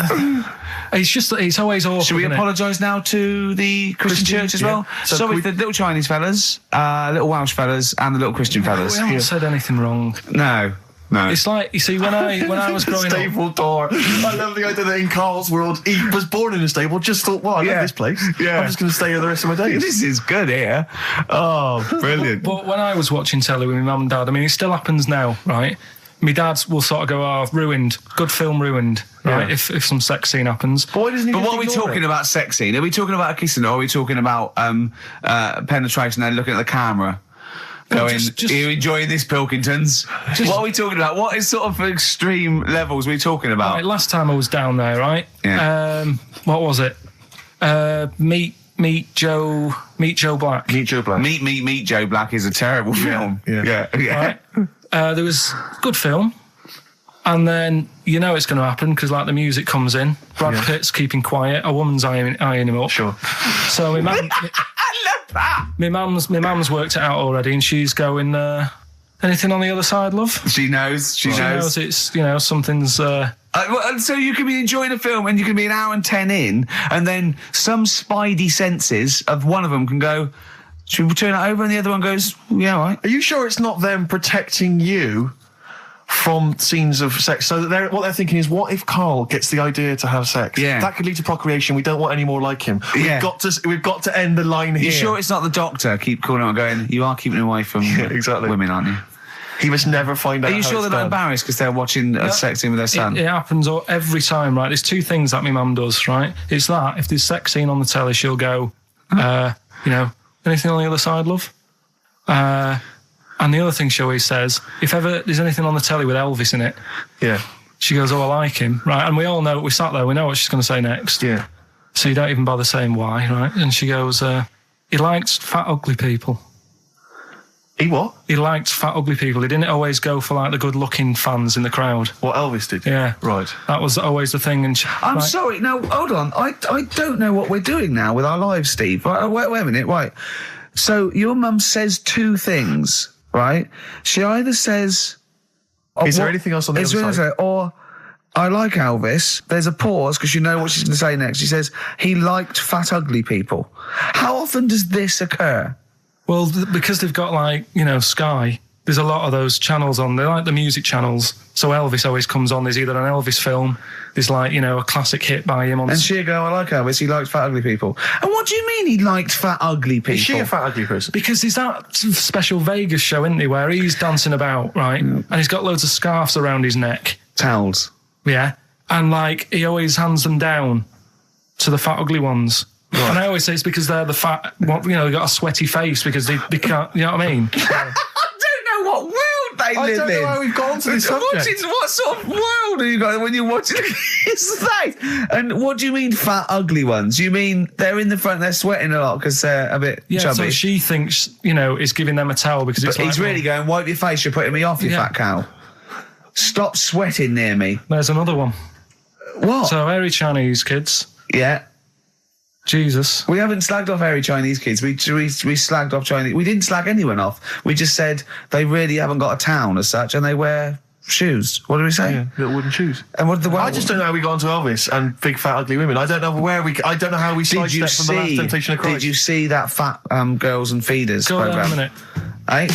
It's just that it's always awkward. Should we apologise now to the Christian church as well? So Sorry, the little Chinese fellas, little Welsh fellas, and the little Christian fellas. We haven't said anything wrong. No. It's like, you see, when I was growing up... Stable door. I love the idea that in Karl's world, he was born in a stable, just thought, well, I love this place. Yeah. I'm just going to stay here the rest of my days. This is good here. Oh, brilliant. But when I was watching telly with my mum and dad, I mean, it still happens now, right? My dad will sort of go, oh, ruined. Good film ruined, right? Yeah. If some sex scene happens. But why doesn't he But just what are we ignore talking it? about sex scene? Are we talking about a kissing, or are we talking about penetration and looking at the camera? Going, just- are you enjoying this, Pilkingtons? What are we talking about? What is sort of extreme levels we talking about? Right, last time I was down there, right? Yeah. What was it? Meet Joe Black. Meet Joe Black. Meet Joe Black is a terrible film. Yeah. Yeah. Right? There was good film, and then it's going to happen because like the music comes in. Brad Pitt's keeping quiet. A woman's eyeing him up. Sure. So my mum, I love that. my mum's worked it out already, and she's going. Anything on the other side, love? She knows. She knows. It's something's. So you can be enjoying a film and you can be an hour and 10 in, and then some spidey senses of one of them can go, should we turn it over? And the other one goes, yeah, all right. Are you sure it's not them protecting you from scenes of sex? So that what they're thinking is, what if Karl gets the idea to have sex? Yeah. That could lead to procreation. We don't want any more like him. Yeah. We've got to end the line here. You sure it's not the doctor? Keep calling on going, you are keeping away from exactly. women, aren't you? He must never find out. Are you how sure it's they're not done. embarrassed because they're watching a sex scene with their son? It happens every time, right? There's 2 things that my mum does, right? It's that if there's sex scene on the telly, she'll go, anything on the other side, love? And the other thing she always says, if ever there's anything on the telly with Elvis in it, she goes, oh, I like him, right? And we all know, we sat there, we know what she's going to say next. Yeah. So you don't even bother saying why, right? And she goes, he likes fat, ugly people. He what? He liked fat, ugly people. He didn't always go for like the good-looking fans in the crowd. What Elvis did? Yeah. Right. That was always the thing. And I'm sorry. No, hold on. I don't know what we're doing now with our lives, Steve. Right, wait a minute. Right. So your mum says 2 things, right? She either says... Is there anything else on the other side? Or, I like Elvis. There's a pause because you know what she's going to say next. She says, he liked fat, ugly people. How often does this occur? Well, because they've got like, Sky, there's a lot of those channels on. They're like the music channels. So Elvis always comes on. There's either an Elvis film, there's like, you know, a classic hit by him on. And she'll go, I like Elvis, he likes fat, ugly people. And what do you mean he liked fat, ugly people? Is she a fat, ugly person? Because there's that special Vegas show, isn't he, where he's dancing about, right? And he's got loads of scarves around his neck. Towels. Yeah. And, like, he always hands them down to the fat, ugly ones. Right. And I always say it's because they're the fat, you know, they've got a sweaty face because they can't, you know what I mean? I don't know what world they live in. I don't know how we've gone to this subject. What sort of world are you got when you're watching his face? And what do you mean fat, ugly ones? You mean they're in the front, they're sweating a lot because they're a bit chubby? So she thinks, you know, is giving them a towel because it's but he's really going, wipe your face, you're putting me off, you fat cow. Stop sweating near me. There's another one. What? So, hairy Chinese kids. Yeah. Jesus. We haven't slagged off hairy Chinese kids. We slagged off Chinese. We didn't slag anyone off. We just said they really haven't got a town as such, and they wear shoes. What did we say? Yeah, little wooden shoes. And what did the I just don't know how we got onto Elvis and big fat ugly women. I don't know I don't know how we sidestepped from the Last Temptation of Christ. Did you see that fat Girls and Feeders Go program? on a minute. Eh?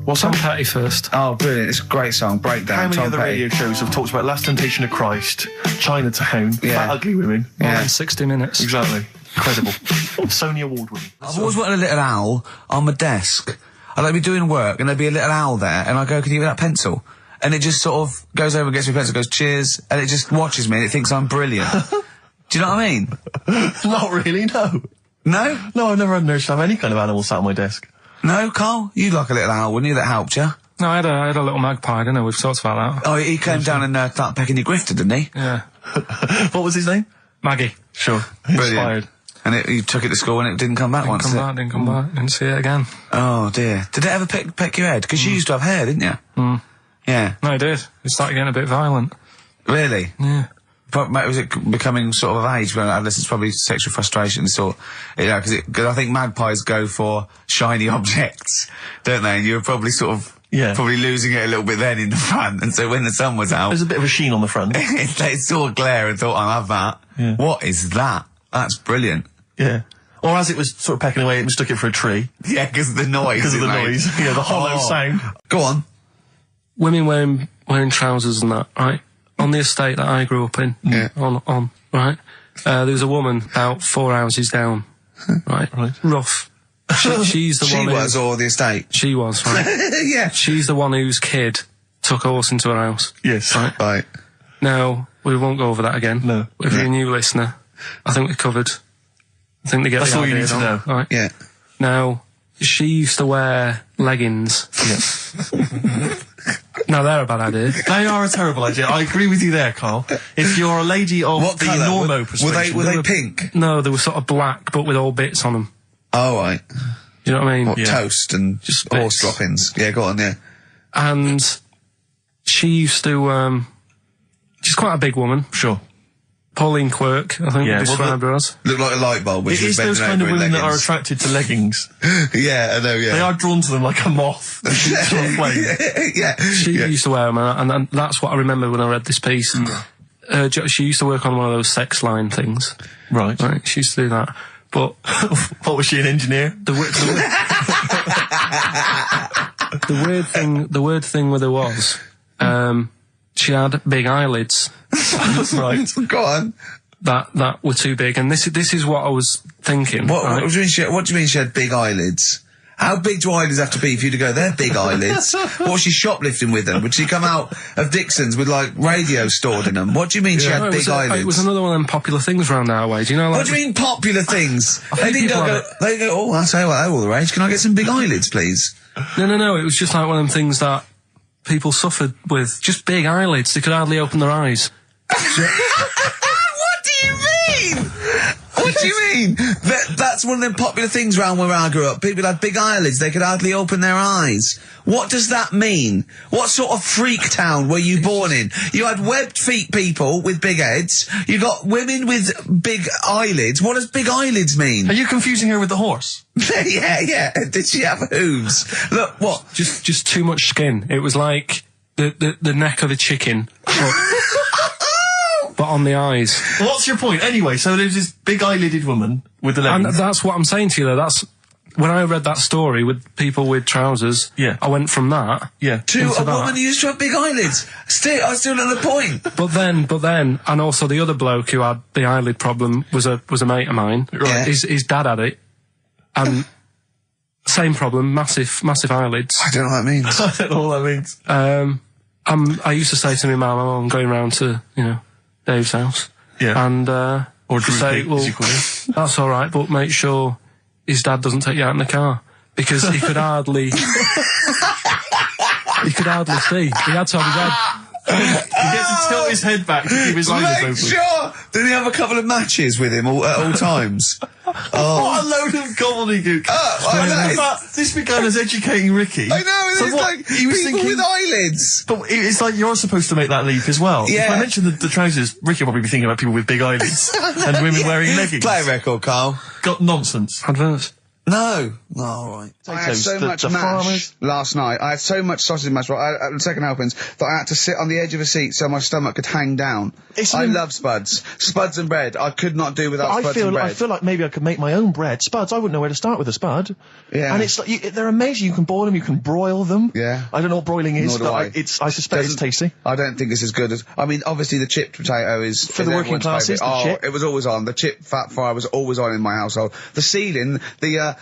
What's Tom Petty first? Oh, brilliant! It's a great song. Breakdown. How many Tom other Petty. radio shows have talked about Last Temptation of Christ, Chinatown, fat ugly women? More than 60 minutes. Exactly. Incredible. Sony Award winning. I've always wanted a little owl on my desk. I'd like be doing work and there'd be a little owl there and I go, can you give me that pencil? And it just sort of goes over and gets me a pencil, goes, cheers, and it just watches me and it thinks I'm brilliant. Do you know what I mean? Not really, no. No? No, I've never had an urge to have any kind of animal sat on my desk. No, Carl? You'd like a little owl, wouldn't you? That helped you? No, I had a little magpie, didn't I? We've talked about that. Oh, he came down and started pecking your grifter, didn't he? Yeah. What was his name? Maggie. Sure. Brilliant. Inspired. And you took it to school and it didn't come back once. Didn't come back. Didn't see it again. Oh, dear. Did it ever peck your head? Because you used to have hair, didn't you? Mm. Yeah. No, it did. It started getting a bit violent. Really? Yeah. But was it becoming sort of age when it's probably sexual frustration sort, you know, because I think magpies go for shiny objects, don't they? And you were probably sort of probably losing it a little bit then in the front, and so when the sun was out, there's a bit of a sheen on the front. They saw glare and thought, I'll have that. Yeah. What is that? That's brilliant. Yeah. Or as it was sort of pecking away, it mistook it for a tree. Yeah, because of the noise. Because of the noise. Yeah, the hollow sound. Go on. Women wearing trousers and that, right? On the estate that I grew up in, on, right? There was a woman about 4 houses down, right? Rough. She's the one. She was, or the estate? She was, right? Yeah. She's the one whose kid took a horse into her house. Yes. Right. Now, we won't go over that again. No. If you're a new listener, I think we covered. I think they get That's the all you idea need to know. Right? Yeah. Now, she used to wear leggings. Yeah. Now, they're a bad idea. They are a terrible idea. I agree with you there, Carl. If you're a lady of What the colour? normo persuasion... Were they pink? No, they were sort of black, but with all bits on them. Oh, right. You know what I mean? What, toast and Just horse bits. droppings? Yeah, go on, yeah. And she used to, she's quite a big woman. Sure. Pauline Quirk, I think we described her as. Looked like a light bulb. It is those kind of women that are attracted to leggings. Yeah, I know, yeah. They are drawn to them like a moth. Yeah. She used to wear them, and that's what I remember when I read this piece. She used to work on one of those sex line things. Right. She used to do that. But what was she, an engineer? the weird thing with her was, she had big eyelids. Right. Go on. That were too big, and this is what I was thinking. What right? do you mean she had big eyelids? How big do eyelids have to be for you to go, they're big eyelids? What was she shoplifting with them? Would she come out of Dixon's with, like, radio stored in them? What do you mean she had big eyelids? It was another one of them popular things around our way. Do you know? Like, What do you mean popular things? think They people go, oh, I'll tell you what, they're all the rage. Can I get some big eyelids, please? No. It was just like one of them things that people suffered with. Just big eyelids. They could hardly open their eyes. What do you mean? What do you mean? That's one of them popular things around where I grew up. People had big eyelids. They could hardly open their eyes. What does that mean? What sort of freak town were you born in? You had webbed feet people with big heads. You got women with big eyelids. What does big eyelids mean? Are you confusing her with the horse? Yeah. Did she have hooves? Look, what? Just too much skin. It was like the neck of a chicken. But on the eyes. Well, what's your point? Anyway, so there's this big eyelided woman with the leggings. And that's what I'm saying to you, though. when I read that story with people with trousers, Yeah. I went from that. Yeah. To Into a that. woman who used to have big eyelids. I still not the point. But then, and also the other bloke who had the eyelid problem was a mate of mine. Right. His dad had it, and same problem, massive eyelids. I don't know what that means. I don't know what that means. I used to say to my mum, I'm going round to Dave's house, Yeah. and Or to say, Drew, as you call him. that's all right, but make sure his dad doesn't take you out in the car because he could hardly see. He had to have his head. He gets to tilt his head back to keep his eyelids Make open. sure! Did he have a couple of matches with him at all times? What a load of gobbledygook. But this began as educating Ricky. I know, So it's what, like he was people thinking, with eyelids. But it's like you're supposed to make that leap as well. Yeah. If I mentioned the trousers, Ricky will probably be thinking about people with big eyelids and women wearing leggings. Play a record, Carl. Got nonsense. Adverts. No. Oh, all right. I had Potatoes, so much the mash farmers. last night. I had so much sausage mash at the second helpings that I had to sit on the edge of a seat so my stomach could hang down. I love spuds. Spuds and bread. I could not do without spuds and bread. I feel like maybe I could make my own bread. Spuds, I wouldn't know where to start with a spud. Yeah. And it's like, they're amazing. You can boil them, you can broil them. Yeah. I don't know what broiling is, Nor do but I. I suspect it's tasty. I don't think it's as good as... I mean, obviously the chipped potato is... For the working everyone's classes, favourite. the chip. It was always on. The chip fat fire was always on in my household. The ceiling, the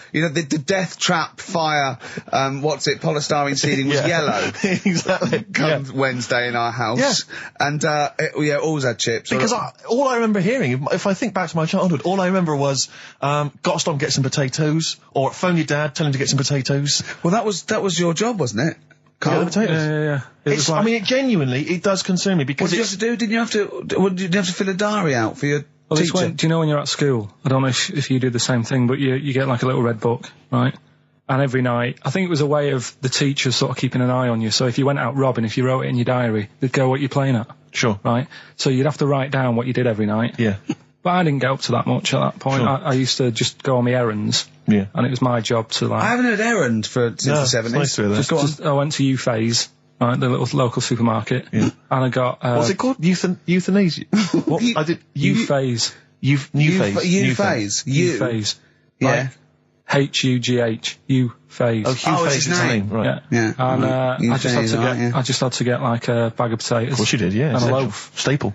death trap fire, polystyrene ceiling was Yeah. yellow. Exactly. Come Wednesday in our house. Yeah. And, always had chips. Because all I remember hearing, if I think back to my childhood, all I remember was, gotta stop and get some potatoes, or phone your dad, tell him to get some potatoes. Well, that was your job, wasn't it? Get Carl? the potatoes. Yeah. It was like, I mean, it genuinely, it does concern me What because did you have to do? Did you have to fill a diary out for your well, it's teacher? when, do you know when you're at school? I don't know if you do the same thing, but you get like a little red book, right? And every night, I think it was a way of the teachers sort of keeping an eye on you. So if you went out robbing, if you wrote it in your diary, they'd go what you're playing at. Sure. Right? So you'd have to write down what you did every night. Yeah. But I didn't get up to that much at that point. Sure. I used to just go on my errands. Yeah. And it was my job to like... I haven't heard errand since the 70s. it's nice to hear that. Just go on. I went to U-Phase, right, the little local supermarket. Yeah. And I got... What's it called? Euthanasia? What? I did... U-Phase. New phase. U-Phase. U-Phase. Yeah. H-U-G-H. U-Phase. Oh, Hugh Oh, it's Phase his is his name. name, right. Yeah. Yeah. And Right. I just had U-Phase, to get, right, yeah. I just had to get like a bag of potatoes. Of course you did, yeah. And a essential. loaf. Staple.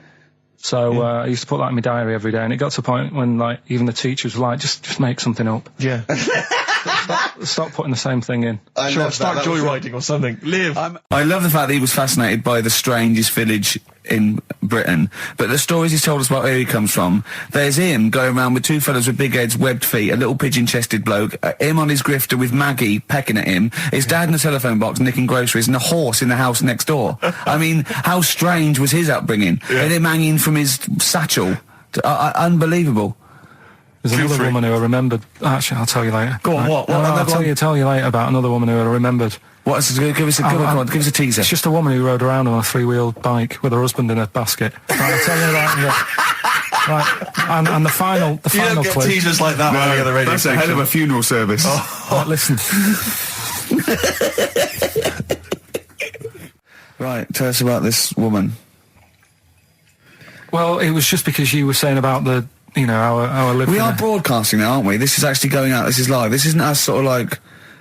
So I used to put that in my diary every day, and it got to a point when like even the teachers were like, just make something up. Yeah. Stop putting the same thing in. Sure, start joyriding or something. Live. I love the fact that he was fascinated by the strangest village in Britain, but the stories he's told us about where he comes from, there's him going around with two fellas with big heads, webbed feet, a little pigeon-chested bloke, him on his grifter with Maggie pecking at him, his dad in a telephone box nicking groceries, and a horse in the house next door. I mean, how strange was his upbringing? And him hanging from his satchel. Unbelievable. There's another free. woman who I remembered. Actually, I'll tell you later. Go on, what? No, What? I'll tell you later about another woman who I remembered. What's give us a come on, give us a teaser. It's just a woman who rode around on a three-wheeled bike with her husband in a basket. Right, I'll tell you that. Right, and the final You don't clip. get teasers like that on any other radio That's a hell of a funeral service. Right, listen. Right, tell us about this woman. Well, it was just because you were saying about the, our living. We are broadcasting now, aren't we? This is actually going out. This is live. This isn't us sort of like...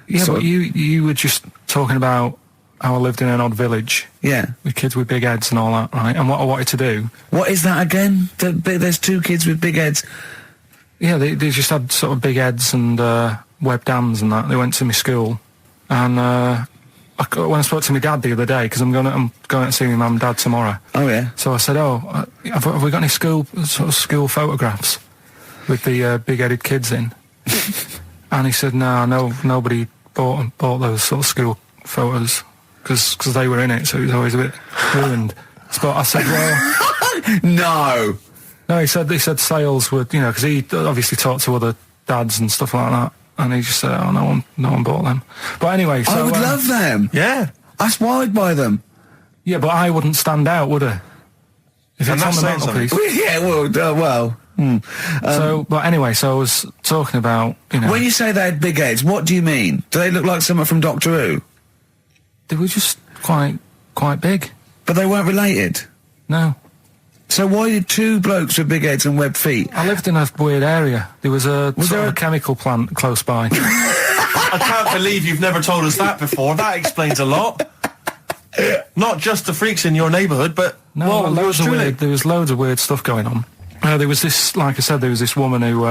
Yeah, sort but of- you were just talking about how I lived in an odd village Yeah. with kids with big heads and all that, right? And what I wanted to do. What is that again? There's two kids with big heads. Yeah, they just had sort of big heads and webbed hands and that. They went to my school, and when I spoke to my dad the other day, because I'm going to see my mum and dad tomorrow. Oh, yeah. So I said, have we got any school photographs with the big-headed kids in? And he said, no, nobody bought those sort of school photos because they were in it, so it was always a bit ruined. But I said, well, No. he said sales would, because he obviously talked to other dads and stuff like that, and he just said, oh, no one bought them. But anyway, so I would love them. Yeah. That's why I'd buy them. yeah, but I wouldn't stand out, would I? If And it's on that's the saying something. mantelpiece. Yeah, well. But anyway, so I was talking about, When you say they had big heads, what do you mean? Do they look like someone from Doctor Who? they were just quite big. But they weren't related. No. So why did two blokes with big heads and webbed feet? I lived in a weird area. There was a Was sort there of a chemical plant close by. I can't believe you've never told us that before. That explains a lot. Not just the freaks in your neighbourhood, but No, there was loads of weird stuff going on. There was this, like I said, there was this woman who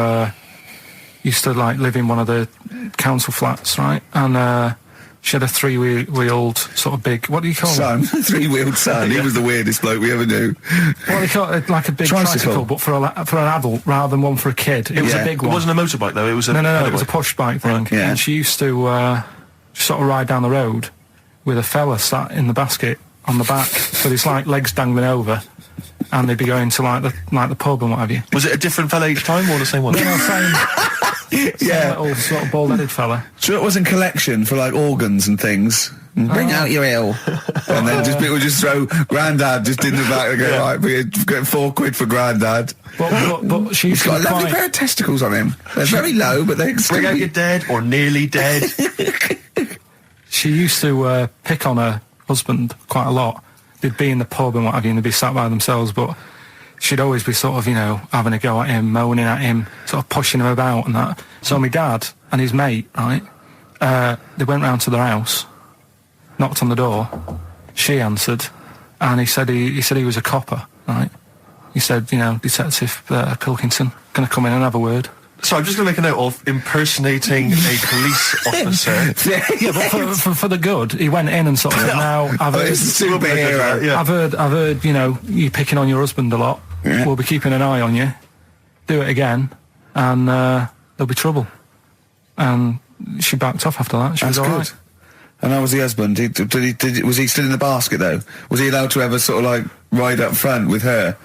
used to like live in one of the council flats, right? And she had a three-wheeled sort of big, what do you call Son, three-wheeled son. He was the weirdest bloke we ever knew. What do you call it? Like a big tricycle, but for an adult rather than one for a kid. It was a big one. It wasn't a motorbike though. It was a no. It was a push bike thing. Right, yeah. And she used to sort of ride down the road with a fella sat in the basket on the back with his like legs dangling over, and they'd be going to like the pub and what have you. Was it a different fella each time or the same one? No, same little sort of bald-headed fella. So it was in collection for like organs and things. Bring out your ill. And then people would just throw Grandad just in the back and go, right, we're getting £4 for Grandad. But she's got a lovely pair of testicles on him. They're very low, but they can still bring out your dead or nearly dead. She used to pick on her husband quite a lot. They'd be in the pub and what have you, and they'd be sat by themselves, but she'd always be sort of, having a go at him, moaning at him, sort of pushing him about and that. So my dad and his mate, right, they went round to their house, knocked on the door, she answered, and he said he was a copper, right? He said, Detective Pilkington, gonna come in and have a word. So I'm just going to make a note of impersonating a police officer. Yeah, but for the good, he went in and sort of said, now, I've heard, it's a superhero. I've heard, you picking on your husband a lot. Yeah. We'll be keeping an eye on you. Do it again, and there'll be trouble. And she backed off after that. She was all right. And how was the husband? Was he still in the basket though? Was he allowed to ever sort of like ride up front with her?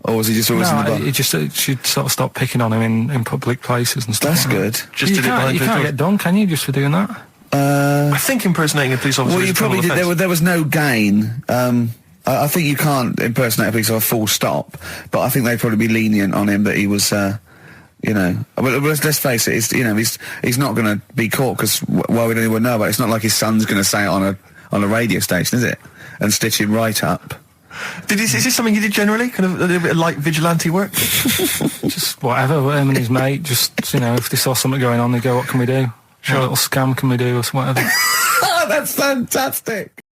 Or was he just always in the bar? She'd sort of stopped picking on him in public places and stuff. That's good. Just you can't get done, can you, just for doing that? I think impersonating a police officer. Well, you probably did. There was no gain. I think you can't impersonate a police officer full stop. But I think they'd probably be lenient on him that he was, But let's face it. He's not going to be caught because why would anyone know about it? It's not like his son's going to say it on a radio station, is it? And stitch him right up. Is this something you did generally? Kind of a little bit of light vigilante work? Just whatever, him and his mate, just, if they saw something going on, they go, what can we do? Sure. What little scam can we do, or whatever. Oh, that's fantastic.